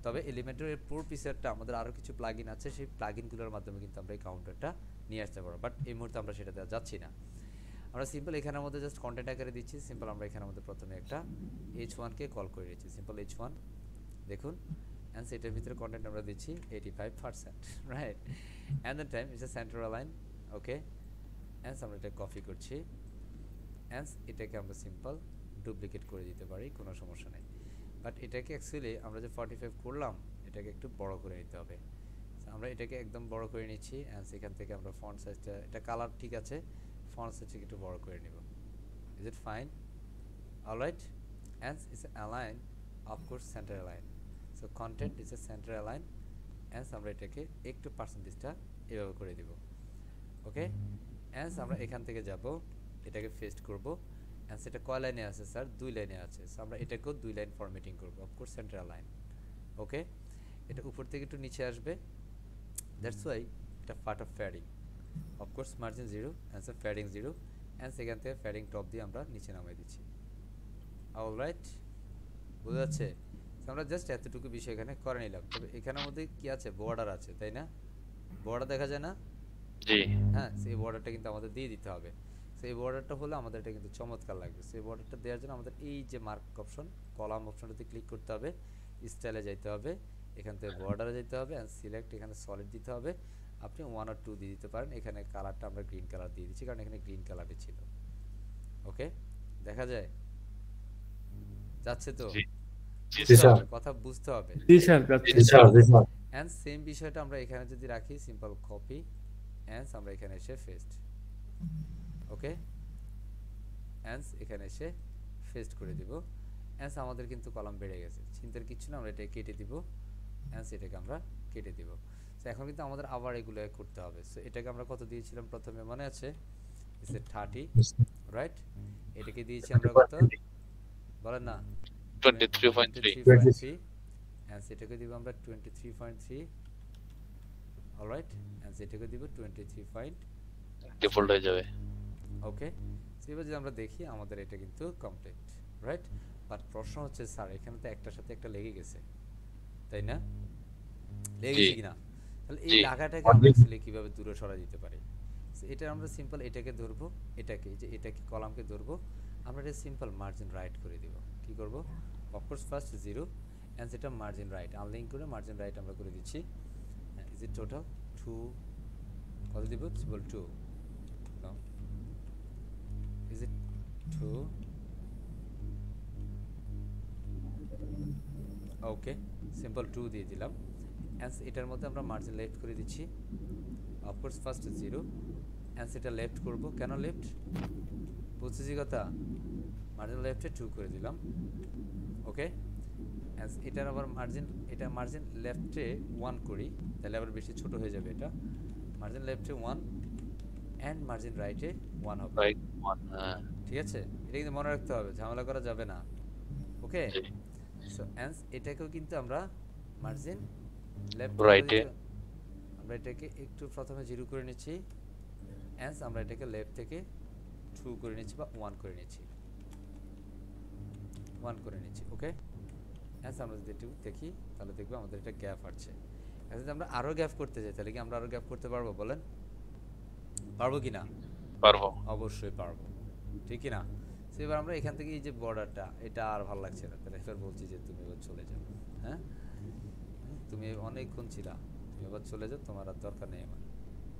তবে এলিমেন্টের প্রো পিসারটা আমাদের আরও কিছু প্লাগইন আছে, সেই প্লাগইনগুলোর মাধ্যমে কিন্তু আমরা এই কাউন্টারটা নিয়ে আসতে পারবো, বাট এই মুহূর্তে আমরা সেটাতে যাচ্ছি না। আমরা সিম্পল এখানের মধ্যে জাস্ট কন্টেন্ট আকারে দিচ্ছি, সিম্পল আমরা এখানের মধ্যে প্রথমে একটা H1কে কল করে দিচ্ছি, সিম্পল H1 দেখুন, অ্যান্ড সেটার ভিতরে কন্টেন্ট আমরা দিচ্ছি 85%, right. And the time it's a centre line. Okay, and আমরা এটা কপি করছি, অ্যান্ড এটাকে আমরা সিম্পল ডুপ্লিকেট করে দিতে পারি, কোনো সমস্যা নেই। বাট এটাকে অ্যাকচুয়ালি আমরা যে 45 করলাম এটাকে একটু বড় করে নিতে হবে। আমরা এটাকে একদম বড় করে নিচ্ছি, অ্যান্ড সেখান থেকে আমরা ফন্ট সাইজটা, এটা কালার ঠিক আছে, ফন্ট সাইজটাকে একটু বড় করে নিব। Is it fine? Alright, and it's align of course centre align. So content is a centre align, and আমরা এটাকে একটু পার্সেন্টেজটা এভাবে করে দিব। ওকে, অ্যান্ড আমরা এখান থেকে যাব, এটাকে পেস্ট করব, অ্যান্ড সেটা কয় লাইনে আছে স্যার? 2 লাইনে আছে। সো আমরা এটাকেও 2 লাইন ফরম্যাটিং করব, অফকোর্স সেন্টার লাইন। ওকে, এটা উপর থেকে একটু নিচে আসবে, দ্যাটস ওয়াই এটা part of padding, of course margin 0 and so padding 0, and সেখান থেকে প্যাডিং টপ দিয়ে আমরা নিচে নামিয়ে দিচ্ছি। অলরাইট, বোঝা যাচ্ছে? আমরা জাস্ট এতটুকু বিষয় এখানে করে নিলাম। তবে এখানের মধ্যে কি আছে, বর্ডার আছে তাই না, বর্ডার দেখা যায় না? জি হ্যাঁ, সেই বর্ডারটা কিন্তু আমাদের দিয়ে দিতে হবে। সেই বর্ডারটা হলে আমাদের এটা কিন্তু চমৎকার লাগবে। সেই বর্ডারটা দেওয়ার জন্য আমাদের এই যে মার্ক অপশন, কলাম অপশনটাতে ক্লিক করতে হবে, স্টাইলে যাইতে হবে, এখান থেকে বর্ডারে যেতে হবে, অ্যান্ড সিলেক্ট এখানে সলিড দিতে হবে। আপনি 1 আর 2 দিয়ে দিতে পারেন, এখানে কালারটা আমরা গ্রিন কালার দিয়ে দিচ্ছি, কারণ এখানে গ্রিন কালারই ছিল। ওকে, দেখা যায়, যাচ্ছে তো? জি। জি স্যার। কথা বুঝতে হবে। জি স্যার, যাচ্ছে। জি স্যার। জি স্যার। অ্যান্ড সেম বিষয়টা আমরা এখানে যদি রাখি, সিম্পল কপি, অ্যান্ড আমরা এখানে এসে পেস্ট। ওকে, অ্যান্ড এখানে এসে পেস্ট করে দিব, অ্যান্ড আমাদের কিন্তু কলাম বেড়ে গেছে, চিন্তার কিছু না, আমরা এটা কেটে দিব, অ্যান্ড এটাকে আমরা কেটে দিব। সো এখন কিন্তু আমাদের আবার এগুলো করতে হবে। সো এটাকে আমরা কত দিয়েছিলাম প্রথমে, মনে আছে? It's 30, right. এটাকে দিয়েছি আমরা কত বলেন না? 23.3 23.3, অ্যান্ড এটাকে দিব আমরা 23.3। অলরাইট, অ্যান্ড এটাকে দিব 23. ডিফল্ট হয়ে যাবে। ওকে, এবার যদি আমরা দেখি আমাদের এটা কিন্তু কমপ্লিট, রাইট। বাট প্রশ্ন হচ্ছে স্যার এখানে তো একটার সাথে একটা লেগে গেছে, তাই না? লেগে জি গেছে কিনা? তাহলে এই জি লাগাটাকে আমরা অ্যাকচুয়ালি কিভাবে দূরে সরা দিতে পারি? So, এটা আমরা সিম্পল এটাকে ধরবো, এটাকে এই যে এটাকে কলামকে ধরবো, আমরা এটা সিম্পল মার্জিন রাইট করে দিব। কি করব? অফকোর্স ফার্স্ট 0 এন্ড সেটা মার্জিন রাইট আনলিঙ্ক করে মার্জিন রাইট আমরা করে দিচ্ছি। ইজ ইট টোটাল 2 কত দিব? Simple 2 no is it 2 okay simple 2 দিয়ে দিলাম। এন্ড এটার মধ্যে আমরা মার্জিন লেফট করে দিচ্ছি। অফকোর্স ফার্স্ট 0 এন্ড সেটা লেফট করব। কেন লেফট? বুঝছি কথা। মার্জিন লেফটে 2 করে দিলাম। ওকে এন্ড এটার আবার মার্জিন, এটা মার্জিন লেফটে 1 করি, তাহলে আবার বেশি ছোট হয়ে যাবে এটা। মার্জিন লেফটে 1 এন্ড মার্জিন রাইটে 1 হবে। রাইট 1 হ্যাঁ ঠিক আছে, এটা কিন্তু মনে রাখতে হবে, ঝামেলা করা যাবে না। ওকে জি সো এন্ড এটাকেও কিন্তু আমরা মার্জিন লেফট রাইটে আমরা এটাকে একটু প্রথমে 0 করে নিচ্ছি, এন্ড আমরা এটাকে লেফট থেকে 2 করে নিচ্ছি বা 1 করে নিচ্ছি, 1 করে নিচ্ছি। ওকে এন্ড আমরা যদি একটু দেখি তাহলে দেখব আমাদের এটা গ্যাপ আসছে। এখন যদি আমরা আরো গ্যাপ করতে চাই তাহলে কি আমরা আরো গ্যাপ করতে পারবো? বলেন পারবো কিনা? পারবো অবশ্যই পারবো, ঠিক কি না? সো এবার আমরা এখান থেকে এই যে বর্ডারটা, এটা আর ভালো লাগছে না, তাহলে এবার বলছি যে তুমি এবার চলে যাও। হ্যাঁ তুমি অনেকক্ষণ ছিলা, তুমি এবার চলে যাও, তোমার আর দরকার নেই আমার।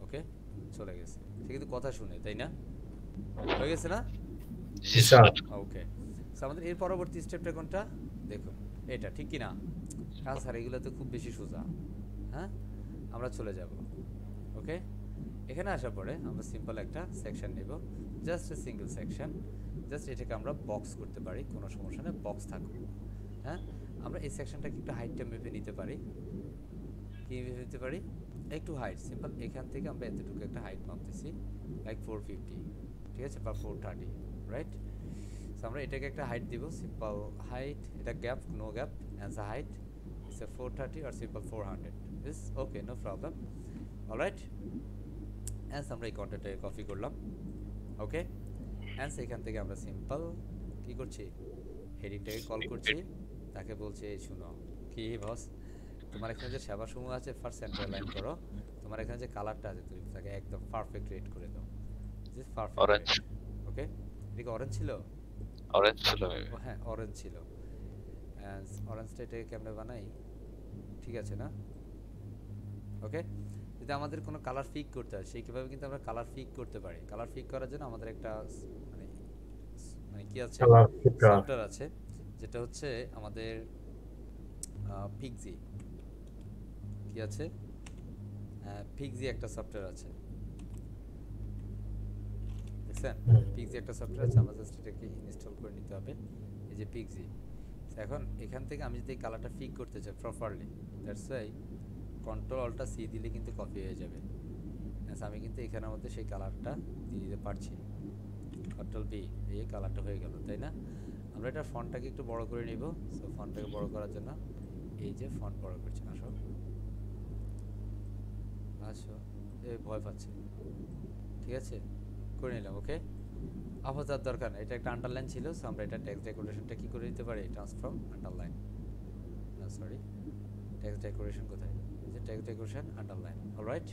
ওকে চলে গেছে, সে কিন্তু কথা শুনে, তাই না? হয়ে গেছে না? জি স্যার ওকে সো আমাদের এর পরবর্তী স্টেপটা কোনটা দেখুন, এটা ঠিক কি না? স্যার এগুলো তো খুব বেশি সোজা। হ্যাঁ আমরা চলে যাব। ওকে এখানে আসার পরে আমরা সিম্পল একটা সেকশন নেব, just a single section, just এটাকে আমরা বক্স করতে পারি, কোনো সমস্যা নেই, বক্স থাকুক। হ্যাঁ আমরা এই সেকশনটাকে একটু হাইটটা মেপে নিতে পারি। কি মেপে নিতে পারি? একটু হাইট সিম্পল এখান থেকে আমরা এতটুকু একটা হাইট মাপতেছি, লাইক 450, ঠিক আছে, বা 430, রাইট? সো আমরা এটাকে একটা হাইট দিব, সিম্পল হাইট, এটা gap no gap, and the height is 430 আর simple 400 is okay, no problem. Alright and আমরা এই কন্টেন্টটাকে কপি করলাম। ওকে অ্যান্ড এখান থেকে আমরা সিম্পল কি করছি, হেডিংটাকে কল করছি, তাকে বলছি এই শুনো কি বস, তোমার এখানে যে সেবা সমূহ আছে ফার্স্ট সেন্টার লাইন করো, তোমার এখানে যে কালারটা আছে তুমি তাকে একদম পারফেক্ট রেড করে দাও, দিস পারফেক্ট অরেঞ্জ ওকে। এটা কি অরেঞ্জ ছিল? অরেঞ্জ ছিল ও হ্যাঁ অরেঞ্জ ছিল। অরেঞ্জটা এটাকে কেমনে বানাই, ঠিক আছে না? ওকে যদি আমাদের কোনো কালার ফিক করতে হয় সেই কিভাবে কিন্তু আমরা কালার ফিক করতে পারি। কালার ফিক করার জন্য আমাদের একটা মানে মানে কি আছে, কালার ফিকার সফটওয়্যার আছে যেটা হচ্ছে আমাদের পিক্সি, কি আছে, পিক্সি একটা সফটওয়্যার আছে, দেখছেন? পিক্সি একটা সফটওয়্যার আছে, আমরা জাস্ট এটাকে ইনস্টল করে নিতে হবে, এই যে পিক্সি। এখন এখান থেকে আমি যদি এই কালারটা ফিক করতে চাই properly, that's why control alt C দিলে কিন্তু কপি হয়ে যাবে। আমি কিন্তু এখানের মধ্যে সেই কালারটা দিয়ে দিতে পারছি, কন্ট্রোল বি, এই কালারটা হয়ে গেল, তাই না? আমরা এটা ফন্টটাকে একটু বড় করে নিব। সো ফন্টটাকে বড় করার জন্য এই যে ফন্ট বড় করছি, আসো আসো, এই ভয় পাচ্ছে, ঠিক আছে করে নিলাম। ওকে আপাতত দরকার নেই, এটা একটা আন্ডারলাইন ছিল, সো আমরা এটা টেক্সট ডেকোরেশনটা কি করে দিতে পারি, ট্রান্সফর্ম আন্ডারলাইন, না সরি টেক্সট ডেকোরেশন কোথায়, এই যে টেক্সট ডেকোরেশন আন্ডারলাইন। অলরাইট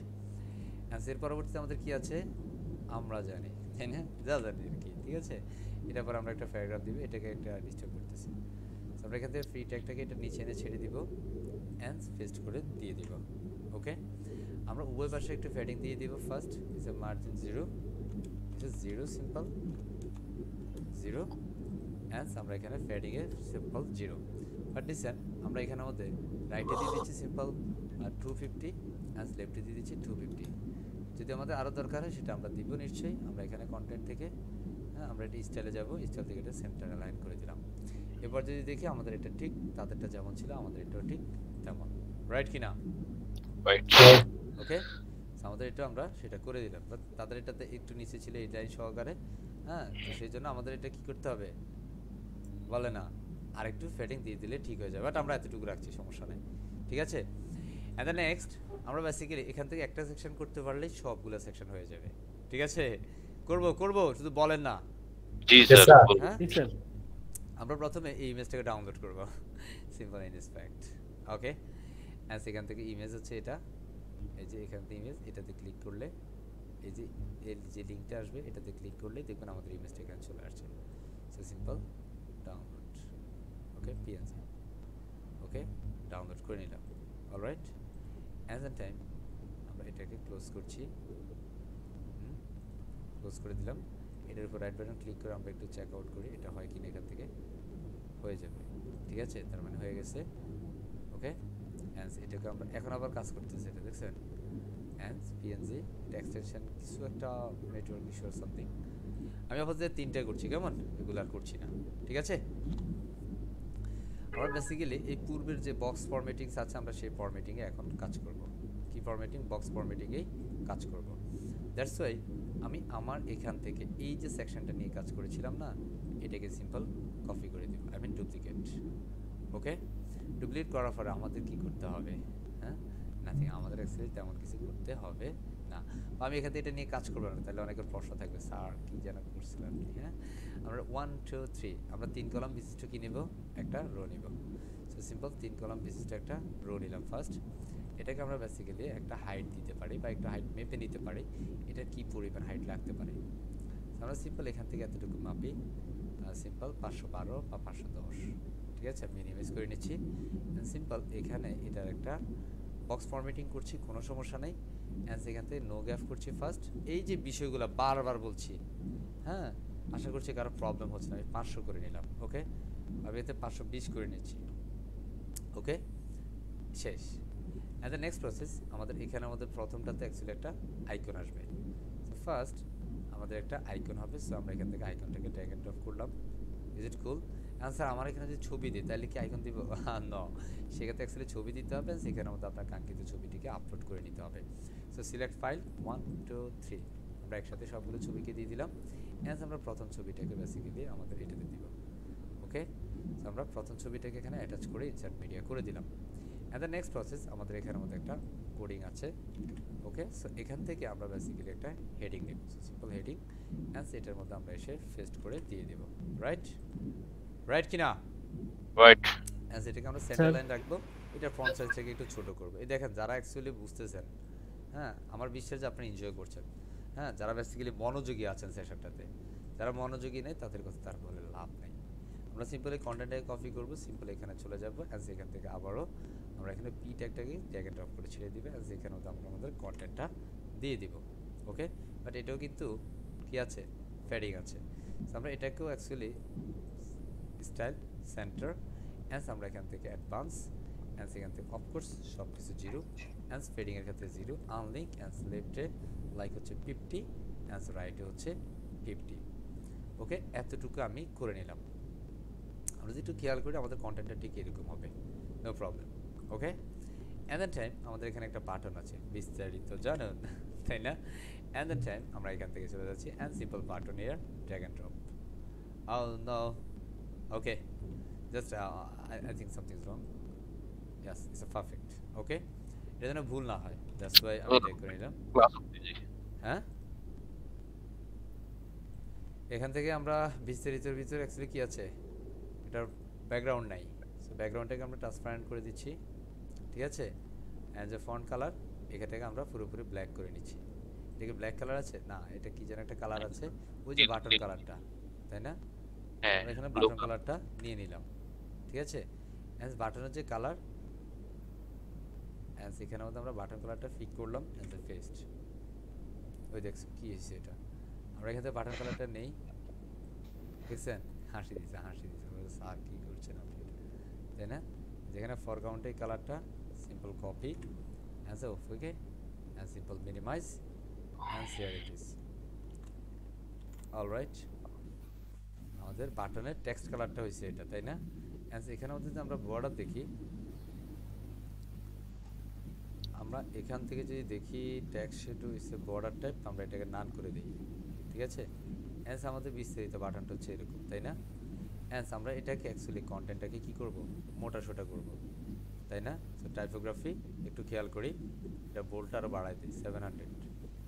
এর পরবর্তীতে আমাদের কি আছে আমরা জানি, তাই না? যা জানি আর কি, ঠিক আছে। এটার পর আমরা একটা প্যারাগ্রাফ দিব, এটাকে একটা ডিস্টার্ব করতেছি, সো আমরা এখান থেকে ফ্রি ট্যাগটাকে এটা নিচে এনে ছেড়ে দিব, এন্ড পেস্ট করে দিয়ে দিব। ওকে আমরা উভয় পাশে একটু প্যাডিং দিয়ে দিব। First is a margin 0, is 0 simple 0, and আমরা এখানে padding a simple 0, but listen আমরা এখানে মধ্যে রাইটে দিয়ে দিচ্ছি সিম্পল 250 এন্ড লেফটে দিয়ে দিচ্ছি 250। যদি আমাদের আরো দরকার হয় সেটা আমরা দিব নিশ্চয়ই। আমরা এখানে কন্টেন্ট থেকে হ্যাঁ আমরা এটা স্টাইলে যাব, স্টাইল থেকে এটা সেন্টার অ্যালাইন করে দিলাম। এবার যদি দেখি আমাদের এটা ঠিক, তাদেরটা যেমন ছিল আমাদের এটাও ঠিক তেমন, রাইট কিনা? রাইট ওকে আমাদের এটা আমরা সেটা করে দিলাম, বাট তাদের এটাতে একটু নিচে ছিল এই লাইন সহকারে, হ্যাঁ তো সেই জন্য আমাদের এটা কি করতে হবে বলে না, আরেকটু ফেডিং দিয়ে দিলে ঠিক হয়ে যাবে, বাট আমরা এতটুকু রাখছি, সমস্যা নেই, ঠিক আছে। এন্ড দ্য নেক্সট আমরা বেসিক্যালি এখান থেকে একটা সেকশন করতে পারলেই সবগুলো সেকশন হয়ে যাবে, ঠিক আছে। করব শুধু বলেন না। জি Yes, স্যার sir. হ্যাঁ জি স্যার। আমরা প্রথমে এই ইমেজটাকে ডাউনলোড করব, সিম্পল ইনস্পেক্ট, ওকে অ্যান্ড সেখান থেকে ইমেজ হচ্ছে এটা, এই যে এখান থেকে ইমেজ, এটাতে ক্লিক করলে এই যে এর যে লিঙ্কটা আসবে এটাতে ক্লিক করলে দেখবেন আমাদের ইমেজটা এখানে চলে আসছে। সো সিম্পল ডাউনলোড, ওকে পিএনজি, ওকে ডাউনলোড করে নিলাম। অলরাইট, অ্যাজ এ টাইম আমরা এটাকে ক্লোজ করছি, ক্লোজ করে দিলাম। এটার উপর রাইট বাটন ক্লিক করে আমরা একটু চেক আউট করি এটা হয় কিনা, এখান থেকে হয়ে যাবে, ঠিক আছে, তার মানে হয়ে গেছে। ওকে অ্যান্ড এটাকে আমরা এখন আবার কাজ করতেছি, এটা দেখছেন অ্যান্ড পিএনজি, এটা এক্সটেনশন কিছু একটা নেটওয়ার্ক ইস্যু আর সামথিং। আমি আপাতত 3টা করছি, কেমন, এগুলো আর করছি না, ঠিক আছে। আমরা বেসিক্যালি এই পূর্বের যে বক্স ফরম্যাটিংস আছে আমরা সেই ফরম্যাটিংয়ে এখন কাজ করব। কি ফরম্যাটিং? বক্স ফরম্যাটিংয়েই কাজ করব। দ্যাটস ওয়াই আমি আমার এখান থেকে এই যে সেকশনটা নিয়ে কাজ করেছিলাম না, এটাকে সিম্পল কপি করে দেব, I mean duplicate. Okay, duplicate করার পরে আমাদের কি করতে হবে? হ্যাঁ, নাথিং, আমাদের অ্যাকচুয়ালি তেমন কিছু করতে হবে না। আমি এখান থেকে এটা নিয়ে কাজ করবো না, তাহলে অনেকের প্রশ্ন থাকবে স্যার কি যেন করছিলেন। হ্যাঁ, আমরা 1 2 3 আমরা 3 কলাম বিশিষ্ট কি নিব? একটা রো নিব। সো সিম্পল 3 কলাম বিশিষ্ট একটা রো নিলাম ফার্স্ট। এটাকে আমরা বেসিক্যালি একটা হাইট দিতে পারি বা একটা হাইট মেপে নিতে পারি, এটা কি পরিমাণ হাইট লাগতে পারে। আমরা সিম্পল এখান থেকে এতটুকু মাপি, সিম্পল 512 বা 510, ঠিক আছে, মিনিমাইজ করে নিচ্ছি। সিম্পল এখানে এটার একটা বক্স ফরম্যাটিং করছি, কোনো সমস্যা নেই। অ্যান্ড সেখান থেকে নো গ্যাপ করছি ফার্স্ট। এই যে বিষয়গুলো বারবার বলছি, হ্যাঁ, আশা করছি কারো প্রবলেম হচ্ছে না। আমি 500 করে নিলাম, ওকে, আমি এতে 520 করে নিচ্ছি, ওকে, শেষ। অ্যান্ড দ্য নেক্সট প্রসেস, আমাদের এখানে আমাদের প্রথমটাতে অ্যাকচুয়ালি একটা আইকন আসবে। সো ফার্স্ট আমাদের একটা আইকন হবে। সো আমরা এখান থেকে আইকনটাকে ড্র্যাগ এন্ড ড্রপ করলাম। Is it cool? স্যার আমার এখানে যদি ছবি দিই তাহলে কি আইকন দিব? নো, সেক্ষেত্রে অ্যাকচুয়ালি ছবি দিতে হবে, সেখানে মধ্যে আপনার কাঙ্ক্ষিত ছবিটিকে আপলোড করে নিতে হবে। সো সিলেক্ট ফাইল 1 2 3, আমরা একসাথে সবগুলো ছবিকে দিয়ে দিলাম। অ্যান্ড আমরা প্রথম ছবিটাকে বেসিক্যালি আমাদের এটাতে দিব, ওকে। সো আমরা প্রথম ছবিটাকে এখানে অ্যাটাচ করে ইনসার্ট মিডিয়া করে দিলাম। অ্যান্ড দ্য নেক্সট প্রসেস, আমাদের এখানের মধ্যে একটা কোডিং আছে, ওকে। সো এখান থেকে আমরা বেসিক্যালি একটা হেডিং নেব, সো সিম্পল হেডিং, অ্যান্ড এটার মধ্যে আমরা এসে পেস্ট করে দিয়ে দেব, রাইট? রাইট কিনা? রাইট। অ্যান্ড এটাকে আমরা সেন্টার লাইন রাখবো, এটা ফন্ট সাইজ থেকে একটু ছোট করব। এই দেখেন যারা অ্যাকচুয়ালি বুঝতেছেন, হ্যাঁ, আমার বিশ্বাস যে আপনি এনজয় করছেন, হ্যাঁ, যারা বেসিক্যালি মনোযোগী আছেন সেশনটাতে। যারা মনোযোগী নেই তাদের কথা তার বলে লাভ নেই। আমরা সিম্পলি কন্টেন্টটাকে কপি করব, সিম্পল এখানে চলে যাব, অ্যান্ড এখান থেকে আবারও আমরা এখানে পি ট্যাগটাকে ড্র্যাগ এন্ড ড্রপ করে ছেড়ে দিবে, অ্যান্ড এখানে আমরা আমাদের কন্টেন্টটা দিয়ে দিব, ওকে। বাট এটাও কিন্তু কি আছে? প্যাডিং আছে। সো আমরা এটাকেও অ্যাকচুয়ালি স্টাইল সেন্টার, অ্যান্ড আমরা এখান থেকে অ্যাডভান্স, অ্যান্ড এখান থেকে অফকোর্স সব কিছু 0, অ্যান্ড ফেডিংয়ের ক্ষেত্রে 0, আনলিঙ্ক, অ্যান্ড লেফটে লাইক হচ্ছে 50, অ্যান্ড রাইটে হচ্ছে 50, ওকে। এতটুকু আমি করে নিলাম। আমরা যদি একটু খেয়াল করি আমাদের কন্টেন্টটা ঠিক এরকম হবে, no problem, okay. And the time আমাদের এখানে একটা বাটন আছে, বিস্তারিত জানুন, তাই না? অ্যান্ড দ্য টাইম আমরা এখান থেকে চলে যাচ্ছি, অ্যান্ড সিম্পল বাটন এর drag and drop. Oh no, okay, just I think something's wrong. Yes, it's a perfect, okay. এটা যেন ভুল না হয়, that's why আমি চেক করে নিলাম। হ্যাঁ, এখান থেকে আমরা বিস্তারিতের ভিতরে অ্যাকচুয়ালি কি আছে, এটার ব্যাকগ্রাউন্ড নাই, সো ব্যাকগ্রাউন্ডটাকে আমরা ট্রান্সপারেন্ট করে দিচ্ছি, ঠিক আছে। অ্যান্ড যে ফন্ট কালার এখান থেকে আমরা পুরোপুরি ব্ল্যাক করে নিচ্ছি। এটা কি ব্ল্যাক কালার আছে? না, এটা কি যেন একটা কালার আছে, ওই যে বাটন কালারটা, তাই না? হ্যাঁ, আমরা এখানে বাটন কালারটা নিয়ে নিলাম, ঠিক আছে। অ্যান্ড বাটনের যে কালার, অ্যান্ড এখানে মধ্যে আমরা বাটন কালারটা ফিক করলাম, অ্যান্ড পেস্ট। ওই দেখছো কি হয়েছে এটা? আমরা এখান থেকে বাটন কালারটা নেই, দেখছেন? হাসি দিচ্ছে, হাসি দিচ্ছে, স্যার কি করছেন আপনি, তাই না? যেখানে ফরগ্রাউন্ডে কালারটা simple copy, and okay, and simple minimize, and here it is. Alright, আমাদের বাটনের টেক্সট কালারটা হয়েছে এটা, তাই না? অ্যান্ড এখানে মধ্যে যদি আমরা বর্ডার দেখি, আমরা এখান থেকে যদি দেখি টেক্সট সেটু হচ্ছে বর্ডার টাইপ, আমরা এটাকে নান করে দিই, ঠিক আছে। অ্যান্ড আমাদের বিস্তারিত বাটনটা হচ্ছে এরকম, তাই না? অ্যান্ড আমরা এটাকে অ্যাকচুয়ালি কন্টেন্টটাকে কি করব, মোটা সোটা করব, তাই না? সো টাইপোগ্রাফি একটু খেয়াল করি, এটা বোল্টটা আরও বাড়াই দিই 700,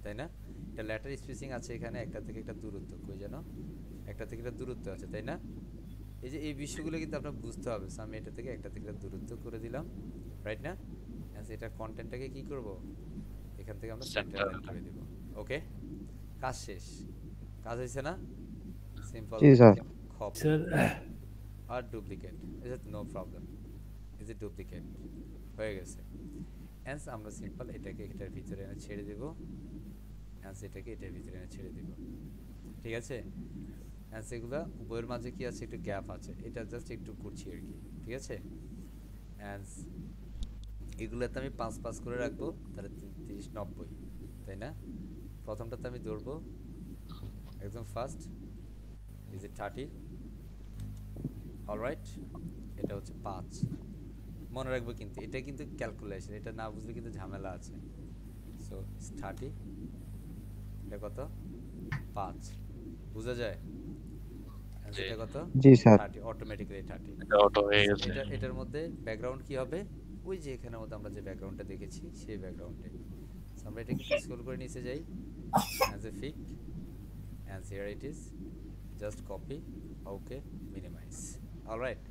তাই না? এটা লেটার স্পেসিং আছে এখানে, একটা থেকে একটা দূরত্ব, কই যেন একটা থেকে একটা দূরত্ব আছে, তাই না? এই যে এই বিষয়গুলো কিন্তু আপনার বুঝতে হবে। সো আমি এটা থেকে একটা থেকে একটা দূরত্ব করে দিলাম, রাইট না? এটা কন্টেন্টটাকে কি করব, এখান থেকে আমরা Center সেন্টার লাইন করে দেব। ওকে, কাজ শেষ। কাজ হয়েছে না? Simple. Ji sir. Copy sir আর duplicate, is it no problem, is it duplicate হয়ে গেছে। হ্যান্স আমরা সিম্পল এটাকে এটার ভিতরে এনে ছেড়ে দেব, হ্যান্স এটাকে এটার ভিতরে এনে ছেড়ে দেব। ঠিক আছে? হ্যান্স এগুলা উভয়ের মাঝে কি আছে, একটু গ্যাপ আছে, এটা জাস্ট একটু করছি আর কি। ঠিক আছে? হ্যান্স এগুলোতে আমি 5 করে রাখবো, তাহলে 30 90, তাই না? প্রথমটাতে আমি ধরবো একদম ফার্স্ট, ইজ ইট 30, অলরাইট। এটা হচ্ছে 5, মনে রাখবো কিন্তু এটা কিন্তু ক্যালকুলেশন, এটা না বুঝলে কিন্তু ঝামেলা আছে। সো 30, এটা কত 5, বোঝা যায়? জি। এটা কত? জি স্যার। 30, অটোমেটিক্যালি 30। এটা অটো হয়ে গেছে। এটার মধ্যে ব্যাকগ্রাউন্ড কি হবে, ওই যে এখানের মধ্যে আমরা যে ব্যাকগ্রাউন্ডটা দেখেছি সেই ব্যাকগ্রাউন্ডে। আমরা এটাকে একটু স্ক্রল করে নিচে যাই, as a fix, and here it is, just copy, okay, minimize, alright.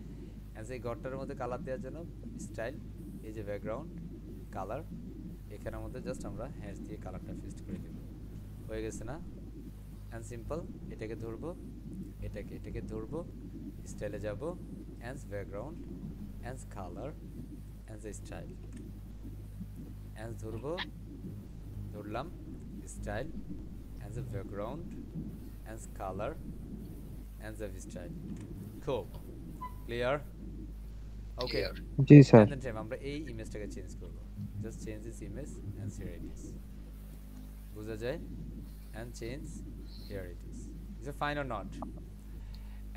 And এই ঘরটার মধ্যে কালার দেওয়ার জন্য স্টাইল, এই যে ব্যাকগ্রাউন্ড কালার, এখানের মধ্যে জাস্ট আমরা হ্যাশ দিয়ে কালারটা ফিক্সড করে দেব। হয়ে গেছে না? অ্যান্ড সিম্পল এটাকে ধরবো, এটাকে ধরবো, স্টাইলে যাব, and background, and colour, and style, and ধরবো, ধরলাম, style, and background, and colour, and style. খুব ক্লিয়ার? ওকে। Clear. জি স্যার। And then time আমরা এই ইমেজটাকে চেঞ্জ করব, just change this image and here it is, বোঝা যায়? and change, here it is it fine or not?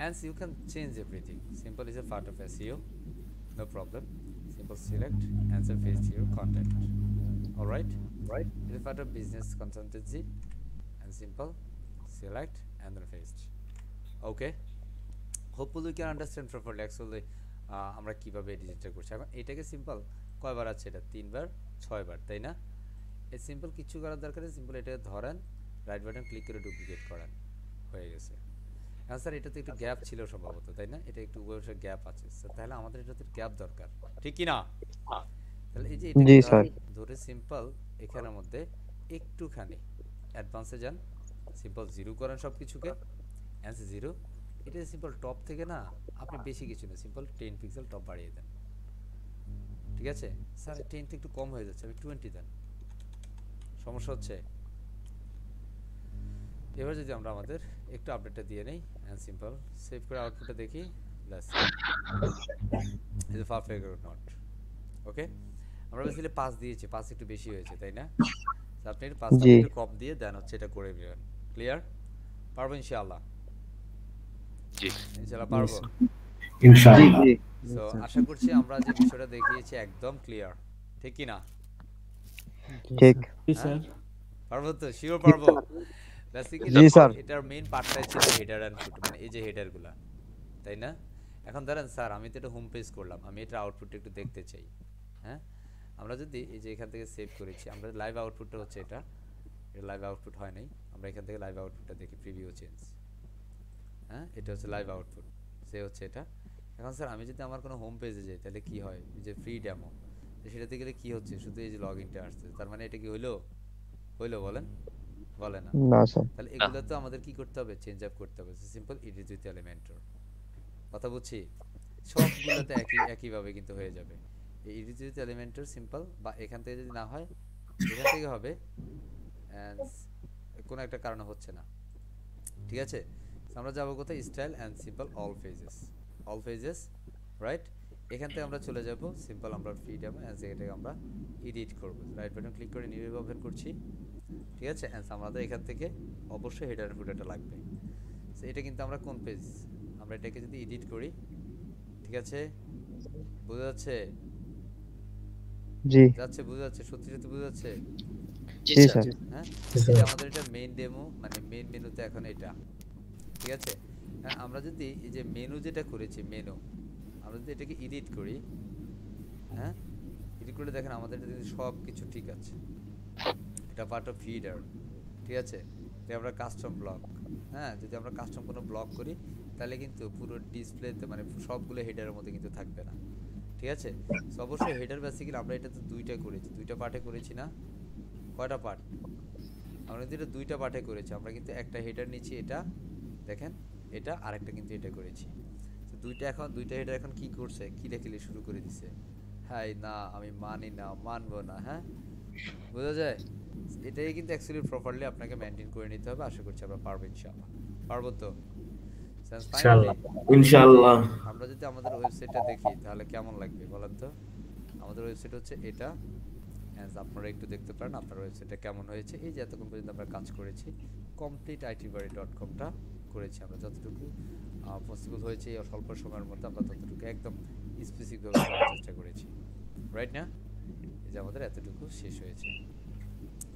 And you can change everything, simple is a part of SEO, no problem. Simple select and so paste your content, all right? It's a part of business consultancy, and simple select and then paste. Okay, hopefully you can understand properly actually আমরা কিভাবে এডিটটা করছি। এখন এটাকে সিম্পল কয়বার আছে, এটা 3 বার 6 বার, তাই না? এই সিম্পল কিছু করার দরকার নেই, সিম্পল এটাকে ধরেন, রাইট বাটন ক্লিক করে ডুপ্লিকেট করেন, হয়ে গেছে। এখন স্যার এটাতে একটু গ্যাপ ছিল সম্ভবত, তাই না? এটা একটু ওয়েবসাইট গ্যাপ আছে স্যার, তাহলে আমাদের এটাতে গ্যাপ দরকার, ঠিক কি না? তাহলে এই যে জি এটাকে স্যার। ধরে সিম্পল এখানের মধ্যে একটুখানি অ্যাডভান্সে যান, সিম্পল 0 করেন সব কিছুকে, অ্যান্সার 0। এটা সিম্পল টপ থেকে না, আপনি বেশি কিছু না, সিম্পল 10 পিক্সেল টপ বাড়িয়ে দেন, ঠিক আছে? স্যার 10টা একটু কম হয়ে যাচ্ছে, আমি 20 দেন, সমস্যা হচ্ছে? এবার যদি আমরা আমাদের একটু আপডেটটা দিয়ে নেই, এন্ড সিম্পল সেভ করে আউটপুটটা দেখি, let's is it perfect or not? Okay, আমরা বেসিক্যালি 5 দিয়েছি, 5 একটু বেশি হয়েছে, তাই না? আপনি 5টা জি। একটু কম দিয়ে দেন, হচ্ছে এটা করে নেবেন। ক্লিয়ার? পারবো ইনশাআল্লাহ? জি। ইনশাআল্লাহ পারবো। জি ইনশাআল্লাহ জি। সো আশা করছি আমরা যে বিষয়টা দেখিয়েছি একদম ক্লিয়ার, ঠিক কি না? ঠিক। জি স্যার। পারবো তো, শিওর পারবো। বেসিক্যালি জি স্যার। এটার মেইন পার্টটাই ছিল হেডার এন্ড ফুট, মানে এই যে হেডারগুলা, তাই না? এখন ধরেন স্যার আমি তো এটা হোম পেজ করলাম, আমি এটা আউটপুটটা একটু দেখতে চাই, হ্যাঁ? আমরা যদি এই যে এখান থেকে সেভ করেছি, আমরা লাইভ আউটপুটটা হচ্ছে এটা লাইভ আউটপুট হয় নাই, আমরা এখান থেকে লাইভ আউটপুটটা দেখি, প্রিভিউ চেঞ্জ, হ্যাঁ এটা হচ্ছে লাইভ আউটপুট, সে হচ্ছে এটা। এখন স্যার আমি যদি আমার কোনো হোম পেজে যাই তাহলে কি হয়, এই যে ফ্রি ডেমো, সেটাতে গেলে কি হচ্ছে, শুধু এই যে লগ ইনটা আসছে, তার মানে এটা কি হইলো? বলেন, বলে না? না স্যার। তাহলে এগুলো তো আমাদের কি করতে হবে, চেঞ্জ আপ করতে হবে। সিম্পল এডিট উইথ এলিমেন্টর, কথা বুঝছি? সবগুলোতে একইভাবে কিন্তু হয়ে যাবে। এই এডিট উইথ এলিমেন্টর সিম্পল, বা এখান থেকে যদি না হয় এখান থেকে হবে, কোনো একটা কারণে হচ্ছে না, ঠিক আছে? আমরা যাবো কোথায়, style and simple all pages, right? এখান থেকে আমরা চলে যাব সিম্পল, আমরা ফ্রিডম এন্ড এটাকে আমরা এডিট করব, রাইট বাটন ক্লিক করে নিউ ওপেন করছি, ঠিক আছে? এন্ড আমাদের এখান থেকে অবশ্যই হেডার এন্ড ফুটারটা লাগবে। সো এটা কিন্তু আমরা কোন পেজ, আমরা এটাকে যদি এডিট করি, ঠিক আছে? বোঝা যাচ্ছে? জি। বোঝা যাচ্ছে, সত্যি বোঝা যাচ্ছে? জি জি স্যার। স্যার। হ্যাঁ, জি স্যার। এটা আমাদের এটা মেইন ডেমো, মানে মেইন মেনুতে এখন এটা, ঠিক আছে? হ্যাঁ, আমরা যদি এই যে মেনু যেটা করেছি, মেনু আমরা যদি এটাকে এডিট করি, হ্যাঁ এডিট করে দেখেন আমাদের এটাতে সব কিছু ঠিক আছে, এটা পার্ট অফ ফিডার, ঠিক আছে? এটা আমরা কাস্টম ব্লক, হ্যাঁ যদি আমরা কাস্টম কোনো ব্লক করি তাহলে কিন্তু পুরো ডিসপ্লেতে মানে সবগুলো হেডারের মধ্যে কিন্তু থাকবে না, ঠিক আছে। সো অবশ্যই হেডার বেসিক্যালি আমরা এটা তো দুইটা করেছি, দুইটা পার্টে করেছি না, কয়টা পার্ট, আমরা কিন্তু এটা দুইটা পার্টে করেছি। আমরা কিন্তু একটা হেডার নিচ্ছি, এটা দেখেন এটা, আর একটা কিন্তু এটা করেছি। তো দুইটা হেডার এখন কি করছে, কি লেখলে শুরু করে দিছে, হাই না আমি মানি না, মানবো না, হ্যাঁ বোঝা যায়। এটাই কিন্তু অ্যাকচুয়ালি প্রপারলি আপনাকে মেনটেন করে নিতে হবে। আশা করছি আমরা পারবো ইনশাআল্লাহ, পারবো তো ফাইনালি। ইনশাআল্লাহ। আমরা যদি আমাদের ওয়েবসাইটটা দেখি তাহলে কেমন লাগবে বলেন তো। আমাদের ওয়েবসাইট হচ্ছে এটা, আপনারা একটু দেখতে পারেন আপনার ওয়েবসাইটটা কেমন হয়েছে। এই যে এতক্ষণ পর্যন্ত আমরা কাজ করেছি completeitbuddy.com-টা করেছি আমরা, যতটুকু পসিবল হয়েছে এই স্বল্প সময়ের মধ্যে আমরা ততটুকু একদম স্পেসিফিকভাবে করার চেষ্টা করেছি, রাইট না। এই যে আমাদের এতটুকু শেষ হয়েছে।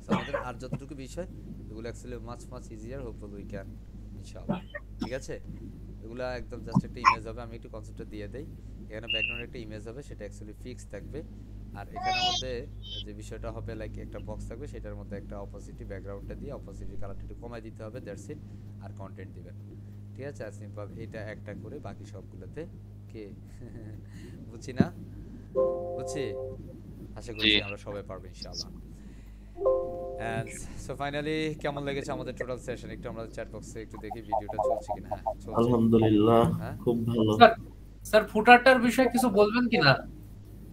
সো আমাদের আর যতটুকু বিষয় এগুলো actually much easier, hopeful we can ইনশাআল্লাহ। ঠিক আছে, এগুলো একদম জাস্ট একটা ইমেজ হবে। আমি একটু কনসেপ্টটা দিয়ে দেই। এখানে ব্যাকগ্রাউন্ডে একটা ইমেজ হবে, সেটা অ্যাকচুয়ালি ফিক্স থাকবে। আর এখানের মধ্যে যে বিষয়টা হবে লাইক একটা বক্স থাকবে, সেটার মধ্যে একটা অপোজিটি ব্যাকগ্রাউন্ডটা দিয়ে অপোজিটি কালারটা একটু কমাই দিতে হবে, দ্যাটস ইট। আর কন্টেন্ট দিবেন, ঠিক আছে। আর সিম্পল এটা একটা করে বাকি সবগুলোতে কে বুঝছি না, বুঝছি। আশা করছি আমরা সবাই পারবো ইনশাআল্লাহ। এন্ড সো ফাইনালি কেমন লেগেছে আমাদের টোটাল সেশন, একটু আমরা চ্যাট বক্সে একটু দেখি ভিডিওটা চলছে কিনা। হ্যাঁ চলছে আলহামদুলিল্লাহ, খুব ভালো। স্যার ফুটারটার বিষয়ে কিছু বলবেন কিনা?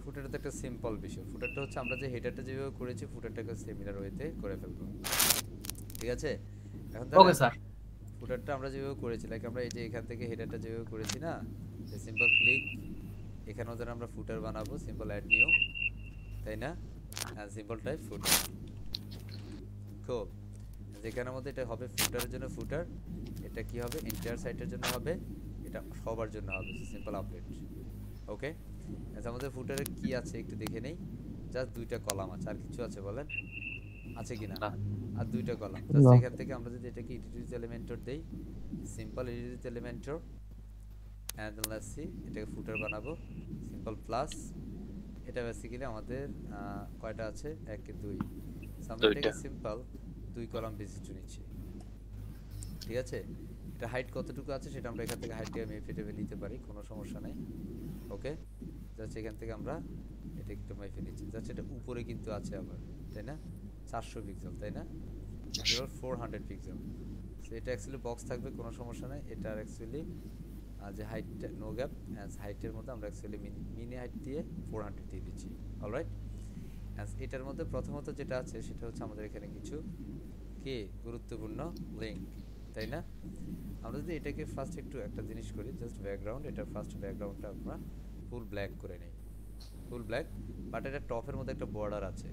ফুটারটা তো একটা সিম্পল বিষয়। ফুটারটা হচ্ছে আমরা যে হেডারটা যেভাবে করেছি ফুটারটাকে সিমিলার ওয়েতে করে ফেলবো, ঠিক আছে। এখন ওকে স্যার। ফুটারটা আমরা যেভাবে করেছি লাইক আমরা এই যে এখান থেকে হেডারটা যেভাবে করেছি না, সিম্পল ক্লিক, এখানেও যেন আমরা ফুটার বানাবো, সিম্পল অ্যাড নিউ, তাই না, আর সিম্পল টাইপ ফুটার। খুব যেখানের মধ্যে এটা হবে ফুটারের জন্য ফুটার, এটা কি হবে এন্টায়ার সাইটের জন্য হবে, এটা সবার জন্য হবে, সিম্পল আপডেট। ওকে, আচ্ছা আমাদের ফুটারে কি আছে একটু দেখে নেই। জাস্ট দুইটা কলাম আছে, আর কিছু আছে বলেন, আছে কিনা? আর দুইটা কলাম। জাস্ট এখান থেকে আমরা যদি এটাকে এডিট এলিমেন্টর দেই, simple edit Elementor, and let's see এটাকে ফুটার বানাবো, সিম্পল প্লাস। এটা বেসিক্যালি আমাদের কয়টা আছে, 1 2, আমরা এটাকে সিম্পল 2 কলাম বিশিষ্ট নিচ্ছি, ঠিক আছে। এটা হাইট কতটুকু আছে সেটা আমরা এখান থেকে হাইটটা মেপে নিতে পারি, কোনো সমস্যা নাই। ওকে, জাস্ট এখান থেকে আমরা এটা একটু মেপে নিচ্ছি। জাস্ট এটা উপরে কিন্তু আছে আবার, তাই না, 400 পিক্সেল, তাই না, 400 পিক্সেল। সো এটা অ্যাকচুয়ালি বক্স থাকবে, কোনো সমস্যা নাই। এটা অ্যাকচুয়ালি যে হাইটটা নো গ্যাপ, হাইটের মধ্যে আমরা অ্যাকচুয়ালি মিনি হাইট দিয়ে 400 দিয়ে দিচ্ছি, অলরাইট। এটার মধ্যে প্রথমত যেটা আছে সেটা হচ্ছে আমাদের এখানে কিছু কি গুরুত্বপূর্ণ লিঙ্ক, তাই না। আমরা যদি এটাকে ফার্স্ট একটু একটা জিনিস করি, জাস্ট ব্যাকগ্রাউন্ড, এটা ফার্স্ট ব্যাকগ্রাউন্ডটা আমরা ফুল ব্ল্যাক করে নেই, ফুল ব্ল্যাক। বাট এটা টপের মধ্যে একটা বর্ডার আছে,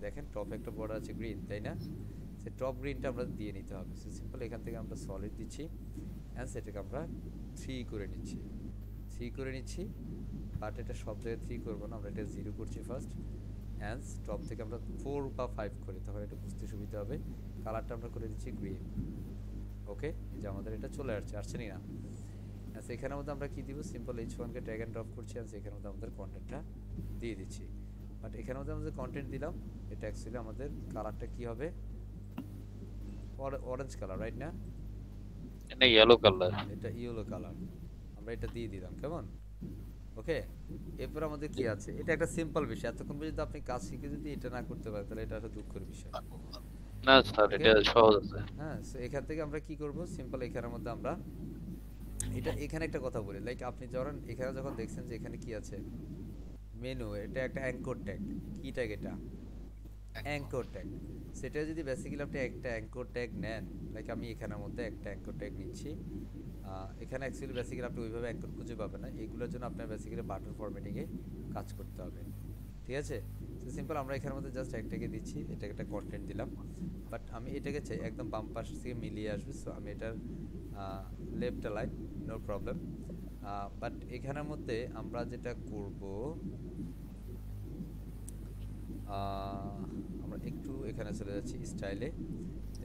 দেখেন টপে একটা বর্ডার আছে গ্রিন, তাই না। সেই টপ গ্রিনটা আমরা দিয়ে নিতে হবে। সো সিম্পল এখান থেকে আমরা সলিড দিচ্ছি, অ্যান্ড সেটাকে আমরা 3 করে নিচ্ছি, 3 করে নিচ্ছি। বাট এটা সব জায়গায় 3 করবো না, আমরা এটা 0 করছি ফার্স্ট, অ্যান্ড টপ থেকে আমরা 4 বা 5 করি, তখন এটা বুঝতে সুবিধা হবে। কালারটা আমরা করে দিচ্ছি গ্রিন। ওকে, এই যে আমাদের এটা চলে আসছে না। আচ্ছা এখানের মধ্যে আমরা কি দিব, সিম্পল h1 কে ড্র্যাগ এন্ড ড্রপ করছি, আর এখানের মধ্যে আমাদের কন্টেন্টটা দিয়ে দিচ্ছি। বাট এখানের মধ্যে আমরা যে কন্টেন্ট দিলাম এটা অ্যাকচুয়ালি আমাদের কালারটা কি হবে, অরেঞ্জ কালার, রাইট না, এটা ইয়েলো কালার, এটা ইয়েলো কালার, আমরা এটা দিয়ে দিলাম, কেমন। ওকে, এরপর আমাদের কি আছে, এটা একটা সিম্পল বিষয়। এতক্ষণ পর্যন্ত আপনি কাজ শিখে যদি এটা না করতে পারেন তাহলে এটা একটা দুঃখের বিষয়। না স্যার এটা সহজ আছে। হ্যাঁ, সো এখান থেকে আমরা কি করব, সিম্পল এখানের মধ্যে আমরা এটা এখানে একটা কথা বলি, লাইক আপনি এখানে যখন দেখছেন যে এখানে কি আছে মেনু, এটা একটা অ্যাঙ্কর ট্যাগ, কি ট্যাগ এটা, অ্যাঙ্কর ট্যাগ। সেটা যদি বেসিক্যালি আপনি একটা অ্যাঙ্কর ট্যাগ নেন, লাইক আমি এখানের মধ্যে একটা অ্যাঙ্কর ট্যাগ নিচ্ছি। এখানে অ্যাকচুয়ালি বেসিক্যালি আপনি ওইভাবে অ্যাঙ্কর খুঁজে পাবেন না, এইগুলোর জন্য আপনার বেসিক্যালি বাটন ফরম্যাটিংয়ে কাজ করতে হবে, ঠিক আছে। সো সিম্পল আমরা এখানের মধ্যে জাস্ট একটাকে দিচ্ছি, এটাকে একটা কন্টেন্ট দিলাম। বাট আমি এটাকে চাই একদম বাম পাশ থেকে মিলিয়ে আসবে, সো আমি এটার left line, no problem. But এখানের মধ্যে আমরা যেটা করব, আমরা একটু এখানে চলে যাচ্ছি স্টাইলে।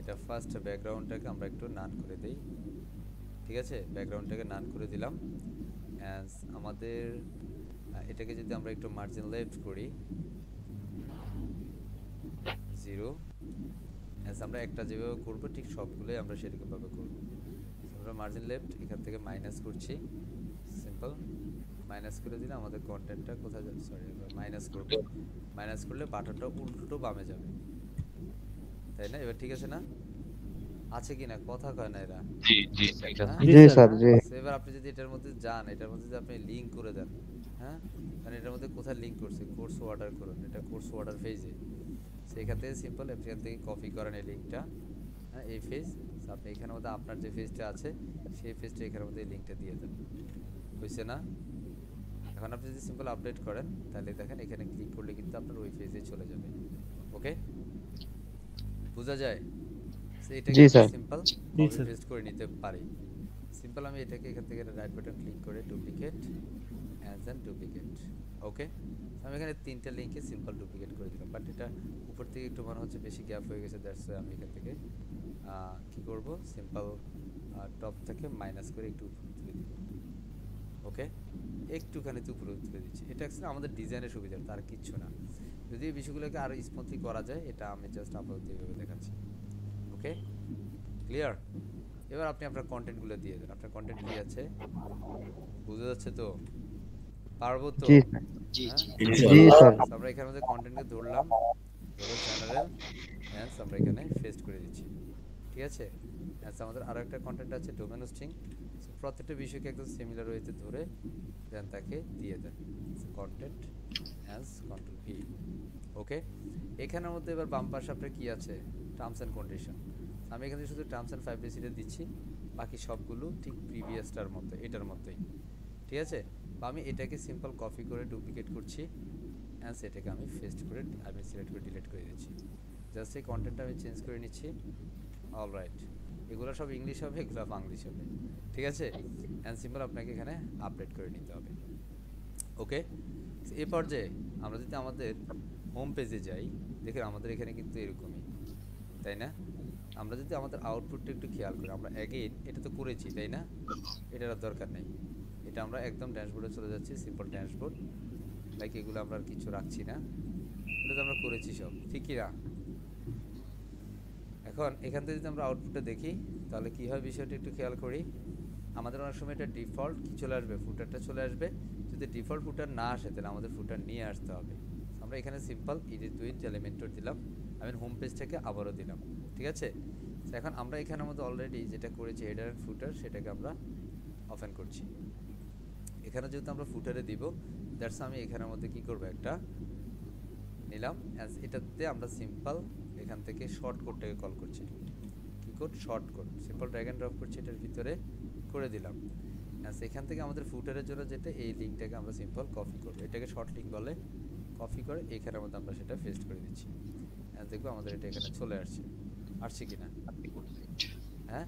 এটা ফার্স্ট ব্যাকগ্রাউন্ডটাকে আমরা একটু নান করে দেই, ঠিক আছে, ব্যাকগ্রাউন্ডটাকে নান করে দিলাম। অ্যান্ড আমাদের এটাকে যদি আমরা একটু মার্জিন লেফট করি 0, অ্যান্ড আমরা একটা যেভাবে করবো ঠিক সবগুলোই আমরা সেরকমভাবে করবো। আমরা মার্জিন লেফট এখান থেকে মাইনাস করছি, সিম্পল মাইনাস করে দিলে আমাদের কন্টেন্টটা কোথায় যাবে, সরি মাইনাস করব, মাইনাস করলে বাটনটা উল্টো বামে যাবে, তাই না? এবার ঠিক আছে না? আছে কিনা কথা কয় না এরা? জি জি এখানে হ্যাঁ? জি স্যার জি So, এবার আপনি যদি এটার মধ্যে যান, এটার মধ্যে যদি আপনি লিংক করে দেন, হ্যাঁ, মানে এটার মধ্যে কোথায় লিংক করছে, কোর্স অর্ডার করুন, এটা কোর্স অর্ডার পেজে, সেখান থেকে সিম্পল এখান থেকে কপি করেন এই লিংকটা, হ্যাঁ, এই পেজ আপনি এখানের মধ্যে আপনার যে পেজটা আছে সেই পেজটা এখানের মধ্যে লিংকটা দিয়ে দেন, বুঝছে না? এখন আপনি যদি সিম্পল আপডেট করেন তাহলে দেখেন এখানে ক্লিক করলে কিন্তু আপনার ওই পেজে চলে যাবে। ওকে, বোঝা যায়? এটাকে জি স্যার। সিম্পল জি কপি স্যার। পেস্ট করে নিতে পারি। সিম্পল আমি এটাকে এখান থেকে রাইট বাটন ক্লিক করে ডুপ্লিকেট অ্যান্ড দেন ডুপ্লিকেট। ওকে, আমি এখানে তিনটা লিংকে সিম্পল ডুপ্লিকেট করে দিলাম, বাট এটা উপর থেকে একটু মনে হচ্ছে বেশি গ্যাপ হয়ে গেছে, দ্যাটস ওয়াই আমি এখান থেকে কি করব, সিম্পল টপ থেকে মাইনাস করে একটু উপরে তুলে দিব। ওকে, একটুখানি তো উপরে তুলে দিচ্ছি, এটা অ্যাকচুয়ালি আমাদের ডিজাইনের সুবিধা, তার কিচ্ছু না। যদি এই বিষয়গুলোকে আরো স্মুথলি করা যায়, এটা আমি জাস্ট আপাতত এইভাবে দেখাচ্ছি। ওকে, ক্লিয়ার? এবার আপনি আপনার কন্টেন্টগুলো দিয়ে দেন। আপনার কন্টেন্ট কি আছে বুঝা যাচ্ছে তো? পারবো তো? জি জি হ্যাঁ? জি জি স্যার আমরা এখানের মধ্যে কন্টেন্টকে ধরলাম, ধরো জেনারেল, হ্যাঁ, আমরা এখানে পেস্ট করে দিচ্ছি, ঠিক আছে? আচ্ছা, আমাদের আরো একটা কন্টেন্ট আছে ডোমেন হোস্টিং, প্রত্যেকটা বিষয়কে একদম সিমিলার ওয়েতে ধরে দেন তাকে দিয়ে দেন কন্টেন্ট অ্যাজ কন্ট্রোল ভি। ওকে, এখানের মধ্যে এবার বাম পাশে আপনার কি আছে, টার্মস অ্যান্ড কন্ডিশন। আমি এখানে শুধু টার্মস অ্যান্ড 5 দিচ্ছি, বাকি সবগুলো ঠিক প্রিভিয়াসটার মতো, এটার মতোই, ঠিক আছে? বা আমি এটাকে সিম্পল কপি করে ডুপ্লিকেট করছি অ্যান্ড সেটাকে আমি পেস্ট করে আমি সিলেক্ট করে ডিলিট করে দিচ্ছি। জাস্ট এই কন্টেন্টটা আমি চেঞ্জ করে নিচ্ছি। অলরাইট, এগুলো সব ইংলিশ হবে, এগুলো বাংলিশ হবে, ঠিক আছে? অ্যান্ড সিম্পল আপনাকে এখানে আপডেট করে নিতে হবে। ওকে, এই পর্যায়ে আমরা যদি আমাদের হোম পেজে যাই, দেখেন আমাদের এখানে কিন্তু এরকমই, তাই না? আমরা যদি আমাদের আউটপুটটা একটু খেয়াল করি, আমরা অ্যাগেইন এটা তো করেছি, তাই না? এটার আর দরকার নেই, এটা আমরা একদম ড্যাশবোর্ডে চলে যাচ্ছি, সিম্পল ড্যাশবোর্ড, লাইক এগুলো আমরা আর কিছু রাখছি না, এটা তো আমরা করেছি সব, ঠিক কি না? এখন এখান থেকে যদি আমরা আউটপুটটা দেখি তাহলে কি হয় বিষয়টা একটু খেয়াল করি। আমাদের অনেক সময় এটা ডিফল্ট কি চলে আসবে, ফুটারটা চলে আসবে। যদি ডিফল্ট ফুটার না আসে তাহলে আমাদের ফুটার নিয়ে আসতে হবে। আমরা এখানে সিম্পল এডিট উইথ এলিমেন্টর দিলাম, আমি হোম পেজটাকে আবারও দিলাম, ঠিক আছে? এখন আমরা এখানের মধ্যে অলরেডি যেটা করেছি হেডার এন্ড ফুটার, সেটাকে আমরা ওপেন করছি। এখানে যেহেতু আমরা ফুটারে দিব, দ্যাটস আমি এখানের মধ্যে কি করব, একটা নিলাম, এটাতে আমরা সিম্পল এখান থেকে শর্ট কোডটাকে কল করছি। কি code? Short code. Simple drag and drop করছি, এটার ভিতরে করে দিলাম। এখান থেকে আমাদের ফুটারের জন্য যেটা, এই লিঙ্কটাকে আমরা সিম্পল কপি করব, এটাকে শর্ট লিঙ্ক বলে। কপি করে এখানের মধ্যে আমরা সেটা পেস্ট করে দিচ্ছি, দেখবো আমাদের এটা এখানে চলে আসছে কিনা। হ্যাঁ,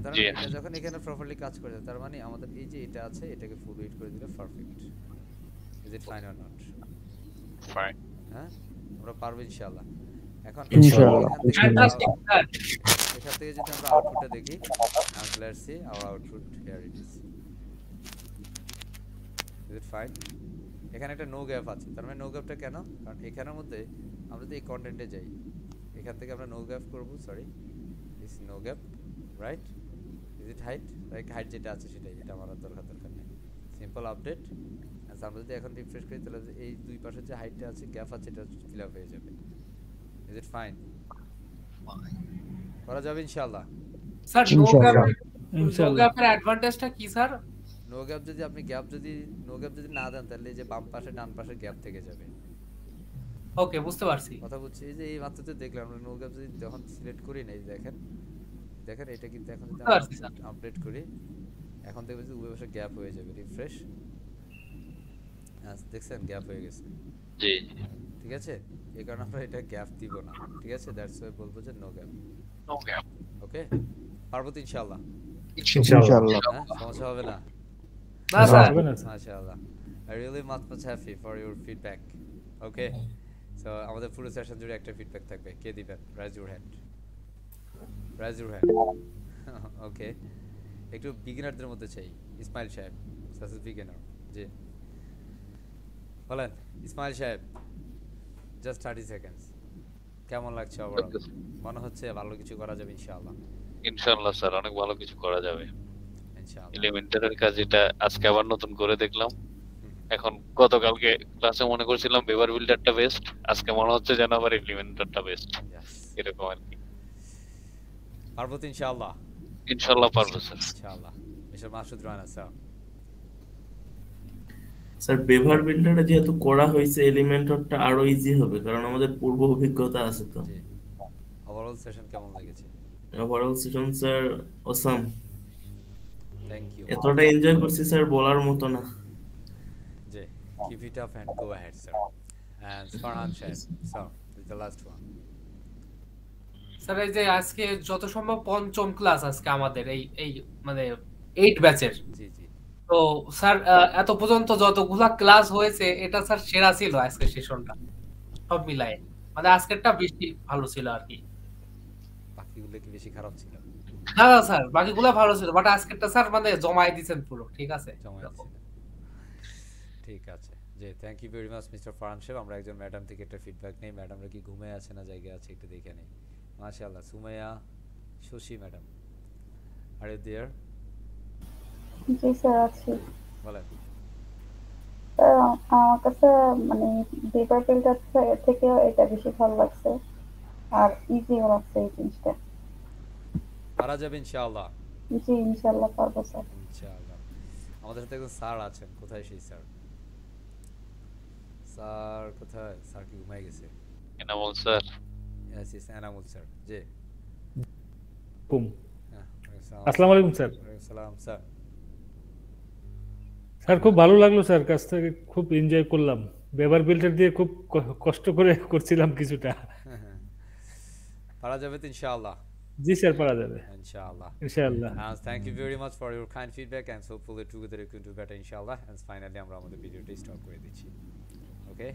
ধরেন এটা যখন এখানে প্রপারলি কাজ করে, তার মানে আমাদের এই যে এটা আছে, এটাকে ফুল উইট করে দিলে perfect. Is it fine or not? Fine. হ্যাঁ, আমরা পারবো ইনশাআল্লাহ। এখন ইনশাআল্লাহ, এখান থেকে যদি আমরা আউটপুটটা দেখি, let's see our output, here it is. Is it fine? এখানে একটা নো গ্যাপ আছে, তার মানে নো গ্যাপটা কেন? কারণ এখানের মধ্যে আমরা যদি এই কন্টেন্টে যাই, এখান থেকে আমরা নো গ্যাপ করব, sorry is no gap, right? Is it height? Right, height যেটা আছে সেটাই, এটা আমার দরকার নেই। Simple update. আচ্ছা, আমরা যদি এখন রিফ্রেশ করি তাহলে এই দুই পাশে যে হাইটটা আছে, গ্যাপ আছে, এটা ফিল আপ হয়ে যাবে। Is it fine? করা যাবে ইনশাআল্লাহ। স্যার নো গ্যাপের অ্যাডভান্টেজটা কি স্যার? নো গ্যাপ যদি আপনি নো গ্যাপ যদি না দেন তাহলে এই যে বাম পাশে ডান পাশে গ্যাপ থেকে যাবে। ওকে, বুঝতে পারছি। কথা বুঝছি, এই যে এই মাত্র তো দেখলাম আমরা নো গ্যাপ যদি যখন সিলেক্ট করি না, এই দেখেন এটা কিন্তু এখন যদি আমরা আপডেট করি, এখন দেখবেন যে উভয় পাশে গ্যাপ হয়ে যাবে। রিফ্রেশ, দেখছেন গ্যাপ হয়ে গেছে। জি, ঠিক আছে, এই কারণে আমরা এটা গ্যাপ দিব না, ঠিক আছে? দ্যাটস ওয়াই বলবো যে নো গ্যাপ। ওকে, পারবো তো ইনশাআল্লাহ? ইনশাআল্লাহ। হ্যাঁ, সমস্যা হবে না? না স্যার, মাশাআল্লাহ, I really much happy for your feedback. Okay, so আমাদের পুরো সেশন জুড়ে একটা ফিডব্যাক থাকবে, কে দিবেন? raise your hand. ওকে, একটু বিগিনারদের মধ্যে চাই। ইসমাইল সাহেব, সাসেস বিগিনার, জি বলেন। ইসমাইল সাহেব, জাস্ট 30 সেকেন্ডস, কেমন লাগছে? ওভারঅল মনে হচ্ছে ভালো কিছু করা যাবে ইনশাআল্লাহ? ইনশাআল্লাহ স্যার, অনেক ভালো কিছু করা যাবে। ইনশাআল্লাহ। এলিমেন্টারের কাজ এটা আজকে আবার নতুন করে দেখলাম, এখন গতকালকে ক্লাসে মনে করছিলাম বেভার বিল্ডারটা বেস্ট, আজকে মনে হচ্ছে যেন আবার ইমপ্লিমেন্টারটা বেস্ট, Yes. এরকম আর কি। পারবো তো ইনশাআল্লাহ। ইনশাআল্লাহ পারবো স্যার। ইনশাআল্লাহ। Mister Masud Rana sir. Sir বেভার বিল্ডারটা যেহেতু করা হয়েছে এলিমেন্টরটা আরো ইজি হবে, কারণ আমাদের পূর্ব অভিজ্ঞতা আছে তো। জি। ওভারঅল সেশন কেমন লেগেছে? Overall session sir awesome, thank you. এতটা এনজয় করছি স্যার বলার মতো না। জি। Keep it up and go ahead, sir. And Farhan Shah, sir, this is the last one. Sir এই যে আজকে যত সম্ভব পঞ্চম ক্লাস আজকে আমাদের এই এই মানে 8 ব্যাচের। জি জি। তো স্যার এত পর্যন্ত যতগুলা ক্লাস হয়েছে এটা স্যার সেরা ছিল আজকের সেশনটা সব মিলায়ে, মানে আজকেরটা বেশি ভালো ছিল আর কি। বাকিগুলো কি বেশি খারাপ ছিল? না না স্যার বাকিগুলা ভালো ছিল, বাট আজকেরটা স্যার মানে জমাই দিয়েছেন পুরো, ঠিক আছে? জমা দিয়েছিলেন। ঠিক আছে। জি, thank you very much mister Farhan saheb. আমরা একজন ম্যাডাম থেকে একটা ফিডব্যাক নেই। ম্যাডামরা কি ঘুমিয়ে আছে না জায়গায় আছে একটু দেখে নেই। মাশাআল্লাহ, Sumaiya Shashi madam, are you there? জি স্যার আছি। বলেন। আমার কাছে মানে পেপার বিল্ডার থেকে এটা বেশি ভালো লাগছে, আর ইজি লাগছে এই জিনিসটা। পারা যাবে ইনশাআল্লাহ। জি ইনশাআল্লাহ পারবো স্যার। ইনশাআল্লাহ। আমাদের সাথে একজন স্যার আছেন, কোথায় সেই স্যার? স্যার কোথায়? স্যার কি ঘুমিয়ে গেছে? Enamul sir. Yes yes, Enamul sir. জি। হুম। হ্যাঁ, আসসালামু আলাইকুম স্যার। ওয়ালাইকুম সালাম স্যার। স্যার খুব ভালো লাগলো স্যার, কাছ থেকে খুব এনজয় করলাম। বেভার বিল্ডার দিয়ে খুব কষ্ট করে করছিলাম কিছুটা। পারা যাবে তো ইনশাআল্লাহ। জি স্যার পারা যাবে Inshallah. ইনশাআল্লাহ। And thank you very much for your kind feedback, and hopefully together you can do better inshallah. And finally আমরা আমাদের ভিডিওটা স্টপ করে দিচ্ছি। Okay?